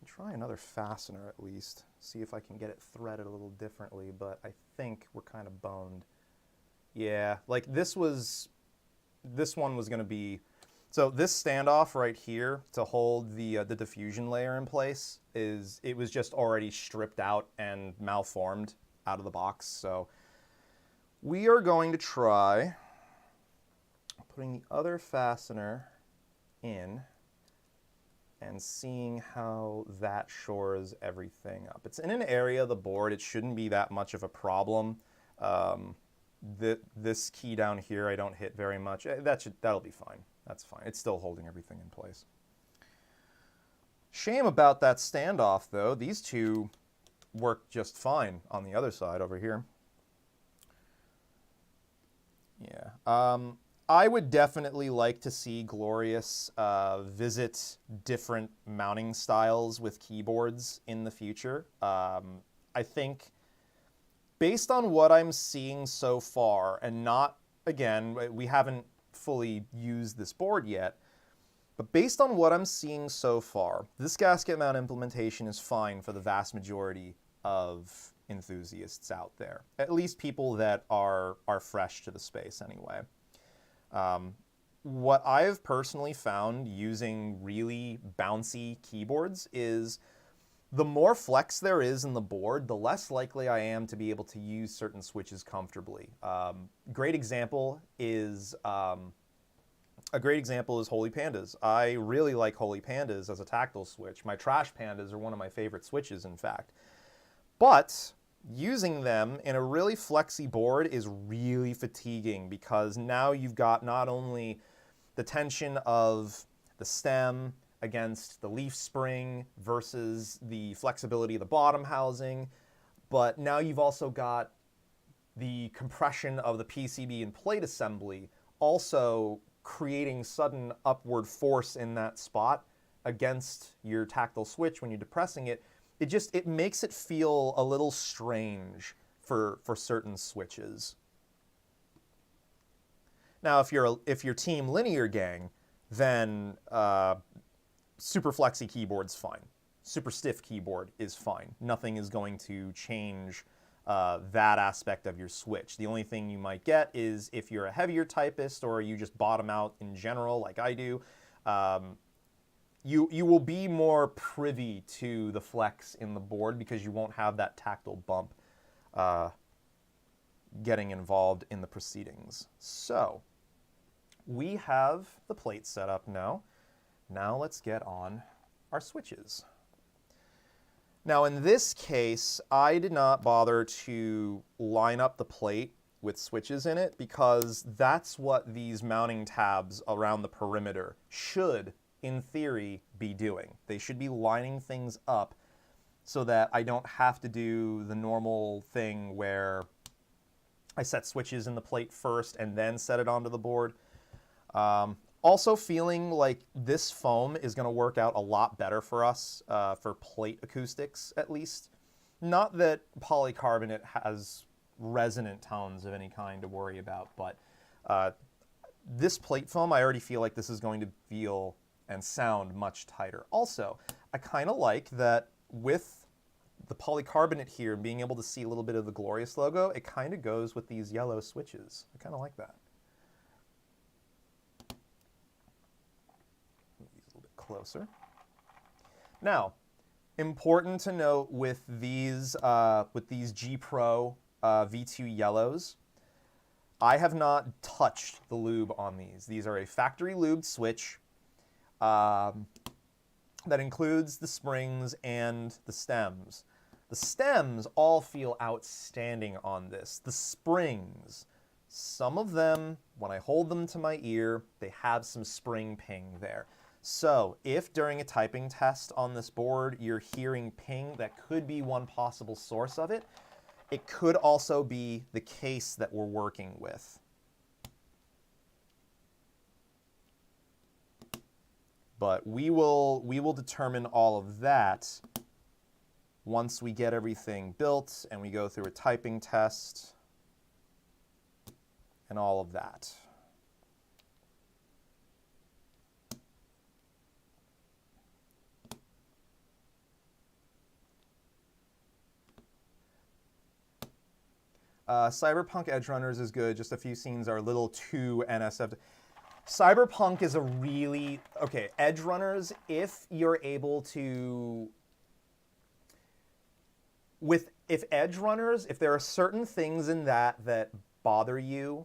I'll try another fastener at least. See if I can get it threaded a little differently, but I think we're kind of boned. Yeah, like this one was going to be... So this standoff right here to hold the diffusion layer in place it was just already stripped out and malformed out of the box. So we are going to try putting the other fastener in and seeing how that shores everything up. It's in an area of the board, it shouldn't be that much of a problem. This key down here I don't hit very much. That'll be fine. That's fine. It's still holding everything in place. Shame about that standoff, though. These two work just fine on the other side over here. Yeah. I would definitely like to see Glorious visit different mounting styles with keyboards in the future. I think based on what I'm seeing so far, and not, again, we haven't fully used this board yet, but based on what I'm seeing so far, this gasket mount implementation is fine for the vast majority of enthusiasts out there. At least people that are fresh to the space anyway. What I've personally found using really bouncy keyboards is the more flex there is in the board, the less likely I am to be able to use certain switches comfortably. Great example is Holy Pandas. I really like Holy Pandas as a tactile switch. My Trash Pandas are one of my favorite switches, in fact. But using them in a really flexy board is really fatiguing, because now you've got not only the tension of the stem against the leaf spring versus the flexibility of the bottom housing, but now you've also got the compression of the PCB and plate assembly also creating sudden upward force in that spot against your tactile switch when you're depressing it. It makes it feel a little strange for certain switches. Now, if you're team linear gang, then super flexy keyboard's fine. Super stiff keyboard is fine. Nothing is going to change that aspect of your switch. The only thing you might get is if you're a heavier typist or you just bottom out in general like I do, you will be more privy to the flex in the board because you won't have that tactile bump getting involved in the proceedings. So we have the plate set up now. Now let's get on our switches. Now in this case, I did not bother to line up the plate with switches in it because that's what these mounting tabs around the perimeter should, in theory, be doing. They should be lining things up so that I don't have to do the normal thing where I set switches in the plate first and then set it onto the board. Also feeling like this foam is going to work out a lot better for us, for plate acoustics at least. Not that polycarbonate has resonant tones of any kind to worry about, but this plate foam, I already feel like this is going to feel and sound much tighter. Also, I kind of like that with the polycarbonate here, being able to see a little bit of the Glorious logo, it kind of goes with these yellow switches. I kind of like that. Closer. Now, important to note with these G Pro V2 yellows, I have not touched the lube on these. These are a factory lubed switch that includes the springs and the stems. The stems all feel outstanding on this. The springs, some of them, when I hold them to my ear, they have some spring ping there. So if during a typing test on this board you're hearing ping, that could be one possible source of it. It could also be the case that we're working with. But we will determine all of that once we get everything built and we go through a typing test and all of that. Cyberpunk Edgerunners is good, just a few scenes are a little too NSF. Cyberpunk is a really, okay, Edgerunners, if you're able to, if Edgerunners, if there are certain things in that bother you,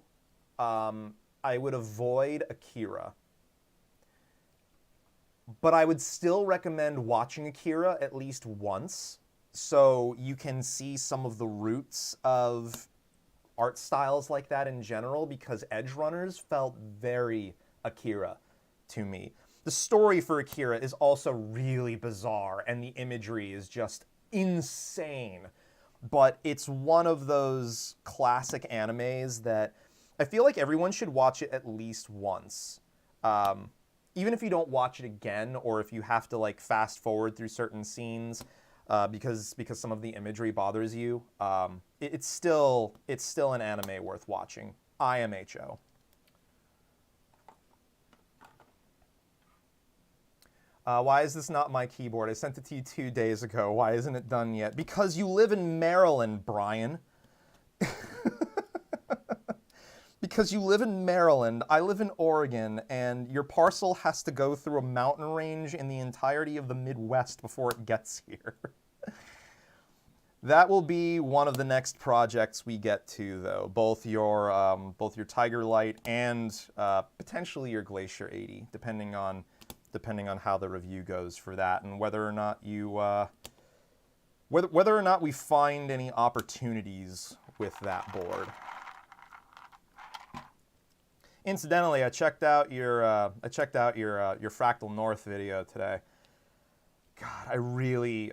I would avoid Akira. But I would still recommend watching Akira at least once, so you can see some of the roots of art styles like that in general, because Edgerunners felt very Akira to me. The story for Akira is also really bizarre, and the imagery is just insane. But it's one of those classic animes that I feel like everyone should watch it at least once. Even if you don't watch it again, or if you have to like fast forward through certain scenes, because some of the imagery bothers you, it's still an anime worth watching. IMHO. Why is this not my keyboard? I sent it to you 2 days ago. Why isn't it done yet? Because you live in Maryland, Brian. Because you live in Maryland, I live in Oregon, and your parcel has to go through a mountain range in the entirety of the Midwest before it gets here. That will be one of the next projects we get to, though. Both your Tiger Light and potentially your Glacier 80, depending on how the review goes for that, and whether or not you whether or not we find any opportunities with that board. Incidentally, I checked out your Fractal North video today. God, I really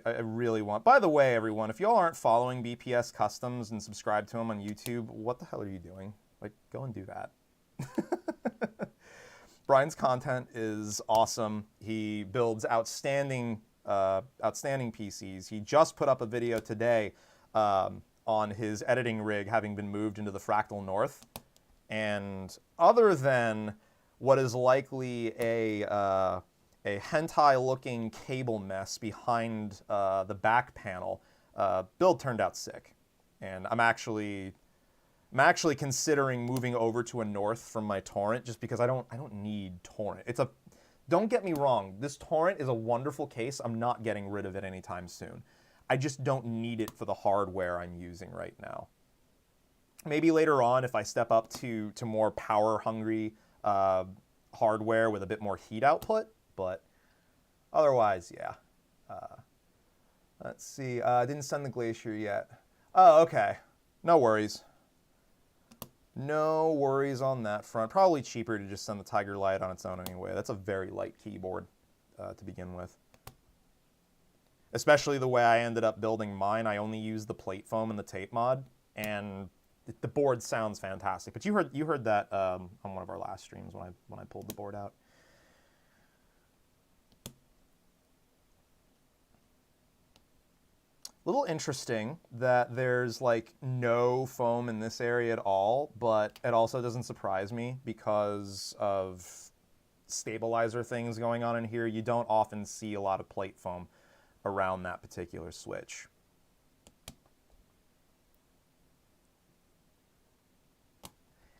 want. By the way, everyone, if y'all aren't following BPS Customs and subscribe to him on YouTube, what the hell are you doing? Like, go and do that. Brian's content is awesome. He builds outstanding PCs. He just put up a video today on his editing rig having been moved into the Fractal North. And other than what is likely a hentai-looking cable mess behind the back panel, build turned out sick. And I'm actually considering moving over to a North from my Torrent just because I don't need Torrent. Don't get me wrong, this Torrent is a wonderful case. I'm not getting rid of it anytime soon. I just don't need it for the hardware I'm using right now. Maybe later on, if I step up to more power-hungry hardware with a bit more heat output, but otherwise, yeah. Let's see, I didn't send the Glacier yet. Oh, okay. No worries. No worries on that front. Probably cheaper to just send the Tiger Light on its own anyway. That's a very light keyboard to begin with. Especially the way I ended up building mine. I only used the plate foam and the tape mod, and the board sounds fantastic. But you heard that on one of our last streams when I pulled the board out. A little interesting that there's like no foam in this area at all, but it also doesn't surprise me because of stabilizer things going on in here. You don't often see a lot of plate foam around that particular switch.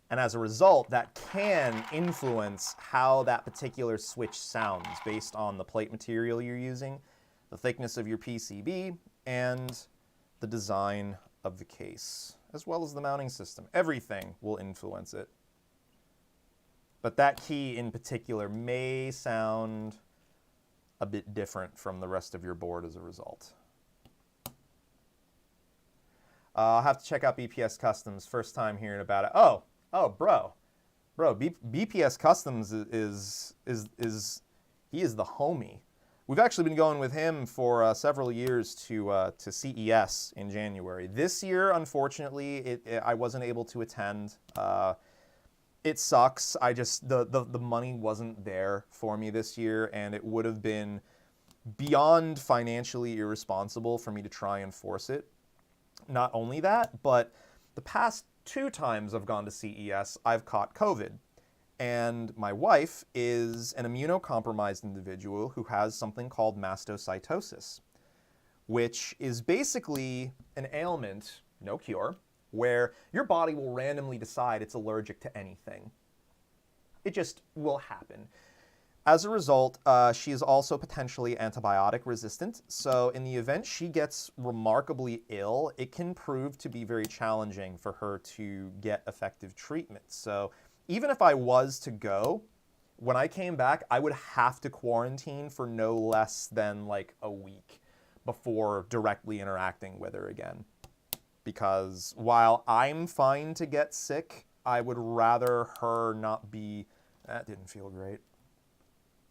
And as a result, that can influence how that particular switch sounds based on the plate material you're using, the thickness of your PCB, and the design of the case, as well as the mounting system. Everything will influence it. But that key in particular may sound a bit different from the rest of your board as a result. I'll have to check out BPS Customs. First time hearing about it. Oh, bro, BPS Customs he is the homie. We've actually been going with him for several years to CES in January. This year, unfortunately, I wasn't able to attend. It sucks. The money wasn't there for me this year, and it would have been beyond financially irresponsible for me to try and force it. Not only that, but the past 2 times I've gone to CES, I've caught COVID. And my wife is an immunocompromised individual who has something called mastocytosis, which is basically an ailment, no cure, where your body will randomly decide it's allergic to anything. It just will happen. As a result, she is also potentially antibiotic resistant, so in the event she gets remarkably ill, it can prove to be very challenging for her to get effective treatment. So even if I was to go, when I came back, I would have to quarantine for no less than like a week before directly interacting with her again. Because while I'm fine to get sick, I would rather her not be... That didn't feel great.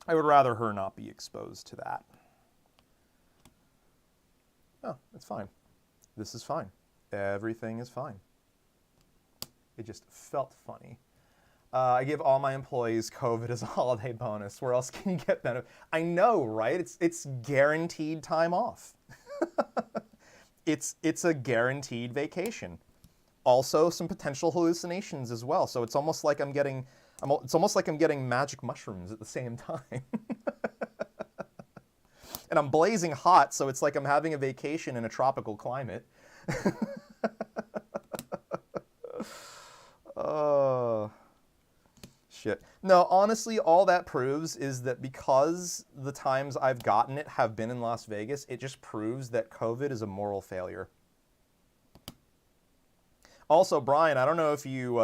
I would rather her not be exposed to that. Oh, it's fine. This is fine. Everything is fine. It just felt funny. I give all my employees COVID as a holiday bonus. Where else can you get benefit? I know, right? It's guaranteed time off. It's a guaranteed vacation. Also, some potential hallucinations as well. So it's almost like I'm getting magic mushrooms at the same time. And I'm blazing hot, so it's like I'm having a vacation in a tropical climate. Oh. Shit. No, honestly, all that proves is that because the times I've gotten it have been in Las Vegas, it just proves that COVID is a moral failure. Also, Brian, I don't know if you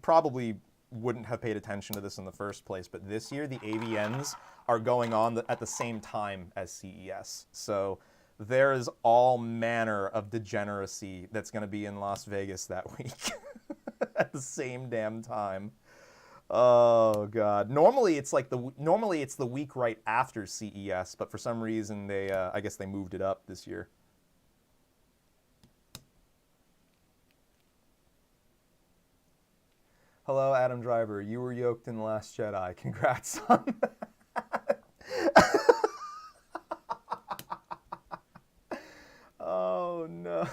probably wouldn't have paid attention to this in the first place, but this year the AVNs are going on at the same time as CES. So there is all manner of degeneracy that's going to be in Las Vegas that week at the same damn time. Oh god. Normally it's the week right after CES, but for some reason they I guess they moved it up this year. Hello, Adam Driver. You were yoked in The Last Jedi. Congrats on that. Oh no.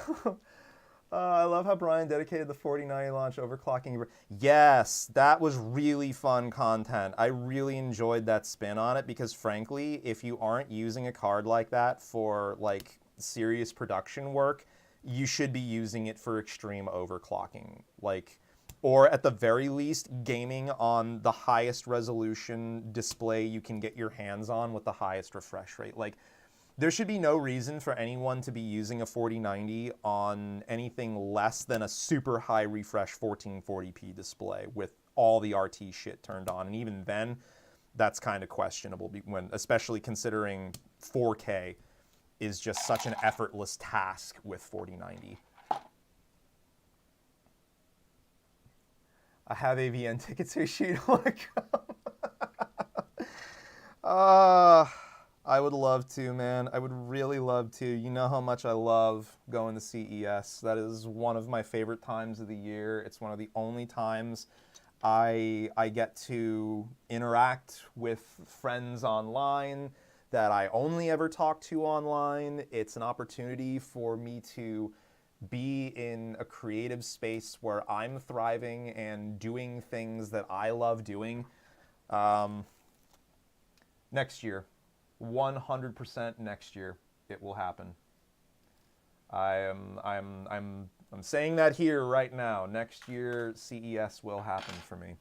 I love how Brian dedicated the 4090 launch overclocking. Yes, that was really fun content. I really enjoyed that spin on it because frankly, if you aren't using a card like that for like serious production work, you should be using it for extreme overclocking. Like or at the very least, gaming on the highest resolution display you can get your hands on with the highest refresh rate. Like, there should be no reason for anyone to be using a 4090 on anything less than a super high refresh 1440p display with all the RT shit turned on. And even then, that's kind of questionable, when, especially considering 4K is just such an effortless task with 4090. I have AVN tickets issued. Oh my God. I would love to, man. I would really love to. You know how much I love going to CES. That is one of my favorite times of the year. It's one of the only times I get to interact with friends online that I only ever talk to online. It's an opportunity for me to be in a creative space where I'm thriving and doing things that I love doing. Next year, 100% next year, it will happen. I'm saying that here right now. Next year, CES will happen for me.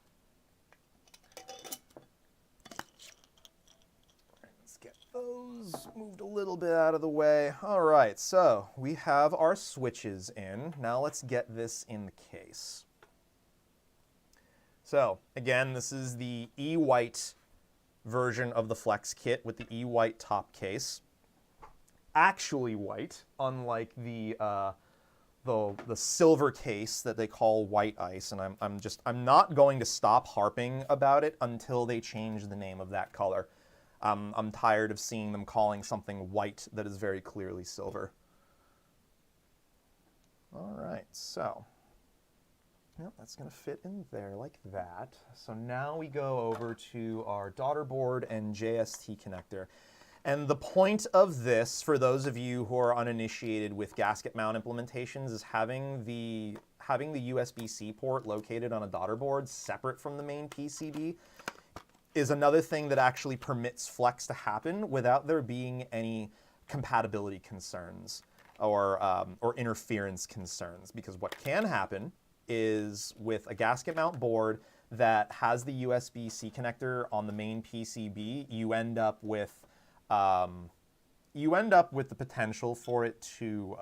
Let's get those moved a little bit out of the way. All right, so we have our switches in. Now let's get this in the case. So again, this is the E-White version of the FlexKit with the E-White top case. Actually white, unlike the silver case that they call white ice, and I'm not going to stop harping about it until they change the name of that color. I'm tired of seeing them calling something white that is very clearly silver. All right, so yep, that's going to fit in there like that. So now we go over to our daughter board and JST connector. And the point of this, for those of you who are uninitiated with gasket mount implementations, is having the USB-C port located on a daughter board separate from the main PCB is another thing that actually permits flex to happen without there being any compatibility concerns or interference concerns. Because what can happen is with a gasket mount board that has the USB-C connector on the main PCB, you end up with the potential for it to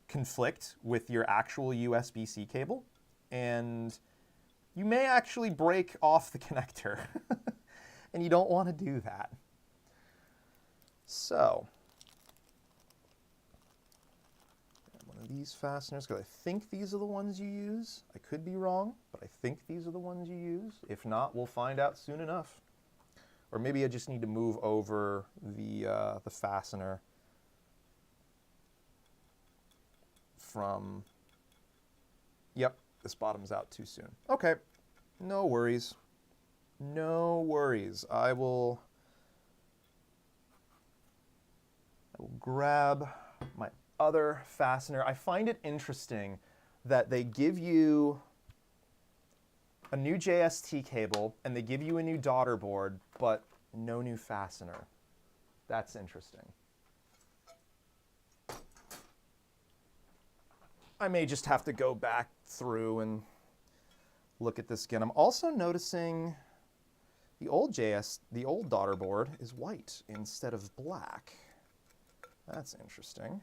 conflict with your actual USB-C cable, and you may actually break off the connector, and you don't want to do that. So, one of these fasteners, because I think these are the ones you use. I could be wrong, but I think these are the ones you use. If not, we'll find out soon enough. Or maybe I just need to move over the fastener from, yep, this bottom's out too soon. Okay, no worries. No worries. I will grab my other fastener. I find it interesting that they give you a new JST cable and they give you a new daughter board, but no new fastener. That's interesting. I may just have to go back through and look at this again. I'm also noticing the old daughter board is white instead of black. That's interesting.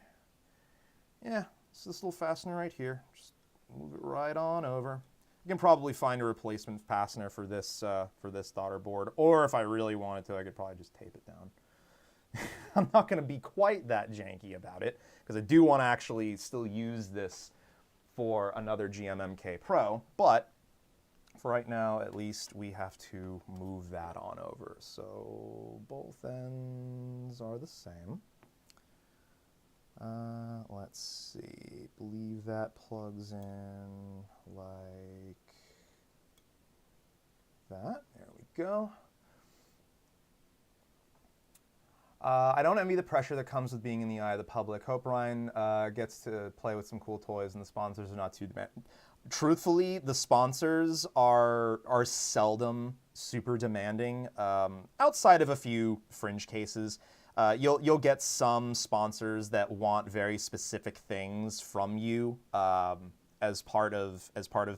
Yeah, it's this little fastener right here. Just move it right on over. You can probably find a replacement fastener for this daughter board, or if I really wanted to, I could probably just tape it down. I'm not going to be quite that janky about it, because I do want to actually still use this for another GMMK Pro, but for right now, at least, we have to move that on over. So both ends are the same. Let's see, I believe that plugs in like that. There we go. I don't envy the pressure that comes with being in the eye of the public. Hope Ryan gets to play with some cool toys and the sponsors are not too demanding. Truthfully, the sponsors are seldom super demanding. Outside of a few fringe cases, you'll get some sponsors that want very specific things from you. as part of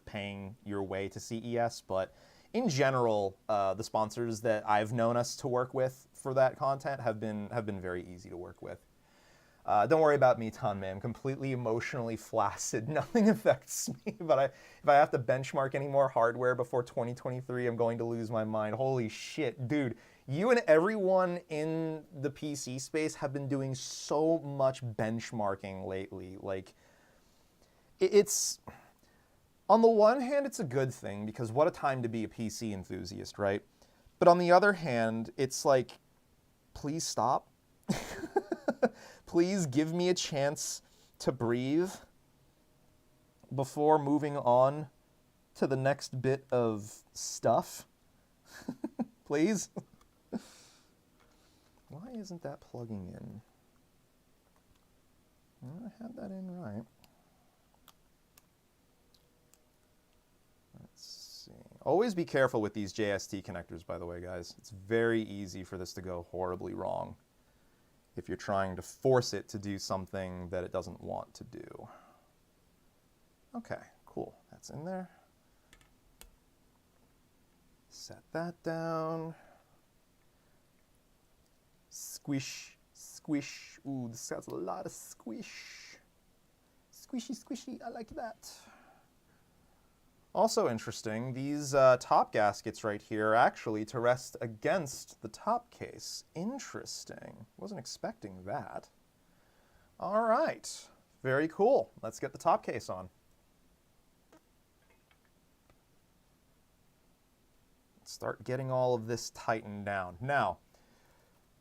paying your way to CES, but in general, the sponsors that I've known us to work with for that content have been very easy to work with. Don't worry about me, Tanmay. I'm completely emotionally flaccid. Nothing affects me. But if I have to benchmark any more hardware before 2023, I'm going to lose my mind. Holy shit, dude. You and everyone in the PC space have been doing so much benchmarking lately. Like, it's... On the one hand, it's a good thing, because what a time to be a PC enthusiast, right? But on the other hand, it's like, please stop. Please give me a chance to breathe before moving on to the next bit of stuff. Please? Why isn't that plugging in? I had that in right. Let's see. Always be careful with these JST connectors, by the way, guys. It's very easy for this to go horribly wrong if you're trying to force it to do something that it doesn't want to do. Okay, cool. That's in there. Set that down. Squish, squish. Ooh, this has a lot of squish. Squishy, squishy, I like that. Also interesting, these top gaskets right here are actually to rest against the top case. Interesting. Wasn't expecting that. All right. Very cool. Let's get the top case on. Let's start getting all of this tightened down. Now,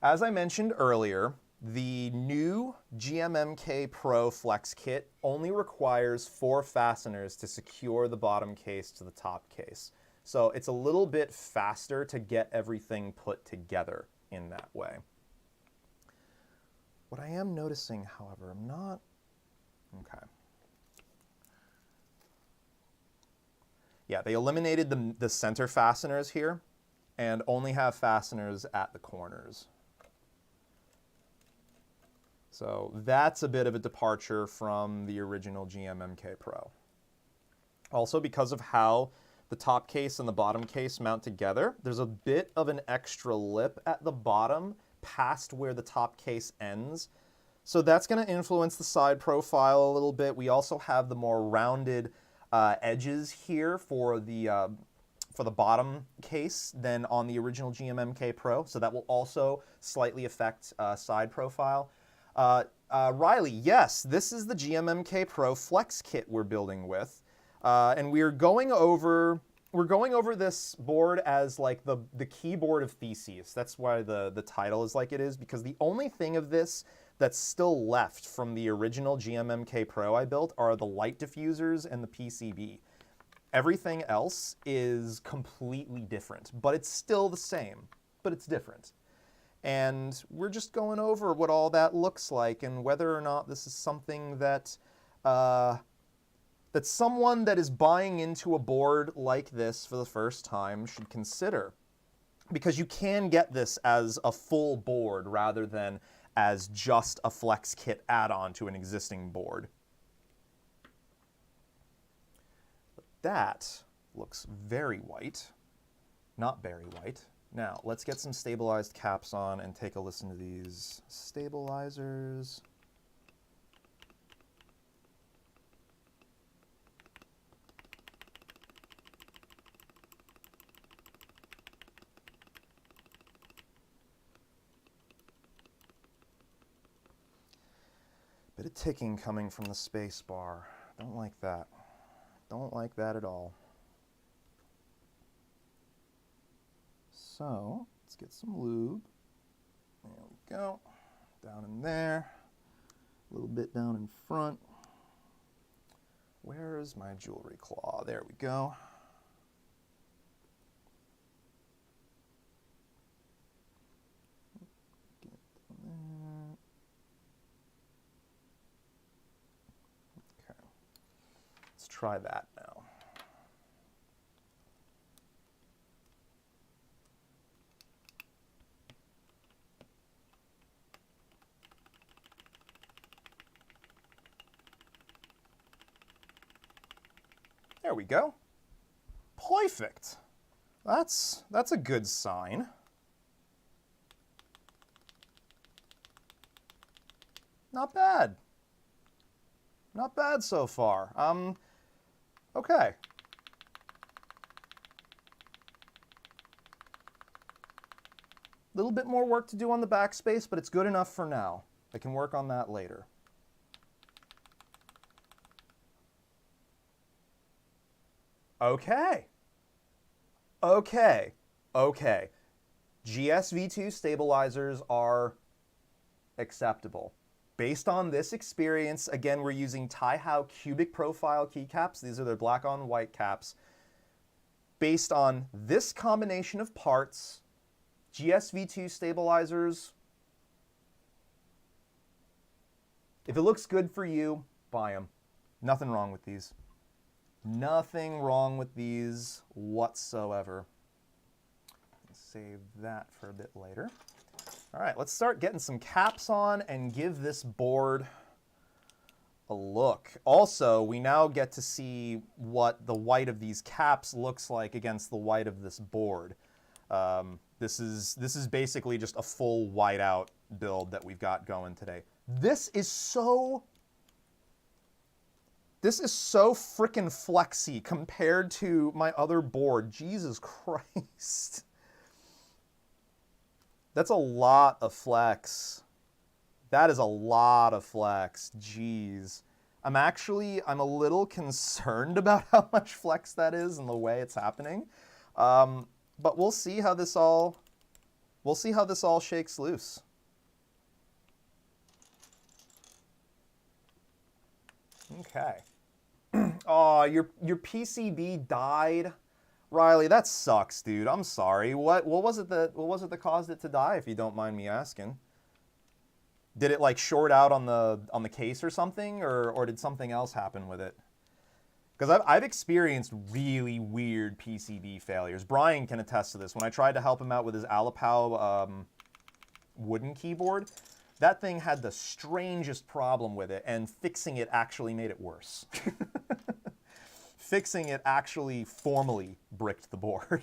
as I mentioned earlier, the new GMMK PRO FlexKit only requires 4 fasteners to secure the bottom case to the top case. So it's a little bit faster to get everything put together in that way. What I am noticing, however, I'm not... Okay. Yeah, they eliminated the center fasteners here and only have fasteners at the corners. So that's a bit of a departure from the original GMMK PRO. Also, because of how the top case and the bottom case mount together, there's a bit of an extra lip at the bottom past where the top case ends. So that's going to influence the side profile a little bit. We also have the more rounded edges here for the bottom case than on the original GMMK PRO. So that will also slightly affect side profile. Riley, yes, this is the GMMK PRO FlexKit we're building with, and we're going over this board as like the keyboard of Theseus. That's why the title is like it is, because the only thing of this that's still left from the original GMMK PRO I built are the light diffusers and the PCB. Everything else is completely different, but it's still the same, but it's different. And we're just going over what all that looks like and whether or not this is something that that someone that is buying into a board like this for the first time should consider. Because you can get this as a full board rather than as just a FlexKit add-on to an existing board. But that looks very white, not very white. Now, let's get some stabilized caps on and take a listen to these stabilizers. Bit of ticking coming from the space bar. Don't like that. Don't like that at all. So, let's get some lube. There we go. Down in there. A little bit down in front. Where's my jewelry claw? There we go. Get there. Okay. Let's try that now. There we go. Perfect. That's a good sign. Not bad. Not bad so far. Okay. Little bit more work to do on the backspace, but it's good enough for now. I can work on that later. Okay. Okay. Okay. GSV2 stabilizers are acceptable. Based on this experience, again, we're using Taihao cubic profile keycaps. These are their black on white caps. Based on this combination of parts, GSV2 stabilizers, if it looks good for you, buy them. Nothing wrong with these. Nothing wrong with these whatsoever. Save that for a bit later. All right, let's start getting some caps on and give this board a look. Also, we now get to see what the white of these caps looks like against the white of this board. This is basically just a full whiteout build that we've got going today. This is so frickin' flexy compared to my other board. Jesus Christ. That's a lot of flex. That is a lot of flex. Jeez. I'm a little concerned about how much flex that is and the way it's happening. But we'll see how this all shakes loose. Okay. Oh, your PCB died. Riley, that sucks, dude. I'm sorry. What was it that caused it to die, if you don't mind me asking? Did it like short out on the case or something, or did something else happen with it? Because I've experienced really weird PCB failures. Brian can attest to this. When I tried to help him out with his Alipau wooden keyboard, that thing had the strangest problem with it, and fixing it actually made it worse. Fixing it actually formally bricked the board.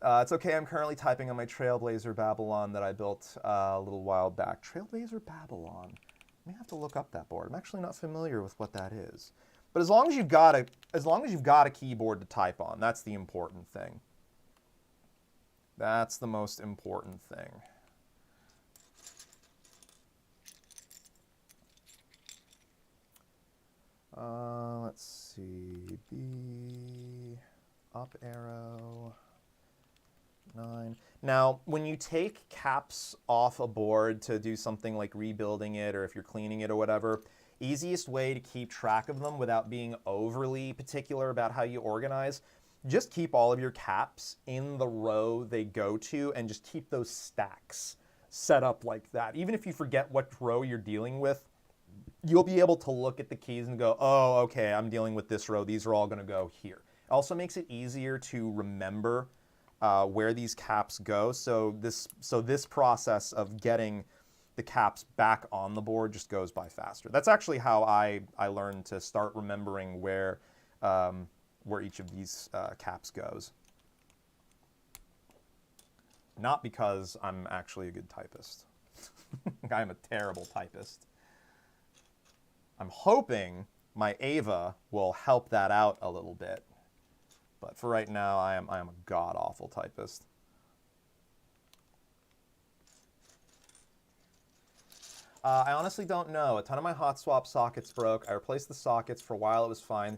It's okay, I'm currently typing on my Trailblazer Babylon that I built a little while back. Trailblazer Babylon. I may have to look up that board. I'm actually not familiar with what that is. But as long as you've got a keyboard to type on, that's the important thing. That's the most important thing. Let's see, B, up arrow, 9. Now, when you take caps off a board to do something like rebuilding it, or if you're cleaning it or whatever, easiest way to keep track of them without being overly particular about how you organize, just keep all of your caps in the row they go to and just keep those stacks set up like that. Even if you forget what row you're dealing with, you'll be able to look at the keys and go, oh, okay, I'm dealing with this row. These are all going to go here. It also makes it easier to remember where these caps go. So this process of getting the caps back on the board just goes by faster. That's actually how I learned to start remembering where each of these caps goes. Not because I'm actually a good typist. I'm a terrible typist. I'm hoping my Ava will help that out a little bit. But for right now, I am a god-awful typist. I honestly don't know. A ton of my hot swap sockets broke. I replaced the sockets. For a while, it was fine.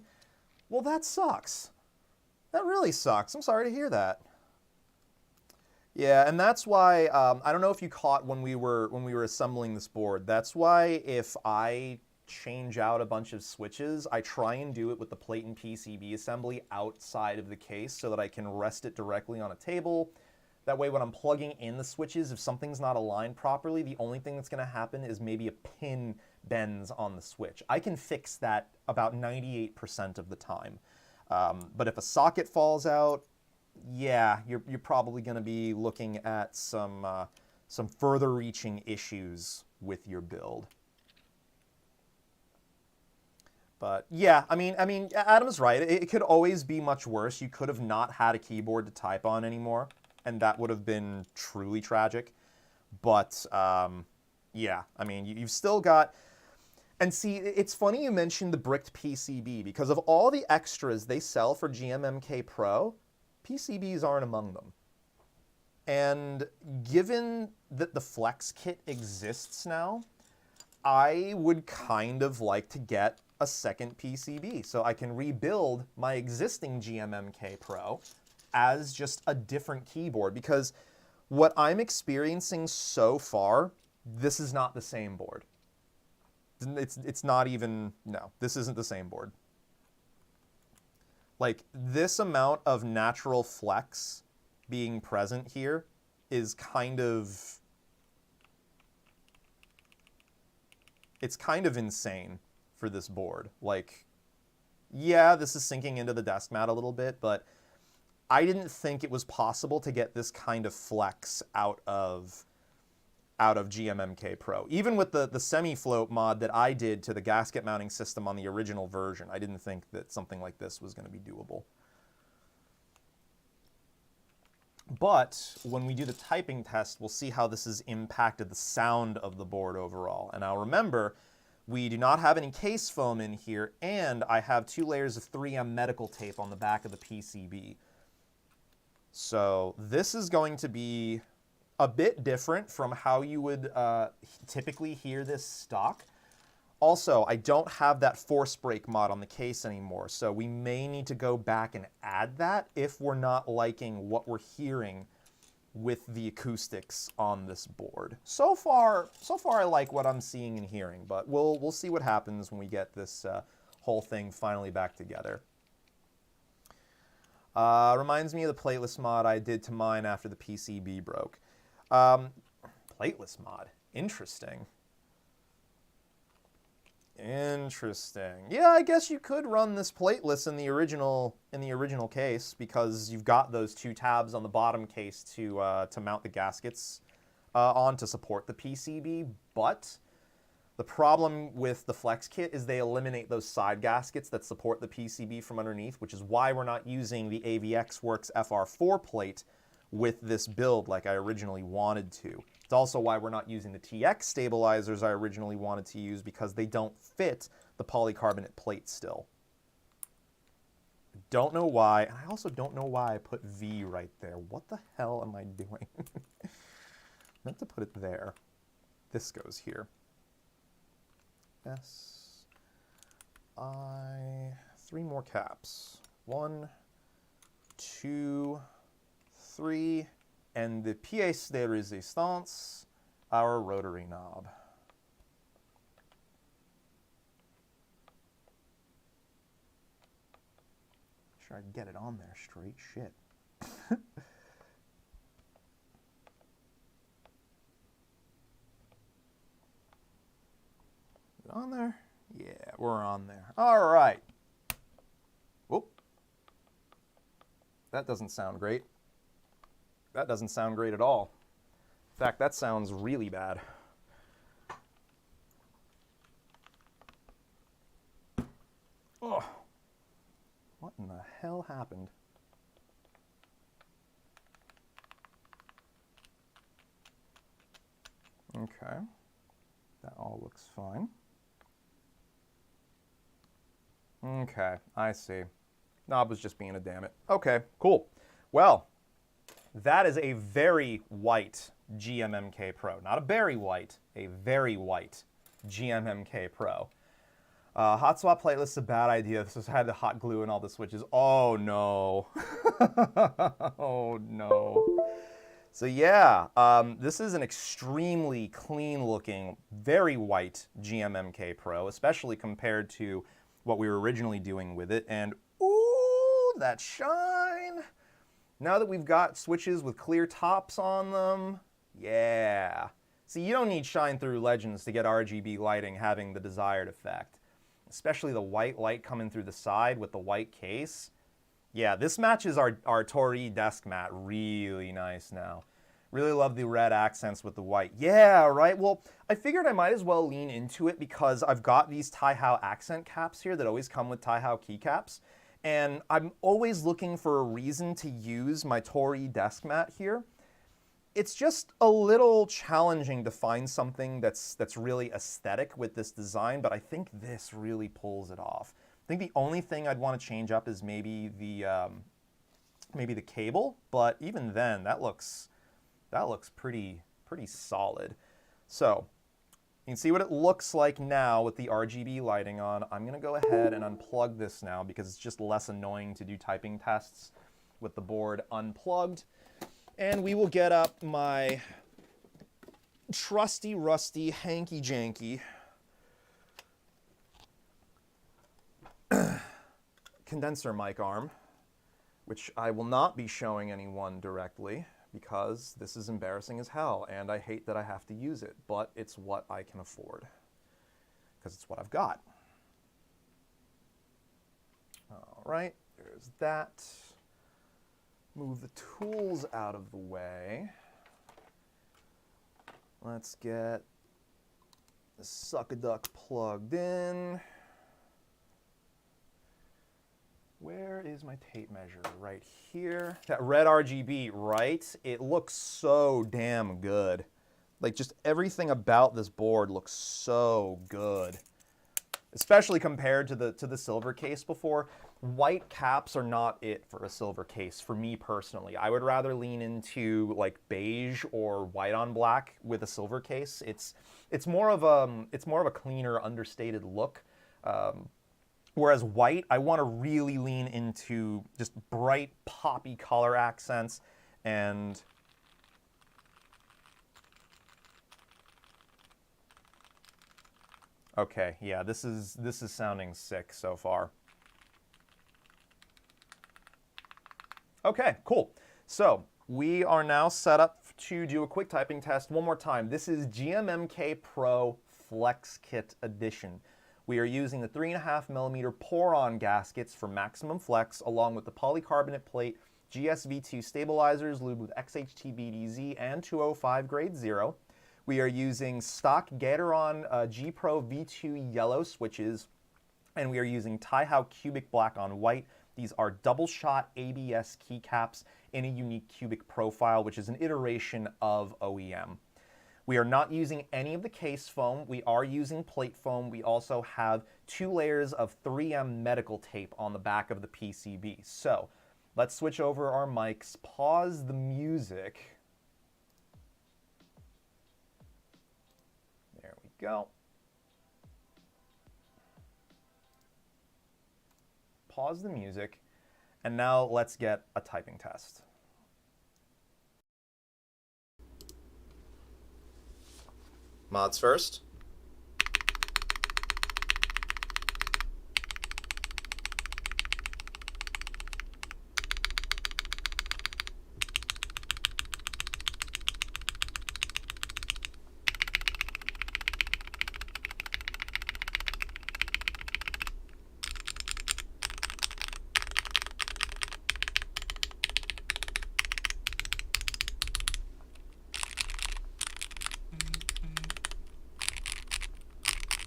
Well, that sucks. That really sucks. I'm sorry to hear that. Yeah, and that's why, I don't know if you caught when we were assembling this board. That's why if I change out a bunch of switches, I try and do it with the plate and PCB assembly outside of the case so that I can rest it directly on a table. That way when I'm plugging in the switches, if something's not aligned properly, the only thing that's going to happen is maybe a pin bends on the switch. I can fix that about 98% of the time. But if a socket falls out, yeah, you're probably going to be looking at some further reaching issues with your build. But yeah, I mean, Adam's right. It could always be much worse. You could have not had a keyboard to type on anymore, and that would have been truly tragic. But yeah, I mean, you've still got. And see, it's funny you mentioned the bricked PCB, because of all the extras they sell for GMMK Pro, PCBs aren't among them. And given that the FlexKit exists now, I would kind of like to get a second PCB so I can rebuild my existing GMMK Pro as just a different keyboard, because what I'm experiencing so far, this is not the same board. It's not even, no, this isn't the same board. Like, this amount of natural flex being present here is kind of, it's kind of insane for this board. Like, yeah, this is sinking into the desk mat a little bit, but I didn't think it was possible to get this kind of flex out of GMMK Pro. Even with the semi-float mod that I did to the gasket mounting system on the original version, I didn't think that something like this was going to be doable. But when we do the typing test, we'll see how this has impacted the sound of the board overall. And now remember, we do not have any case foam in here, and I have 2 layers of 3M medical tape on the back of the PCB. So this is going to be a bit different from how you would typically hear this stock. Also, I don't have that force break mod on the case anymore, so we may need to go back and add that if we're not liking what we're hearing with the acoustics on this board. So far I like what I'm seeing and hearing, but we'll see what happens when we get this whole thing finally back together. Reminds me of the plateless mod I did to mine after the PCB broke. Plateless mod. Interesting. Interesting. Yeah, I guess you could run this plateless in the original case, because you've got those 2 tabs on the bottom case to mount the gaskets on to support the PCB. But the problem with the FlexKit is they eliminate those side gaskets that support the PCB from underneath, which is why we're not using the AVX Works FR4 plate with this build like I originally wanted to. It's also why we're not using the TX stabilizers I originally wanted to use, because they don't fit the polycarbonate plate still. Don't know why, and I also don't know why I put V right there. What the hell am I doing? I meant to put it there. This goes here. S, I, 3 more caps. 1, 2, 3, and the pièce de résistance, our rotary knob. Sure, I get it on there straight. Shit. On there? Yeah, we're on there. All right. Whoop. That doesn't sound great. That doesn't sound great at all. In fact, that sounds really bad. Oh, what in the hell happened? Okay, that all looks fine. Okay, I see. Knob was just being a damn it. Okay, cool. Well, that is a very white GMMK Pro. Not a berry white, a very white GMMK Pro. Hot swap plateless is a bad idea. This had the hot glue and all the switches. Oh no. Oh no. So yeah, this is an extremely clean looking, very white GMMK Pro, especially compared to what we were originally doing with it. And ooh, that shine. Now that we've got switches with clear tops on them, yeah. See, you don't need shine through legends to get RGB lighting having the desired effect. Especially the white light coming through the side with the white case. Yeah, this matches our Torrent desk mat really nice now. Really love the red accents with the white. Yeah, right? Well, I figured I might as well lean into it because I've got these Taihao accent caps here that always come with Taihao keycaps. And I'm always looking for a reason to use my Torii desk mat here. It's just a little challenging to find something that's really aesthetic with this design, but I think this really pulls it off. I think the only thing I'd want to change up is maybe the cable, but even then, that looks pretty solid. So you can see what it looks like now with the RGB lighting on. I'm gonna go ahead and unplug this now because it's just less annoying to do typing tests with the board unplugged. And we will get up my trusty, rusty, hanky-janky condenser mic arm, which I will not be showing anyone directly because this is embarrassing as hell and I hate that I have to use it, but it's what I can afford because it's what I've got. All right, there's that. Move the tools out of the way. Let's get the suck-a-duck plugged in. Where is my tape measure? Right here. That red RGB, right? It looks so damn good. Like, just everything about this board looks so good. Especially compared to the silver case before. White caps are not it for a silver case, for me personally. I would rather lean into like beige or white on black with a silver case. It's more of a cleaner, understated look. Whereas white, I want to really lean into just bright, poppy color accents and okay, yeah, this is sounding sick so far. Okay, cool. So we are now set up to do a quick typing test one more time. This is GMMK PRO FlexKit Edition. We are using the 3.5mm pour-on gaskets for maximum flex, along with the polycarbonate plate, GSV2 stabilizers lubed with XHT-BDZ and 205 grade 0. We are using stock Gateron G Pro V2 yellow switches, and we are using Taihao Cubic Black on white. These are double-shot ABS keycaps in a unique cubic profile, which is an iteration of OEM. We are not using any of the case foam. We are using plate foam. We also have 2 layers of 3M medical tape on the back of the PCB. So let's switch over our mics, pause the music. There we go. Pause the music, and now let's get a typing test. Mods first.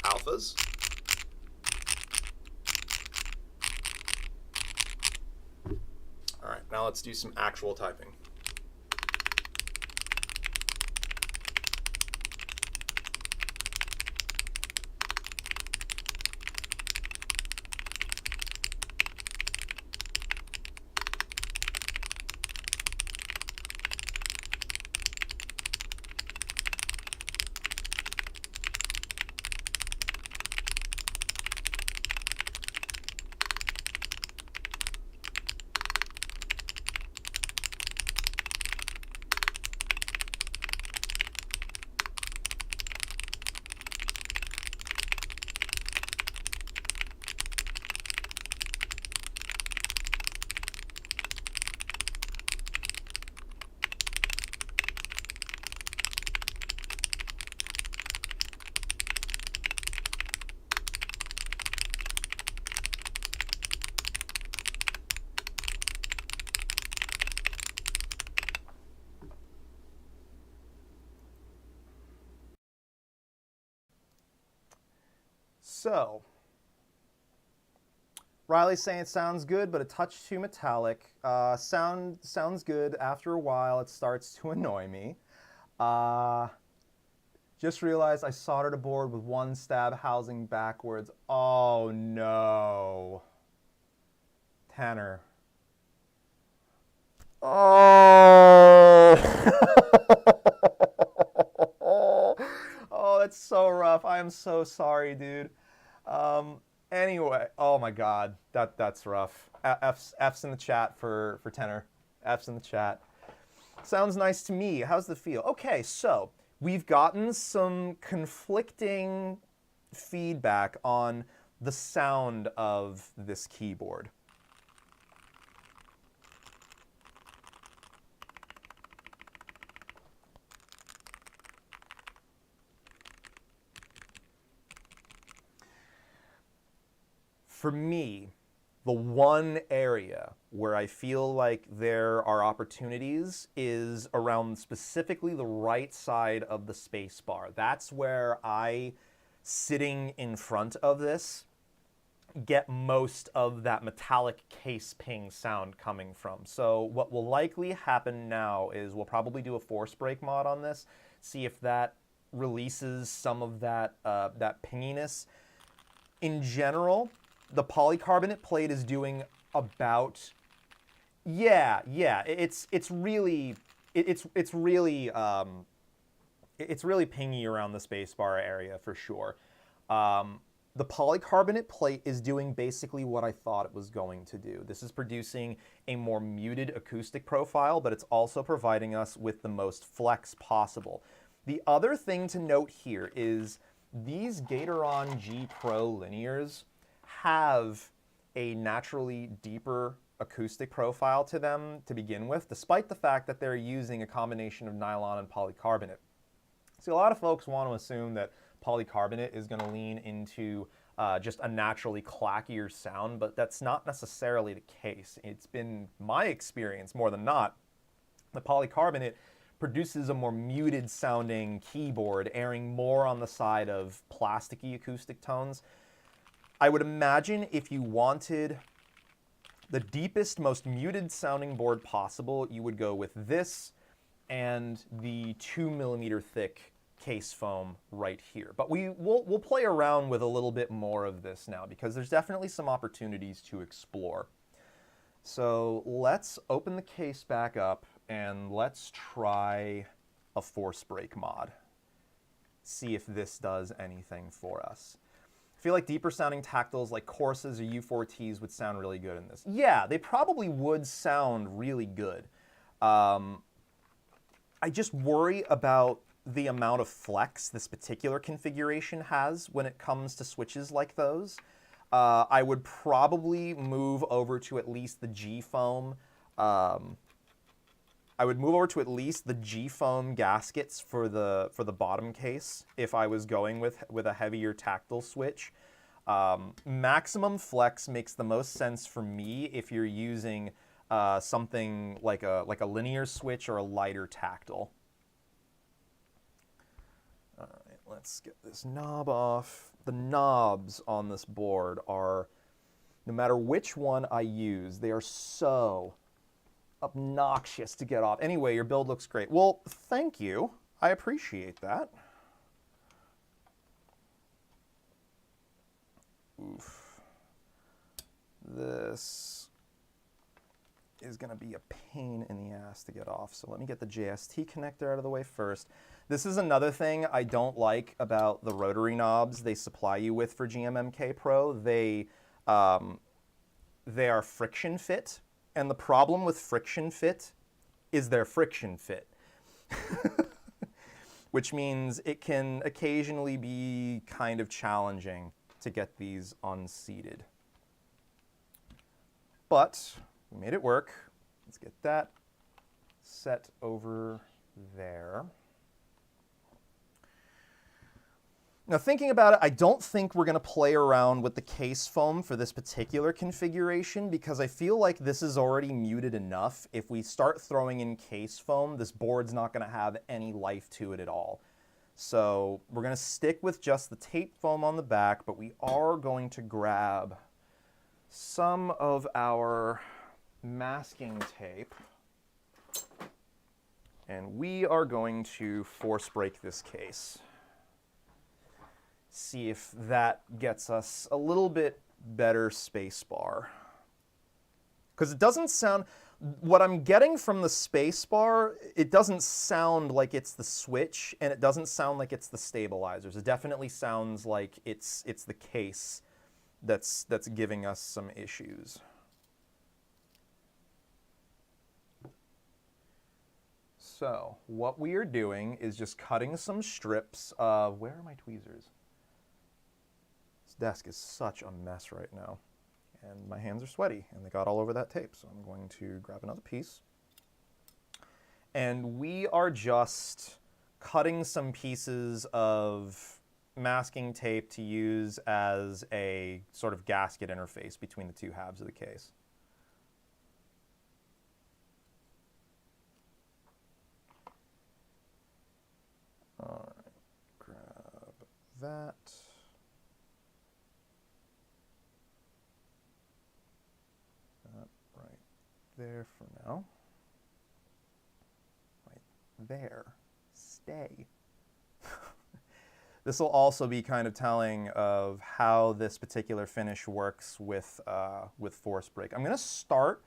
Alphas. All right, now let's do some actual typing. So, Riley's saying it sounds good, but a touch too metallic. Sounds good. After a while, it starts to annoy me. Just realized I soldered a board with one stab housing backwards. Oh no. Tanner. Oh. Oh, that's so rough. I am so sorry, dude. Anyway, oh my God, that's rough. F's in the chat for Tanner. F's in the chat. Sounds nice to me. How's the feel? Okay, so we've gotten some conflicting feedback on the sound of this keyboard. For me, the one area where I feel like there are opportunities is around specifically the right side of the space bar. That's where I, sitting in front of this, get most of that metallic case ping sound coming from. So what will likely happen now is we'll probably do a force break mod on this, see if that releases some of that, that pinginess. In general, the polycarbonate plate is doing about, yeah, it's really pingy around the spacebar area for sure. The polycarbonate plate is doing basically what I thought it was going to do. This is producing a more muted acoustic profile, but it's also providing us with the most flex possible. The other thing to note here is these Gateron G Pro linears have a naturally deeper acoustic profile to them to begin with, despite the fact that they're using a combination of nylon and polycarbonate. See, a lot of folks want to assume that polycarbonate is going to lean into just a naturally clackier sound, but that's not necessarily the case. It's been my experience, more than not, the polycarbonate produces a more muted sounding keyboard, erring more on the side of plasticky acoustic tones. I would imagine if you wanted the deepest, most muted sounding board possible, you would go with this and the 2mm thick case foam right here. But we'll play around with a little bit more of this now because there's definitely some opportunities to explore. So let's open the case back up and let's try a force break mod. See if this does anything for us. I feel like deeper sounding tactiles like Corsas or U4Ts would sound really good in this. Yeah, they probably would sound really good. I just worry about the amount of flex this particular configuration has when it comes to switches like those. I would probably move over to at least the G-foam. I would move over to at least the G-foam gaskets for the bottom case if I was going with a heavier tactile switch. Maximum flex makes the most sense for me if you're using something like a linear switch or a lighter tactile. All right, let's get this knob off. The knobs on this board are, no matter which one I use, they are so obnoxious to get off. Anyway, your build looks great. Well, thank you. I appreciate that. Oof. This is going to be a pain in the ass to get off. So let me get the JST connector out of the way first. This is another thing I don't like about the rotary knobs they supply you with for GMMK Pro. They are friction fit. And the problem with friction fit is their friction fit, which means it can occasionally be kind of challenging to get these unseated. But we made it work. Let's get that set over there. Now thinking about it, I don't think we're going to play around with the case foam for this particular configuration because I feel like this is already muted enough. If we start throwing in case foam, this board's not going to have any life to it at all. So we're going to stick with just the tape foam on the back, but we are going to grab some of our masking tape, and we are going to force break this case. See if that gets us a little bit better spacebar. Because it doesn't sound, what I'm getting from the spacebar, it doesn't sound like it's the switch, and it doesn't sound like it's the stabilizers. It definitely sounds like it's the case that's giving us some issues. So what we are doing is just cutting some strips of, where are my tweezers? This desk is such a mess right now, and my hands are sweaty, and they got all over that tape, so I'm going to grab another piece. And we are just cutting some pieces of masking tape to use as a sort of gasket interface between the two halves of the case. All right, grab that. That right there for now. Right there. Stay. This will also be kind of telling of how this particular finish works with force break. I'm going to start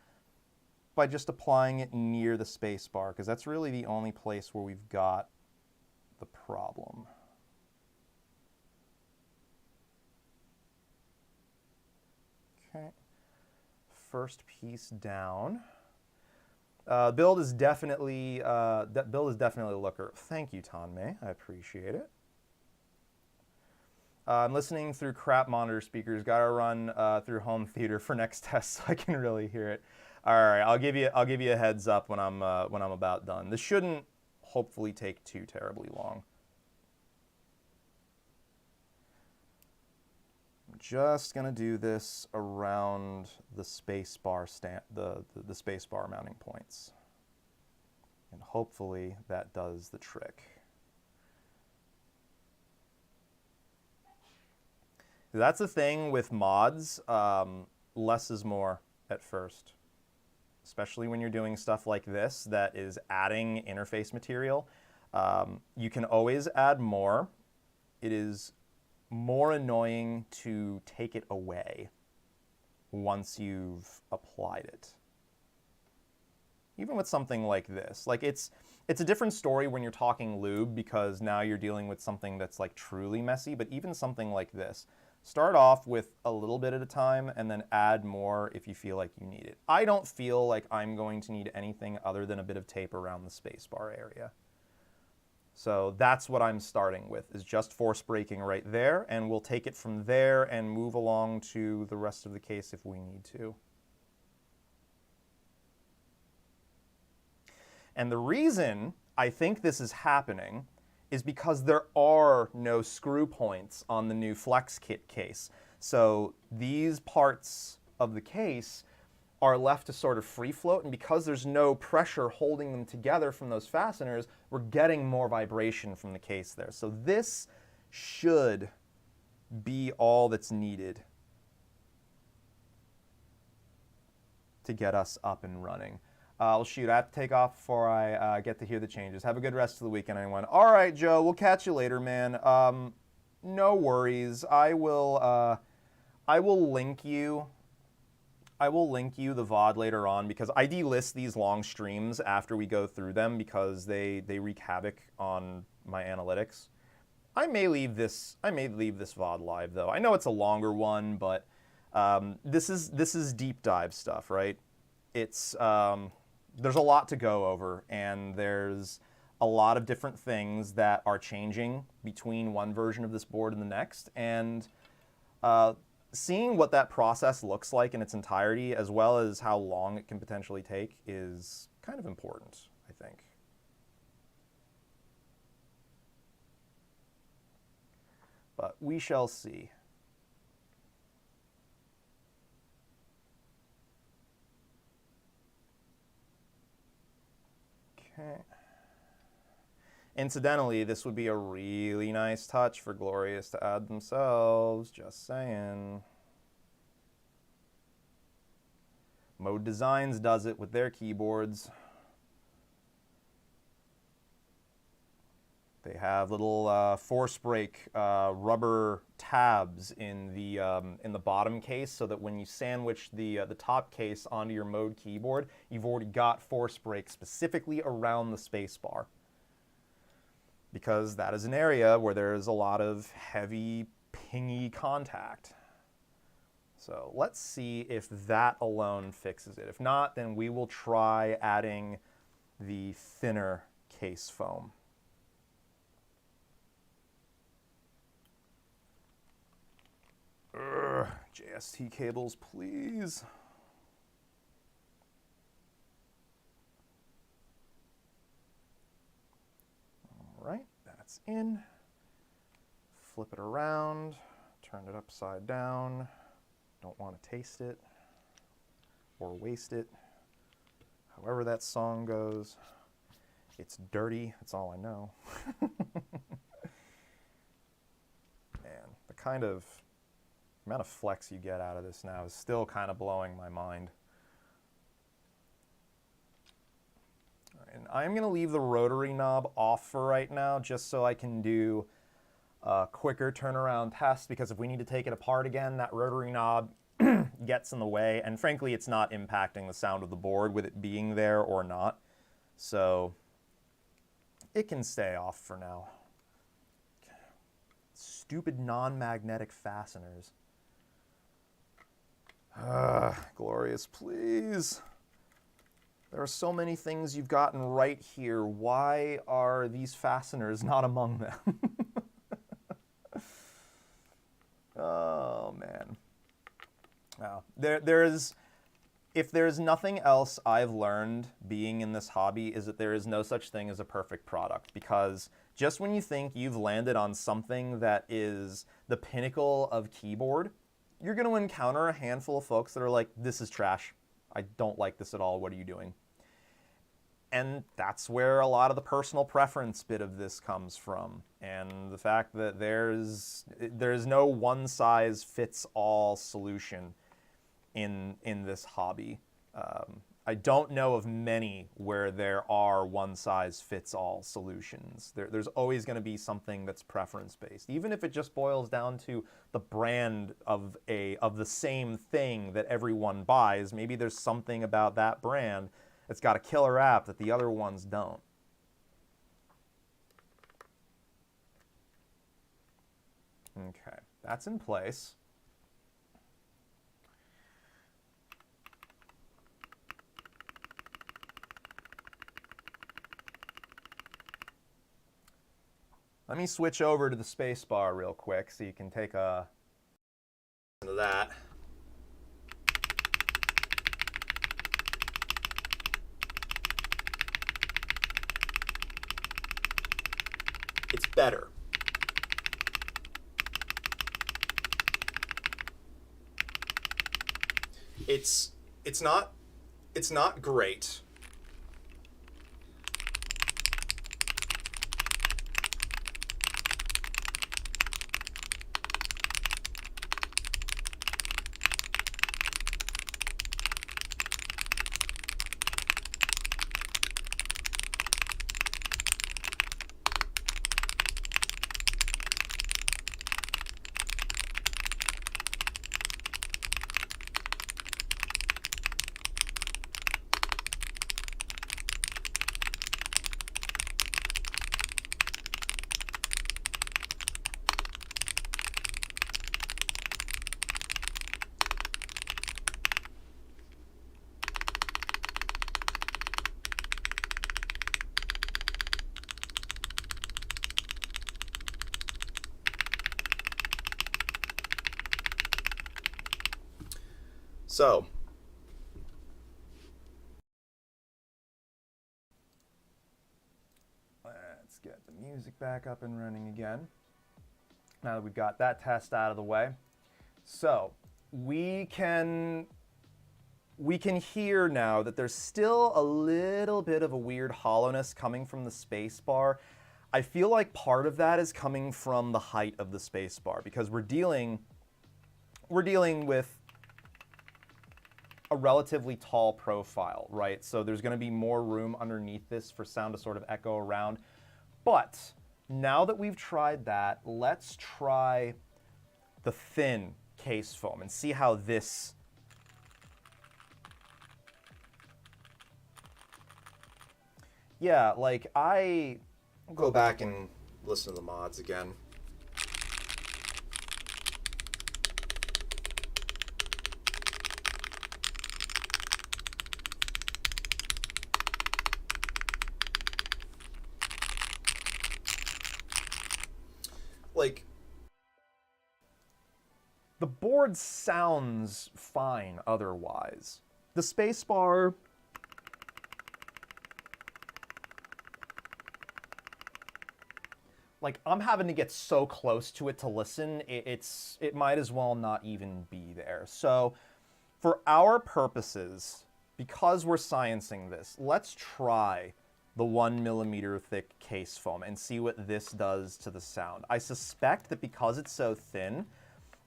by just applying it near the space bar, because that's really the only place where we've got the problem. Okay, first piece down. Build is definitely a looker. Thank you, Tanmay. I appreciate it. I'm listening through crap monitor speakers. Got to run through home theater for next test so I can really hear it. All right, I'll give you a heads up when I'm about done. This shouldn't hopefully take too terribly long. I'm just gonna do this around the spacebar the spacebar mounting points, and hopefully that does the trick. That's the thing with mods. Less is more at first, especially when you're doing stuff like this that is adding interface material. You can always add more. It is more annoying to take it away once you've applied it. Even with something like this. Like it's a different story when you're talking lube, because now you're dealing with something that's like truly messy, but even something like this. Start off with a little bit at a time and then add more if you feel like you need it. I don't feel like I'm going to need anything other than a bit of tape around the spacebar area. So that's what I'm starting with, is just force breaking right there, and we'll take it from there and move along to the rest of the case if we need to. And the reason I think this is happening is because there are no screw points on the new FlexKit case. So these parts of the case are left to sort of free float, and because there's no pressure holding them together from those fasteners, we're getting more vibration from the case there. So this should be all that's needed to get us up and running. Well, shoot, I have to take off before I get to hear the changes. Have a good rest of the weekend, everyone. All right, Joe, we'll catch you later, man. No worries. I will link you. I will link you the VOD later on, because I delist these long streams after we go through them because they wreak havoc on my analytics. I may leave this VOD live though. I know it's a longer one, but this is deep dive stuff, right? It's there's a lot to go over, and there's a lot of different things that are changing between one version of this board and the next, and seeing what that process looks like in its entirety, as well as how long it can potentially take, is kind of important, I think. But we shall see. Okay. Incidentally, this would be a really nice touch for Glorious to add themselves, just saying. Mode Designs does it with their keyboards. They have little force break rubber tabs in the bottom case, so that when you sandwich the top case onto your mode keyboard, you've already got force break specifically around the spacebar, because that is an area where there's a lot of heavy, pingy contact. So let's see if that alone fixes it. If not, then we will try adding the thinner case foam. JST cables, please. All right, that's in. Flip it around, turn it upside down. Don't want to taste it or waste it. However that song goes. It's dirty, that's all I know. Man, the kind of amount of flex you get out of this now is still kind of blowing my mind. And I'm going to leave the rotary knob off for right now, just so I can do a quicker turnaround test, because if we need to take it apart again, that rotary knob gets in the way, and frankly it's not impacting the sound of the board with it being there or not, so it can stay off for now. Stupid non-magnetic fasteners. Glorious, please. There are so many things you've gotten right here. Why are these fasteners not among them? Oh, man. Wow. If there's nothing else I've learned being in this hobby, is that there is no such thing as a perfect product, because just when you think you've landed on something that is the pinnacle of keyboard, you're going to encounter a handful of folks that are like, this is trash. I don't like this at all. What are you doing? And that's where a lot of the personal preference bit of this comes from. And the fact that there's no one-size-fits-all solution in this hobby. I don't know of many where there are one-size-fits-all solutions. There's always going to be something that's preference-based, even if it just boils down to the brand of the same thing that everyone buys. Maybe there's something about that brand that's got a killer app that the other ones don't. Okay, that's in place. Let me switch over to the spacebar real quick so you can take a look at that. It's better. It's not great. So, let's get the music back up and running again. Now that we've got that test out of the way. So, we can hear now that there's still a little bit of a weird hollowness coming from the space bar. I feel like part of that is coming from the height of the spacebar, because we're dealing with a relatively tall profile, right? So there's going to be more room underneath this for sound to sort of echo around. But now that we've tried that, let's try the thin case foam and see how this... Yeah, like I'll go back and listen to the mods again. Like, the board sounds fine otherwise. The spacebar, like, I'm having to get so close to it to listen, it might as well not even be there. So for our purposes, because we're sciencing this, let's try the 1mm thick case foam and see what this does to the sound. I suspect that because it's so thin,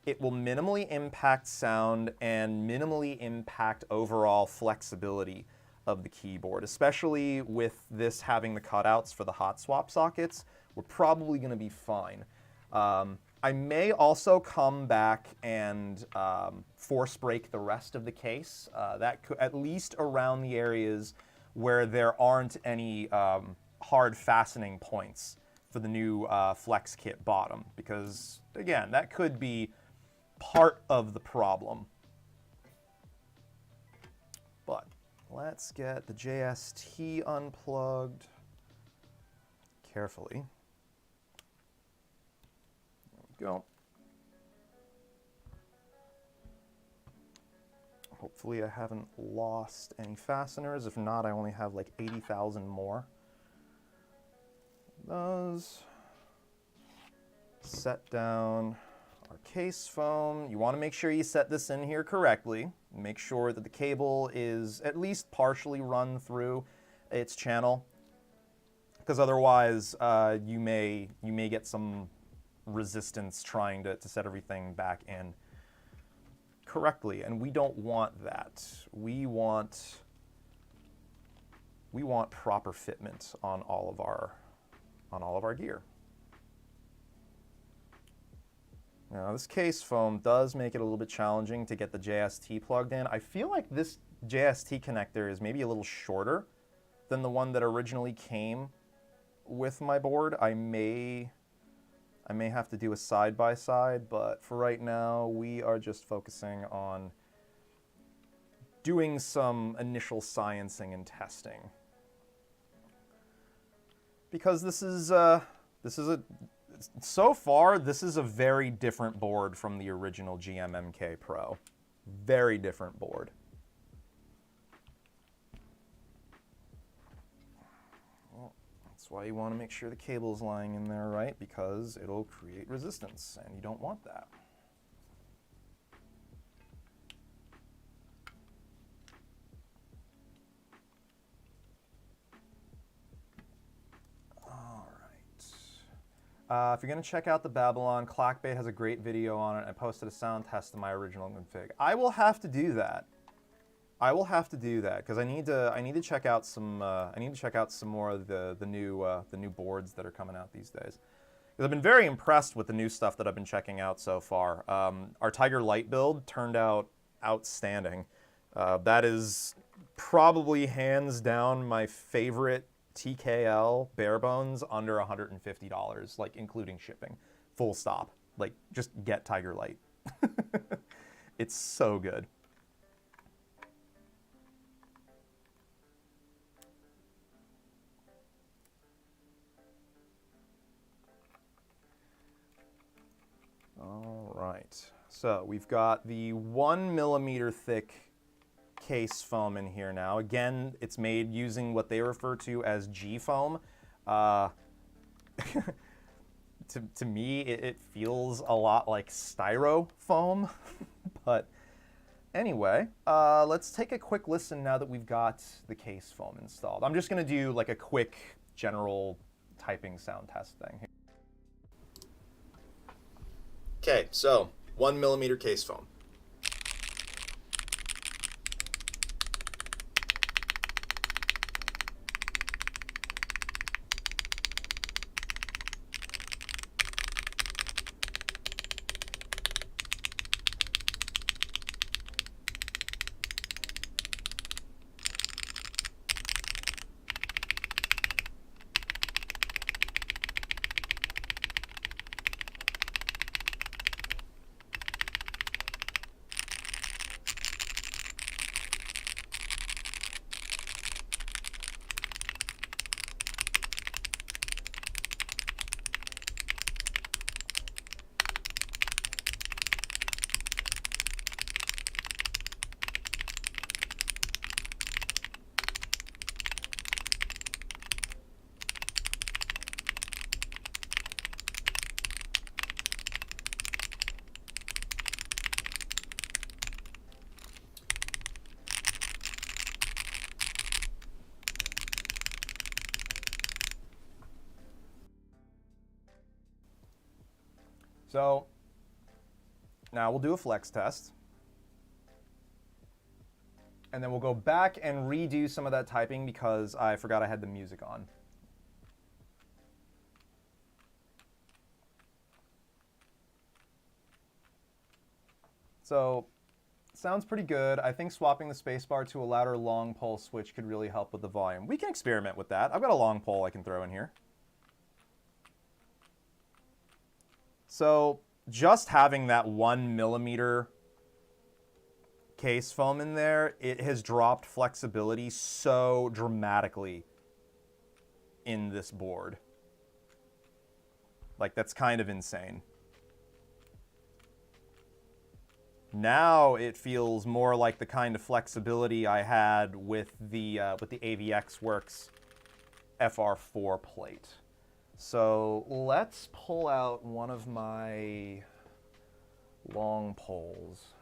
it will minimally impact sound and minimally impact overall flexibility of the keyboard, especially with this having the cutouts for the hot swap sockets. We're probably going to be fine. I may also come back and force break the rest of the case. That could, at least around the areas where there aren't any hard fastening points for the new FlexKit bottom, because again, that could be part of the problem. But let's get the JST unplugged carefully. There we go. Hopefully I haven't lost any fasteners. If not, I only have like 80,000 more. Those. Set down our case foam. You want to make sure you set this in here correctly. Make sure that the cable is at least partially run through its channel, because otherwise you may get some resistance trying to set everything back in correctly, and we don't want that. We want proper fitment on all of our gear. Now, this case foam does make it a little bit challenging to get the JST plugged in. I feel like this JST connector is maybe a little shorter than the one that originally came with my board. I may have to do a side-by-side, but for right now, we are just focusing on doing some initial sciencing and testing. Because so far, this is a very different board from the original GMMK PRO. Very different board. Well, that's why you want to make sure the cable is lying in there right, because it'll create resistance, and you don't want that. If you're going to check out the Babylon, Clackbait has a great video on it. I posted a sound test of my original config. I will have to do that. I will have to do that because I need to check out some more of the new boards that are coming out these days. Because I've been very impressed with the new stuff that I've been checking out so far. Our Tiger Light build turned out outstanding. That is probably hands down my favorite TKL bare bones under $150, like including shipping. Full stop. Like, just get Tiger Light. It's so good. All right. So we've got the 1mm thick case foam in here now. Again, it's made using what they refer to as G foam. To me, it feels a lot like styrofoam. But anyway, let's take a quick listen now that we've got the case foam installed. I'm just going to do like a quick general typing sound test thing. Okay, so 1mm case foam. So now we'll do a flex test. And then we'll go back and redo some of that typing because I forgot I had the music on. So sounds pretty good. I think swapping the spacebar to a louder long pole switch could really help with the volume. We can experiment with that. I've got a long pole I can throw in here. So just having that 1mm case foam in there, it has dropped flexibility so dramatically in this board. Like, that's kind of insane. Now it feels more like the kind of flexibility I had with the AVX Works FR4 plate. So let's pull out one of my long poles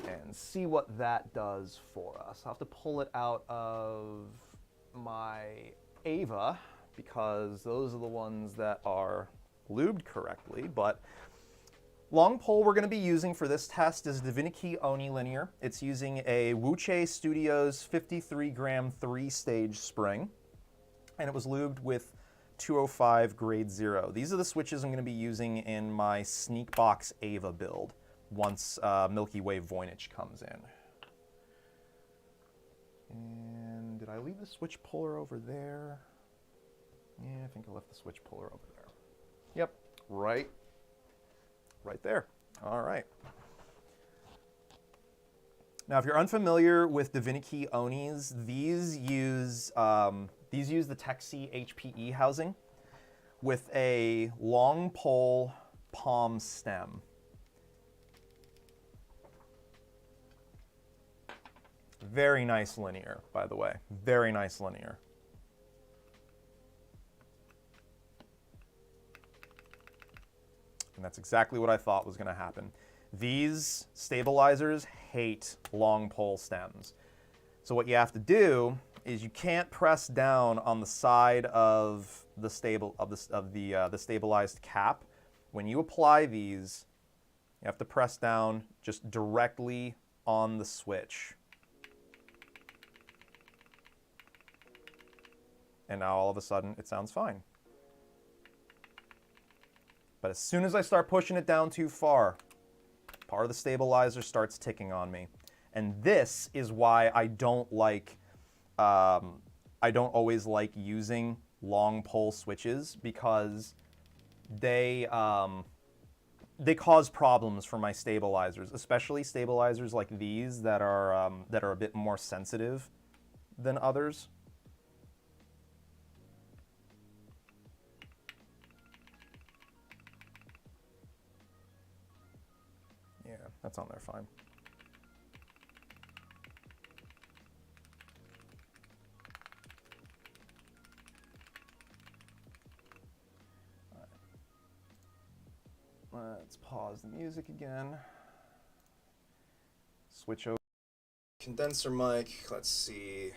and see what that does for us. I'll have to pull it out of my Ava because those are the ones that are lubed correctly. But long pole we're going to be using for this test is DiVinci Oni Linear. It's using a Wuche Studios 53-gram 3-stage spring. And it was lubed with 205 grade 0. These are the switches I'm going to be using in my Sneakbox Ava build once Milky Way Voynich comes in. And did I leave the switch puller over there? Yeah, I think I left the switch puller over there. Yep, right there. All right. Now, if you're unfamiliar with DiVinci Onis, these use the TechC HPE housing with a long pole palm stem. Very nice linear, by the way. Very nice linear. And that's exactly what I thought was going to happen. These stabilizers hate long pole stems. So what you have to do is you can't press down on the side of the stabilized cap. When you apply these, you have to press down just directly on the switch. And now all of a sudden it sounds fine. But as soon as I start pushing it down too far, part of the stabilizer starts ticking on me. And this is why I don't always like using long pole switches, because they cause problems for my stabilizers, especially stabilizers like these that are a bit more sensitive than others. Yeah, that's on there fine. Let's pause the music again. Switch over. Condenser mic, let's see.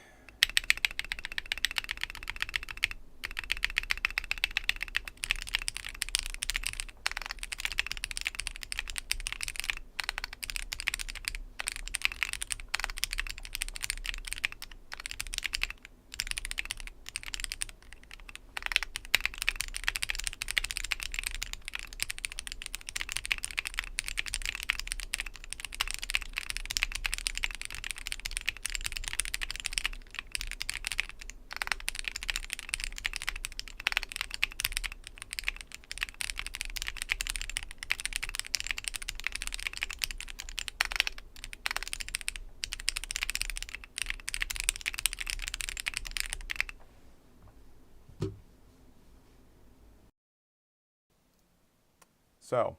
So,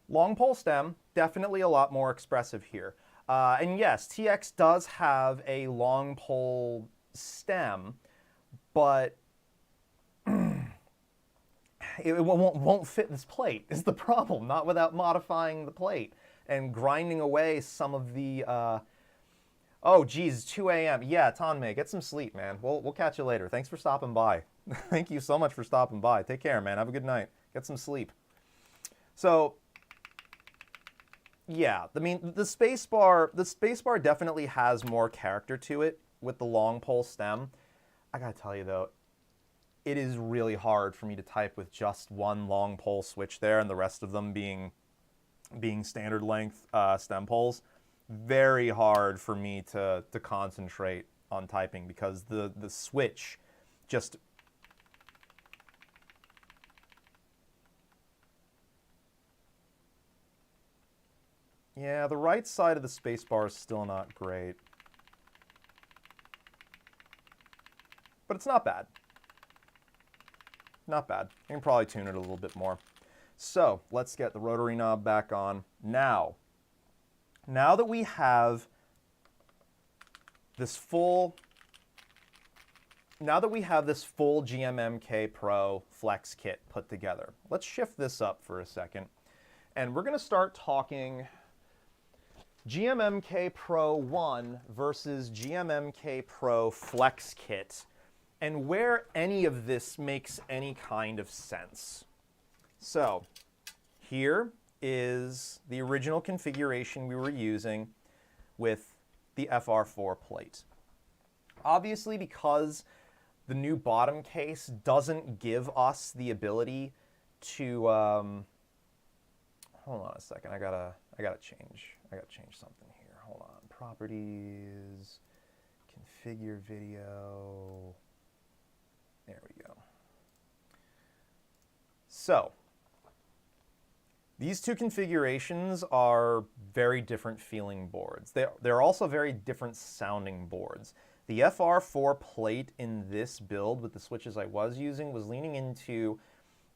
long pole stem, definitely a lot more expressive here. And yes, TX does have a long pole stem, but it won't fit this plate is the problem, not without modifying the plate and grinding away some of the, oh geez, 2 a.m. Yeah, Tonmei, get some sleep, man. We'll catch you later. Thanks for stopping by. Thank you so much for stopping by. Take care, man. Have a good night. Get some sleep. So, yeah, I mean, the spacebar definitely has more character to it with the long pole stem. I gotta tell you though, it is really hard for me to type with just one long pole switch there and the rest of them being standard length stem poles. Very hard for me to concentrate on typing because the switch just... Yeah, the right side of the spacebar is still not great. But it's not bad. Not bad. I can probably tune it a little bit more. So, let's get the rotary knob back on. Now that we have this full GMMK PRO FlexKit put together, let's shift this up for a second. And we're going to start talking GMMK PRO 1 versus GMMK PRO FlexKit, and where any of this makes any kind of sense. So, here is the original configuration we were using with the FR4 plate. Obviously, because the new bottom case doesn't give us the ability to, hold on a second, I gotta change something here. Hold on, properties, configure video. There we go. So, these two configurations are very different feeling boards. They're also very different sounding boards. The FR4 plate in this build with the switches I was using was leaning into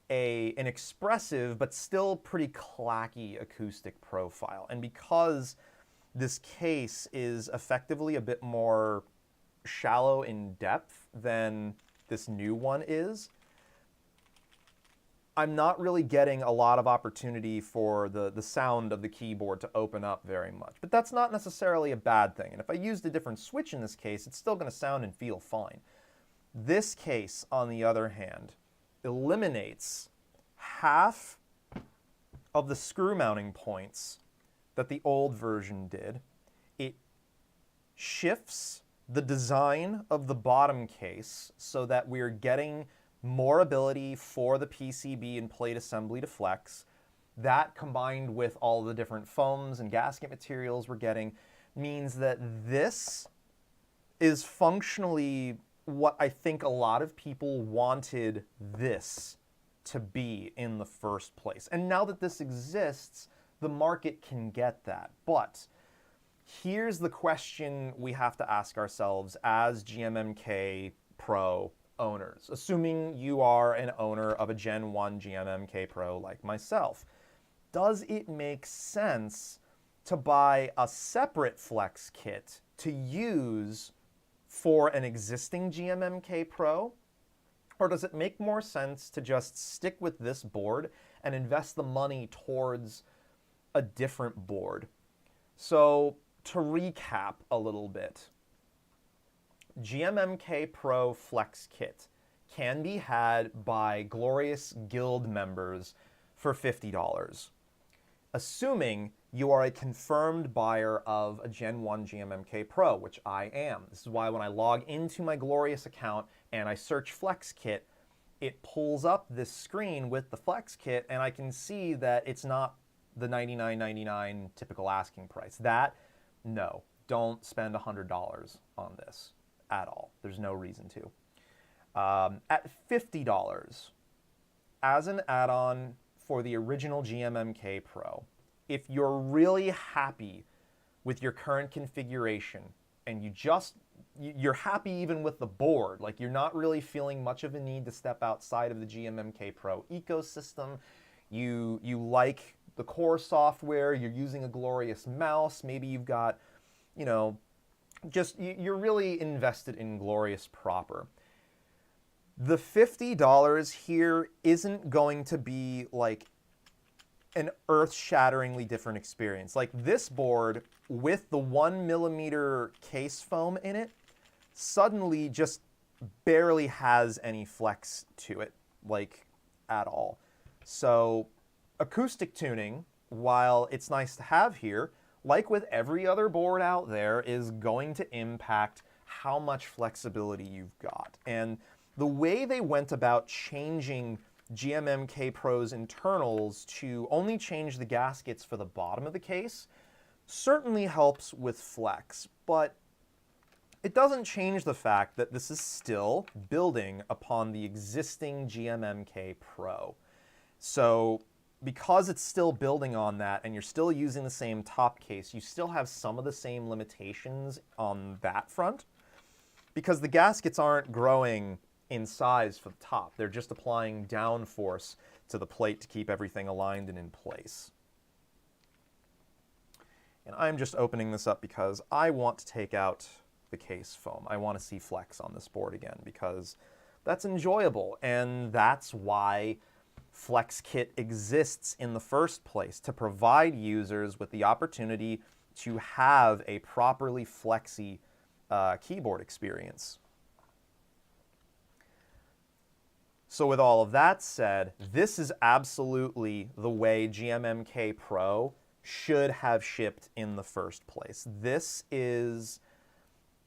an expressive but still pretty clacky acoustic profile. And because this case is effectively a bit more shallow in depth than this new one is, I'm not really getting a lot of opportunity for the sound of the keyboard to open up very much. But that's not necessarily a bad thing. And if I used a different switch in this case, it's still going to sound and feel fine. This case, on the other hand, eliminates half of the screw mounting points that the old version did. It shifts the design of the bottom case so that we're getting more ability for the PCB and plate assembly to flex. That, combined with all the different foams and gasket materials we're getting, means that this is functionally what I think a lot of people wanted this to be in the first place. And now that this exists, the market can get that. But here's the question we have to ask ourselves as GMMK PRO owners, assuming you are an owner of a Gen 1 GMMK PRO like myself. Does it make sense to buy a separate flex kit to use for an existing GMMK PRO? Or does it make more sense to just stick with this board and invest the money towards a different board? So, to recap a little bit, GMMK PRO FlexKit can be had by Glorious Guild members for $50, assuming you are a confirmed buyer of a Gen 1 GMMK PRO, which I am. This is why when I log into my Glorious account and I search FlexKit, it pulls up this screen with the FlexKit, and I can see that it's not the $99.99 typical asking price. No, don't spend $100 on this at all. There's no reason to. At $50, as an add-on for the original GMMK PRO, if you're really happy with your current configuration and you just you're happy even with the board. Like, you're not really feeling much of a need to step outside of the GMMK Pro ecosystem. You like the core software, you're using a glorious mouse, maybe you've got, you know, just, you're really invested in glorious proper. The $50 here isn't going to be like an earth-shatteringly different experience. Like, this board with the 1mm case foam in it suddenly just barely has any flex to it, like, at all. So acoustic tuning, while it's nice to have here, like with every other board out there, is going to impact how much flexibility you've got. And the way they went about changing GMMK Pro's internals to only change the gaskets for the bottom of the case certainly helps with flex, but it doesn't change the fact that this is still building upon the existing GMMK Pro. So because it's still building on that and you're still using the same top case, you still have some of the same limitations on that front, because the gaskets aren't growing in size for the top. They're just applying downforce to the plate to keep everything aligned and in place. And I'm just opening this up because I want to take out the case foam. I want to see flex on this board again because that's enjoyable, and that's why FlexKit exists in the first place, to provide users with the opportunity to have a properly flexy keyboard experience. So with all of that said, this is absolutely the way GMMK Pro should have shipped in the first place. This is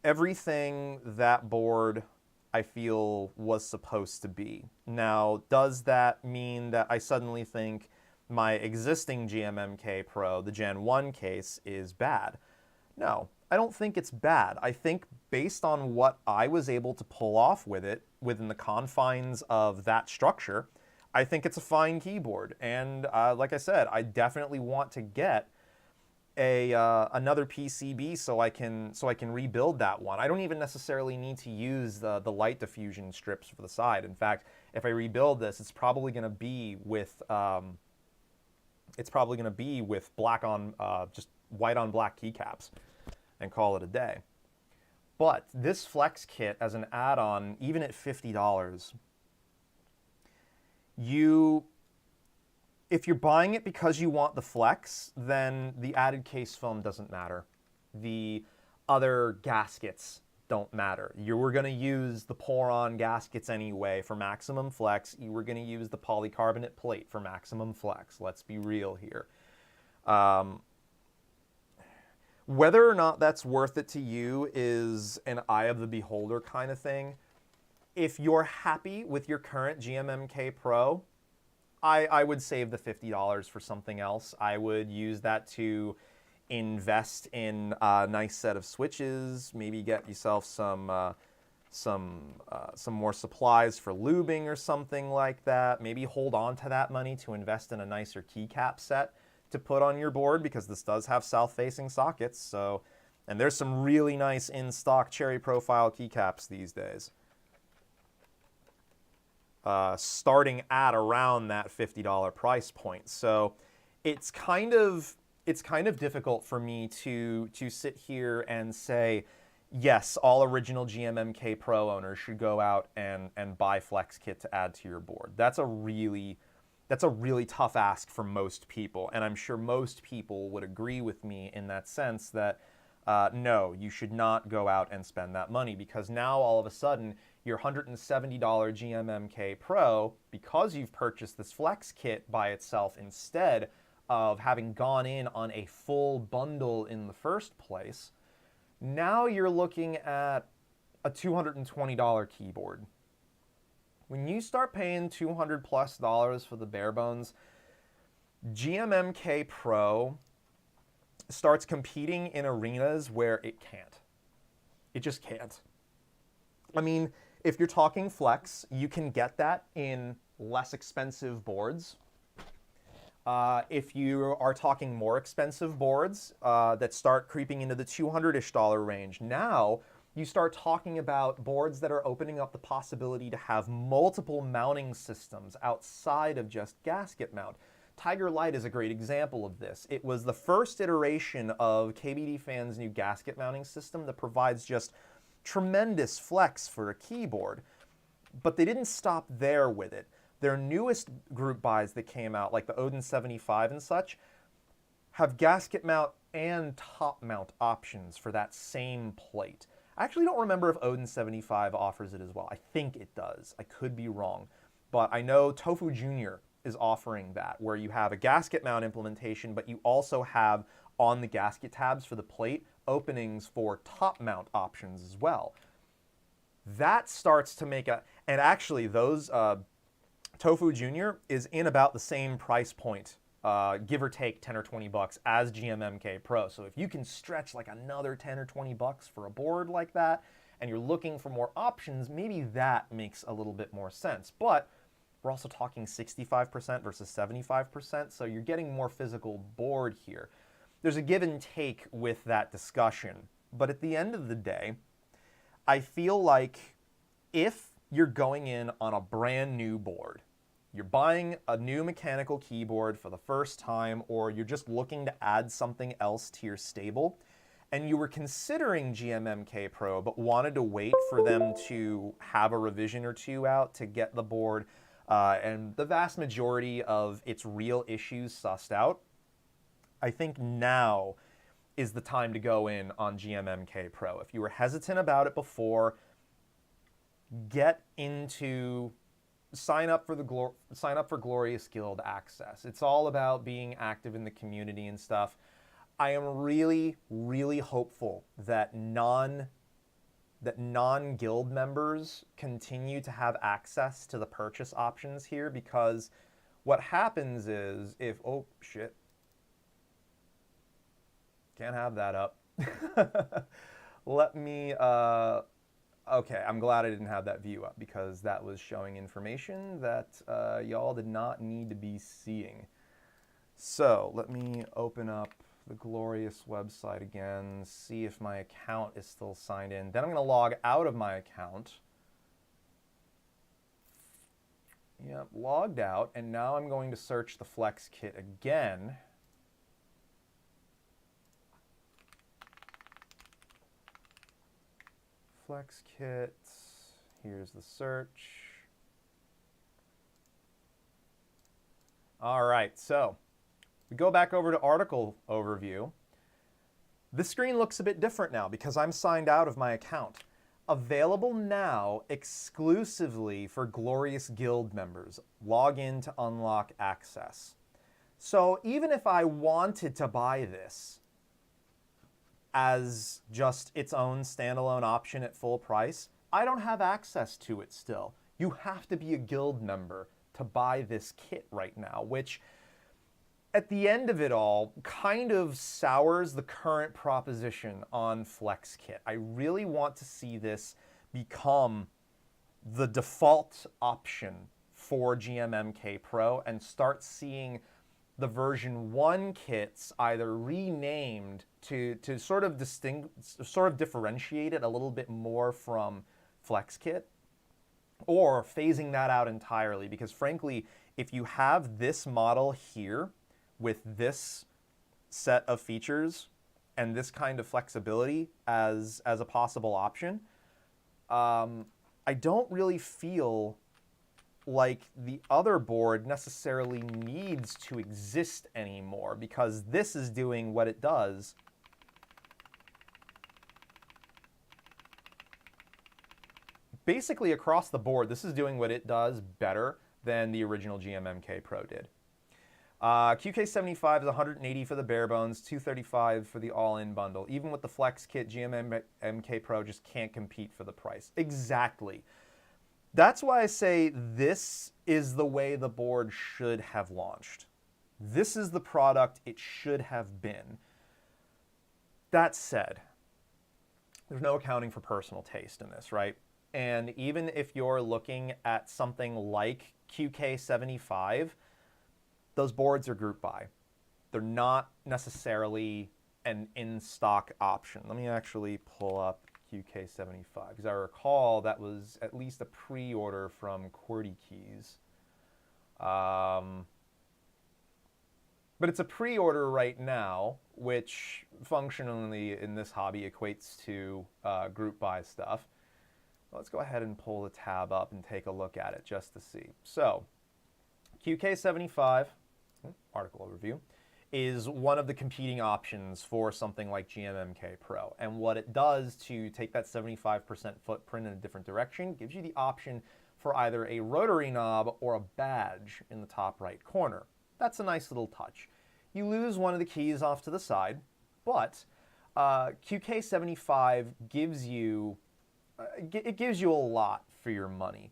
everything that board, I feel, was supposed to be. Now, does that mean that I suddenly think my existing GMMK Pro, the Gen 1 case, is bad? No, I don't think it's bad. I think based on what I was able to pull off with it within the confines of that structure, I think it's a fine keyboard. And like I said, I definitely want to get another PCB so I can rebuild that one. I don't even necessarily need to use the light diffusion strips for the side. In fact, if I rebuild this, it's probably going to be with black on just white on black keycaps, and call it a day. But this FlexKit as an add-on, even at $50, if you're buying it because you want the flex, then the added case foam doesn't matter. The other gaskets don't matter. You were going to use the pour-on gaskets anyway for maximum flex. You were going to use the polycarbonate plate for maximum flex. Let's be real here. Whether or not that's worth it to you is an eye of the beholder kind of thing. If you're happy with your current GMMK Pro, I would save the $50 for something else. I would use that to invest in a nice set of switches, maybe get yourself some more supplies for lubing or something like that. Maybe hold on to that money to invest in a nicer keycap set to put on your board, because this does have south-facing sockets. So, and there's some really nice in-stock cherry profile keycaps these days, starting at around that $50 price point. So it's kind of difficult for me to sit here and say, yes, all original GMMK Pro owners should go out and buy FlexKit to add to your board. That's a really tough ask for most people, and I'm sure most people would agree with me in that sense that no, you should not go out and spend that money, because now all of a sudden your $170 GMMK Pro, because you've purchased this FlexKit by itself instead of having gone in on a full bundle in the first place, now you're looking at a $220 keyboard. When you start paying $200+ for the bare bones, GMMK Pro starts competing in arenas where it can't. It just can't. I mean, if you're talking flex, you can get that in less expensive boards. If you are talking more expensive boards that start creeping into the $200-ish range, now you start talking about boards that are opening up the possibility to have multiple mounting systems outside of just gasket mount. Tiger Light is a great example of this. It was the first iteration of KBD Fan's new gasket mounting system that provides just tremendous flex for a keyboard. But they didn't stop there with it. Their newest group buys that came out, like the Odin 75 and such, have gasket mount and top mount options for that same plate. I actually don't remember if Odin 75 offers it as well. I think it does. I could be wrong. But I know Tofu Jr. is offering that, where you have a gasket mount implementation, but you also have on the gasket tabs for the plate openings for top mount options as well. That starts to make a, and actually those, Tofu Jr. is in about the same price point, give or take 10 or 20 bucks as GMMK Pro. So if you can stretch like another 10 or 20 bucks for a board like that, and you're looking for more options, maybe that makes a little bit more sense. But we're also talking 65% versus 75%, so you're getting more physical board here. There's a give and take with that discussion. But at the end of the day, I feel like if you're going in on a brand new board, you're buying a new mechanical keyboard for the first time, or you're just looking to add something else to your stable, and you were considering GMMK Pro but wanted to wait for them to have a revision or two out to get the board and the vast majority of its real issues sussed out, I think now is the time to go in on GMMK Pro. If you were hesitant about it before, get into, sign up for Glorious Guild access. It's all about being active in the community and stuff. I am really, really hopeful that non-guild members continue to have access to the purchase options here, because what happens is if, oh shit, can't have that up. Let me, okay, I'm glad I didn't have that view up, because that was showing information that y'all did not need to be seeing. So let me open up the Glorious website again, see if my account is still signed in. Then I'm going to log out of my account. Yep, logged out, and now I'm going to search the FlexKit again. FlexKit, here's the search. All right, so we go back over to article overview. This screen looks a bit different now because I'm signed out of my account. Available now exclusively for Glorious Guild members. Log in to unlock access. So even if I wanted to buy this as just its own standalone option at full price, I don't have access to it still. You have to be a guild member to buy this kit right now, which at the end of it all kind of sours the current proposition on FlexKit. I really want to see this become the default option for GMMK Pro and start seeing the version 1 kits either renamed to sort of differentiate it a little bit more from FlexKit, or phasing that out entirely, because frankly, if you have this model here with this set of features and this kind of flexibility as a possible option, I don't really feel like the other board necessarily needs to exist anymore, because this is doing what it does. Basically across the board, this is doing what it does better than the original GMMK Pro did. QK75 is 180 for the bare bones, 235 for the all-in bundle. Even with the FlexKit, GMMK Pro just can't compete for the price. Exactly. That's why I say this is the way the board should have launched. This is the product it should have been. That said, there's no accounting for personal taste in this, right? And even if you're looking at something like QK75, those boards are group buy. They're not necessarily an in-stock option. Let me actually pull up QK75? Because I recall that was at least a pre-order from QWERTY Keys. But it's a pre-order right now, which functionally in this hobby equates to group buy stuff. Let's go ahead and pull the tab up and take a look at it just to see. So, QK75, article overview, is one of the competing options for something like GMMK Pro. And what it does to take that 75% footprint in a different direction gives you the option for either a rotary knob or a badge in the top right corner. That's a nice little touch. You lose one of the keys off to the side, but QK75 gives you it gives you a lot for your money.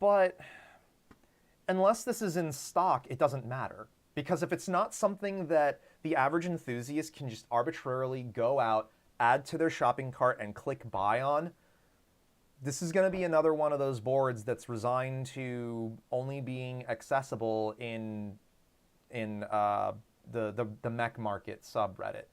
But unless this is in stock, it doesn't matter. Because if it's not something that the average enthusiast can just arbitrarily go out, add to their shopping cart, and click buy on, this is going to be another one of those boards that's resigned to only being accessible in the mech market subreddit.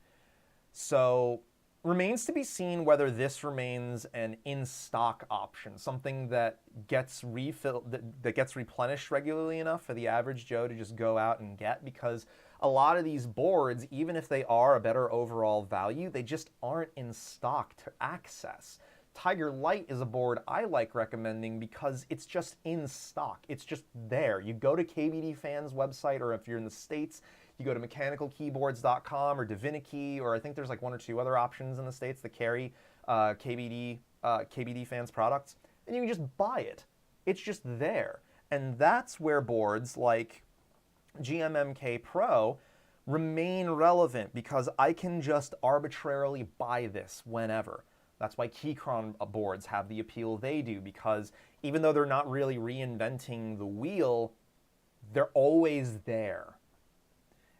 So remains to be seen whether this remains an in-stock option, something that gets that gets replenished regularly enough for the average Joe to just go out and get, because a lot of these boards, even if they are a better overall value, they just aren't in stock to access. Tiger Light is a board I like recommending because it's just in stock. It's just there. You go to KBD Fan's website, or if you're in the States, you go to mechanicalkeyboards.com or Divinity, or I think there's like one or two other options in the States that carry KBD Fan's products, and you can just buy it. It's just there. And that's where boards like GMMK Pro remain relevant, because I can just arbitrarily buy this whenever. That's why Keychron boards have the appeal they do, because even though they're not really reinventing the wheel, they're always there.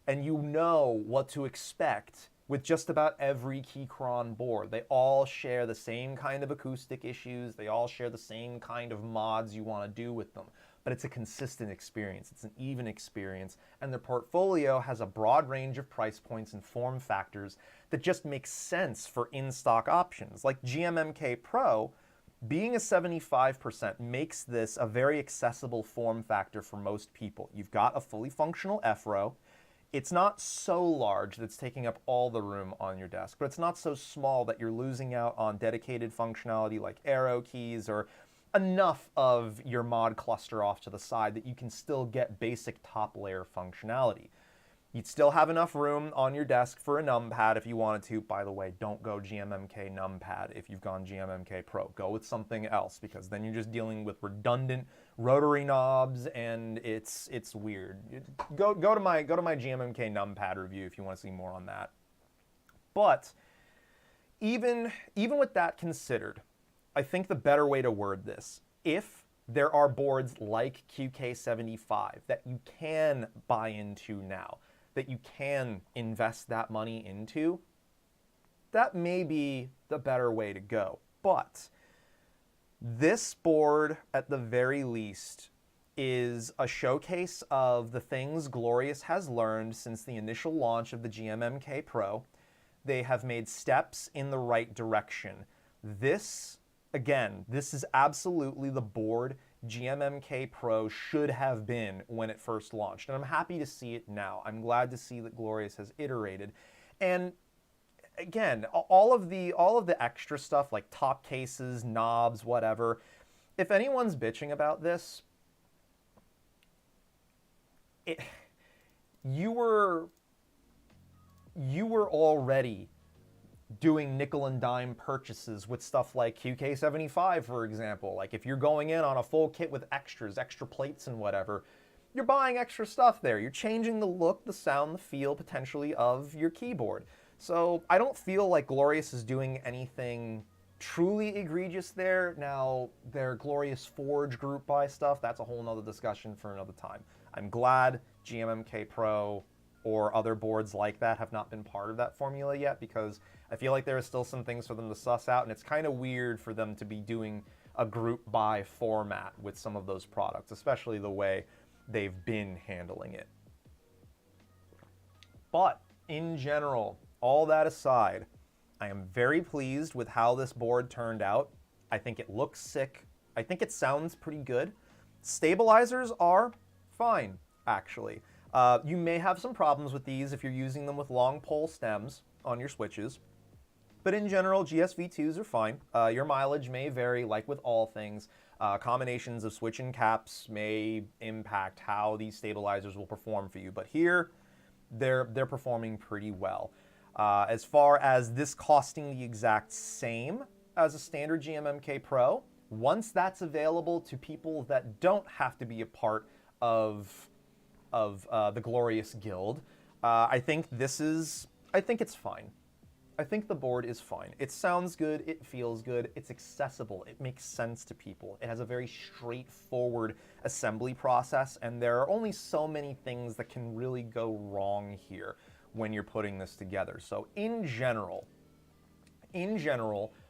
And you know what to expect with just about every Keychron board. They all share the same kind of acoustic issues. They all share the same kind of mods you want to do with them. But it's a consistent experience. It's an even experience. And their portfolio has a broad range of price points and form factors that just make sense for in-stock options. Like GMMK Pro, being a 75% makes this a very accessible form factor for most people. You've got a fully functional F-row. It's not so large that it's taking up all the room on your desk, but it's not so small that you're losing out on dedicated functionality like arrow keys or enough of your mod cluster off to the side that you can still get basic top layer functionality. You'd still have enough room on your desk for a numpad if you wanted to. By the way, don't go GMMK numpad if you've gone GMMK Pro. Go with something else, because then you're just dealing with redundant rotary knobs and it's weird. Go to my GMMK numpad review if you want to see more on that. But even with that considered, I think the better way to word this, if there are boards like QK75 that you can buy into now, that you can invest that money into, that may be the better way to go. But this board, at the very least, is a showcase of the things Glorious has learned since the initial launch of the GMMK Pro. They have made steps in the right direction. This, again, this is absolutely the board GMMK Pro should have been when it first launched, and I'm happy to see it now. I'm glad to see that Glorious has iterated. And again, all of the extra stuff like top cases, knobs, whatever, if anyone's bitching about this, you were already doing nickel and dime purchases with stuff like QK75, for example. Like if you're going in on a full kit with extras, extra plates and whatever, you're buying extra stuff there. You're changing the look, the sound, the feel, potentially, of your keyboard. So I don't feel like Glorious is doing anything truly egregious there. Now, their Glorious Forge group buy stuff, that's a whole nother discussion for another time. I'm glad GMMK Pro or other boards like that have not been part of that formula yet, because I feel like there are still some things for them to suss out, and it's kind of weird for them to be doing a group buy format with some of those products, especially the way they've been handling it. But in general, all that aside, I am very pleased with how this board turned out. I think it looks sick. I think it sounds pretty good. Stabilizers are fine, actually. You may have some problems with these if you're using them with long pole stems on your switches. But in general, GSV2s are fine. Your mileage may vary, like with all things. Combinations of switch and caps may impact how these stabilizers will perform for you. But here, they're performing pretty well. As far as this costing the exact same as a standard GMMK Pro, once that's available to people that don't have to be a part of the Glorious Guild, I think it's fine. I think the board is fine. It sounds good, it feels good, it's accessible, it makes sense to people. It has a very straightforward assembly process, and there are only so many things that can really go wrong here when you're putting this together. So in general,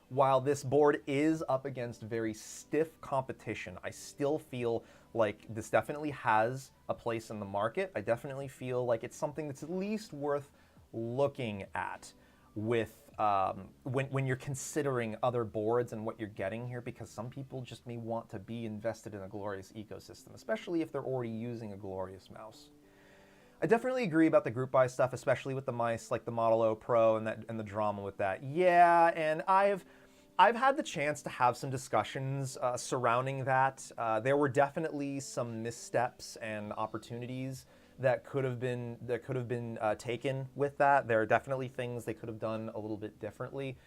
while this board is up against very stiff competition, I still feel like this definitely has a place in the market. I definitely feel like it's something that's at least worth looking at with when you're considering other boards and what you're getting here, because some people just may want to be invested in a Glorious ecosystem, especially if they're already using a Glorious mouse. I definitely agree about the group buy stuff, especially with the mice like the Model O Pro and the drama with that. Yeah, and I've had the chance to have some discussions surrounding that. There were definitely some missteps and opportunities that could have been taken with that. There are definitely things they could have done a little bit differently.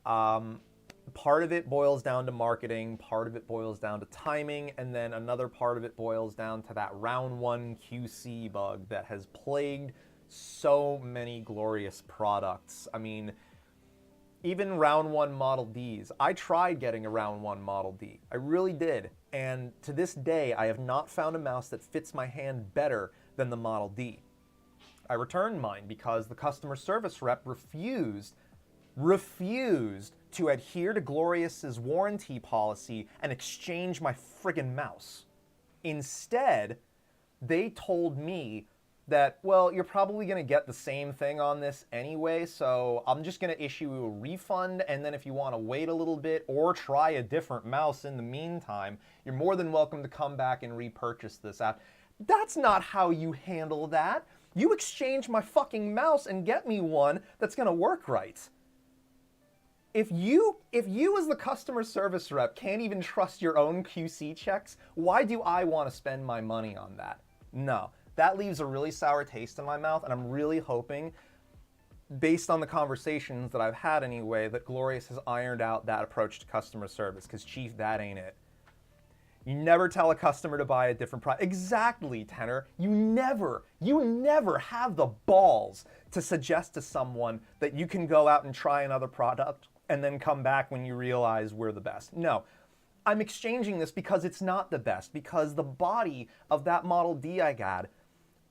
Part of it boils down to marketing, part of it boils down to timing, and then another part of it boils down to that round one QC bug that has plagued so many Glorious products. I mean, even round one Model Ds. I tried getting a round one Model D. I really did. And to this day, I have not found a mouse that fits my hand better than the Model D. I returned mine because the customer service rep refused to adhere to Glorious's warranty policy and exchange my friggin' mouse. Instead, they told me that, well, you're probably going to get the same thing on this anyway, so I'm just going to issue you a refund, and then if you want to wait a little bit or try a different mouse in the meantime, you're more than welcome to come back and repurchase this app. That's not how you handle that. You exchange my fucking mouse and get me one that's going to work right. If you as the customer service rep can't even trust your own QC checks, why do I want to spend my money on that? No. That leaves a really sour taste in my mouth, and I'm really hoping, based on the conversations that I've had anyway, that Glorious has ironed out that approach to customer service, because, Chief, that ain't it. You never tell a customer to buy a different product. Exactly, Tenor. You never have the balls to suggest to someone that you can go out and try another product and then come back when you realize we're the best. No. I'm exchanging this because it's not the best, because the body of that Model D I got,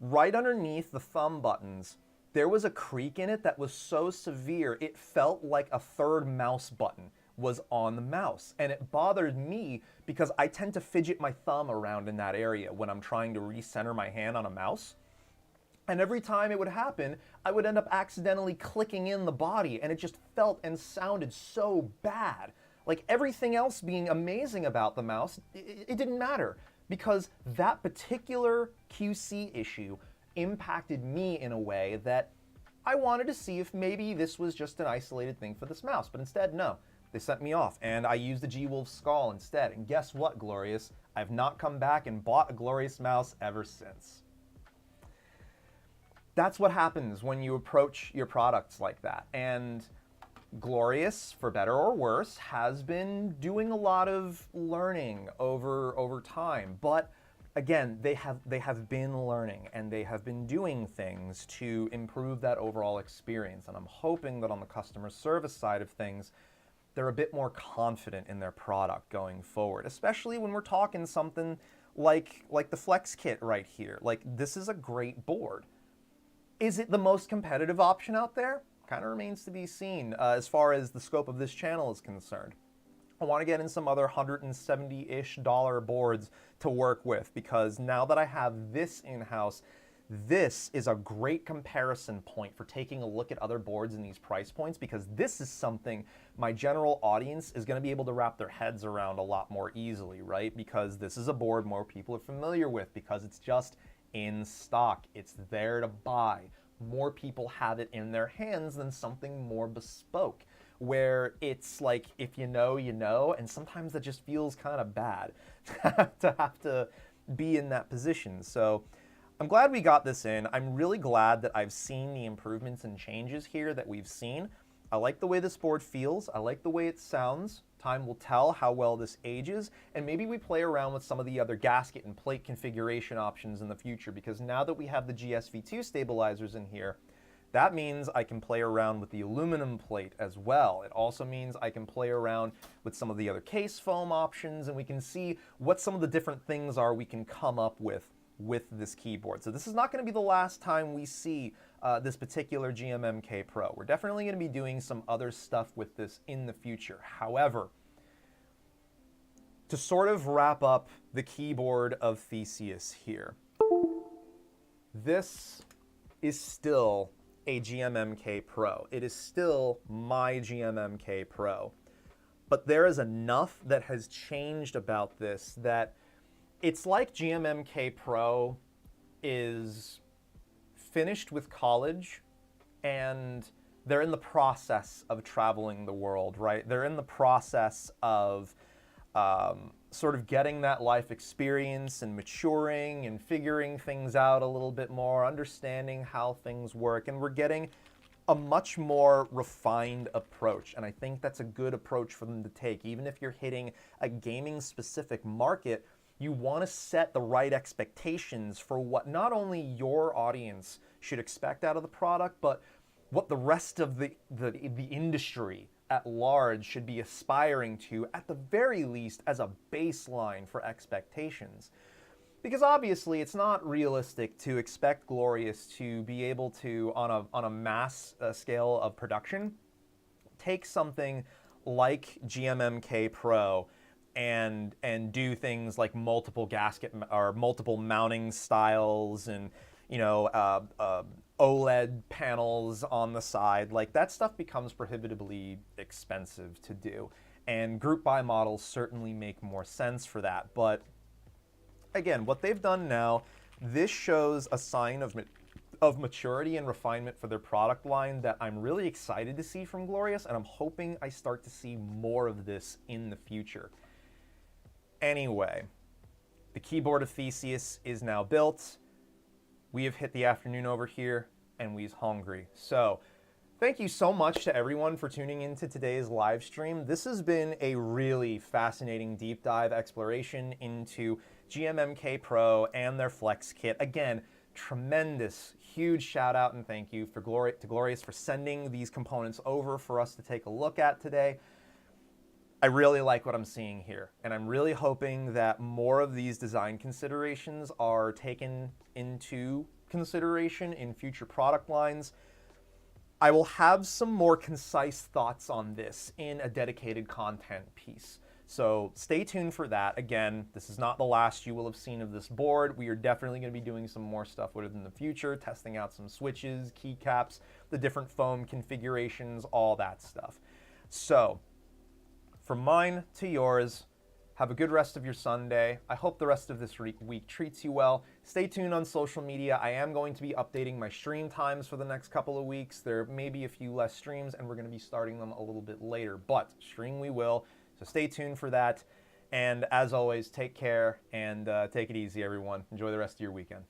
right underneath the thumb buttons, there was a creak in it that was so severe it felt like a third mouse button was on the mouse. And it bothered me because I tend to fidget my thumb around in that area when I'm trying to recenter my hand on a mouse. And every time it would happen, I would end up accidentally clicking in the body, and it just felt and sounded so bad. Like everything else being amazing about the mouse, it didn't matter, because that particular QC issue impacted me in a way that I wanted to see if maybe this was just an isolated thing for this mouse. But instead, no. They sent me off, and I used the G-Wolf Skull instead. And guess what, Glorious? I've not come back and bought a Glorious mouse ever since. That's what happens when you approach your products like that. And Glorious, for better or worse, has been doing a lot of learning over time. But again, they have been learning, and they have been doing things to improve that overall experience. And I'm hoping that on the customer service side of things, they're a bit more confident in their product going forward, especially when we're talking something like the FlexKit right here. Like, this is a great board. Is it the most competitive option out there? Kind of remains to be seen as far as the scope of this channel is concerned. I want to get in some other $170-ish boards to work with, because now that I have this in-house, this is a great comparison point for taking a look at other boards in these price points, because this is something my general audience is going to be able to wrap their heads around a lot more easily, right? Because this is a board more people are familiar with, because it's just in stock. It's there to buy. More people have it in their hands than something more bespoke, where it's like, if you know, you know, and sometimes that just feels kind of bad to have to be in that position. So I'm glad we got this in. I'm really glad that I've seen the improvements and changes here that we've seen. I like the way this board feels. I like the way it sounds. Time will tell how well this ages, and maybe we play around with some of the other gasket and plate configuration options in the future, because now that we have the GSV2 stabilizers in here, that means I can play around with the aluminum plate as well. It also means I can play around with some of the other case foam options, and we can see what some of the different things are we can come up with this keyboard. So this is not going to be the last time we see this particular GMMK Pro. We're definitely going to be doing some other stuff with this in the future. However, to sort of wrap up the keyboard of Theseus here, this is still a GMMK Pro. It is still my GMMK Pro. But there is enough that has changed about this that it's like GMMK Pro is finished with college and they're in the process of traveling the world, right? They're in the process of sort of getting that life experience and maturing and figuring things out a little bit more, understanding how things work, and we're getting a much more refined approach. And I think that's a good approach for them to take. Even if you're hitting a gaming-specific market, you want to set the right expectations for what not only your audience should expect out of the product, but what the rest of the industry at large should be aspiring to, at the very least, as a baseline for expectations. Because obviously it's not realistic to expect Glorious to be able to, on a mass scale of production, take something like GMMK Pro and do things like multiple gasket or multiple mounting styles and, you know, OLED panels on the side. Like, that stuff becomes prohibitively expensive to do, and group buy models certainly make more sense for that. But again, what they've done now, this shows a sign of maturity and refinement for their product line that I'm really excited to see from Glorious, and I'm hoping I start to see more of this in the future. Anyway, the keyboard of Theseus is now built. We have hit the afternoon over here, and we's hungry. So thank you so much to everyone for tuning into today's live stream. This has been a really fascinating deep dive exploration into GMMK Pro and their FlexKit. Again, tremendous, huge shout out and thank you to Glorious for sending these components over for us to take a look at today. I really like what I'm seeing here, and I'm really hoping that more of these design considerations are taken into consideration in future product lines. I will have some more concise thoughts on this in a dedicated content piece, so stay tuned for that. Again, this is not the last you will have seen of this board. We are definitely going to be doing some more stuff with it in the future, testing out some switches, keycaps, the different foam configurations, all that stuff. So, from mine to yours, have a good rest of your Sunday. I hope the rest of this week treats you well. Stay tuned on social media. I am going to be updating my stream times for the next couple of weeks. There may be a few less streams, and we're going to be starting them a little bit later, but stream we will. So stay tuned for that. And as always, take care and take it easy, everyone. Enjoy the rest of your weekend.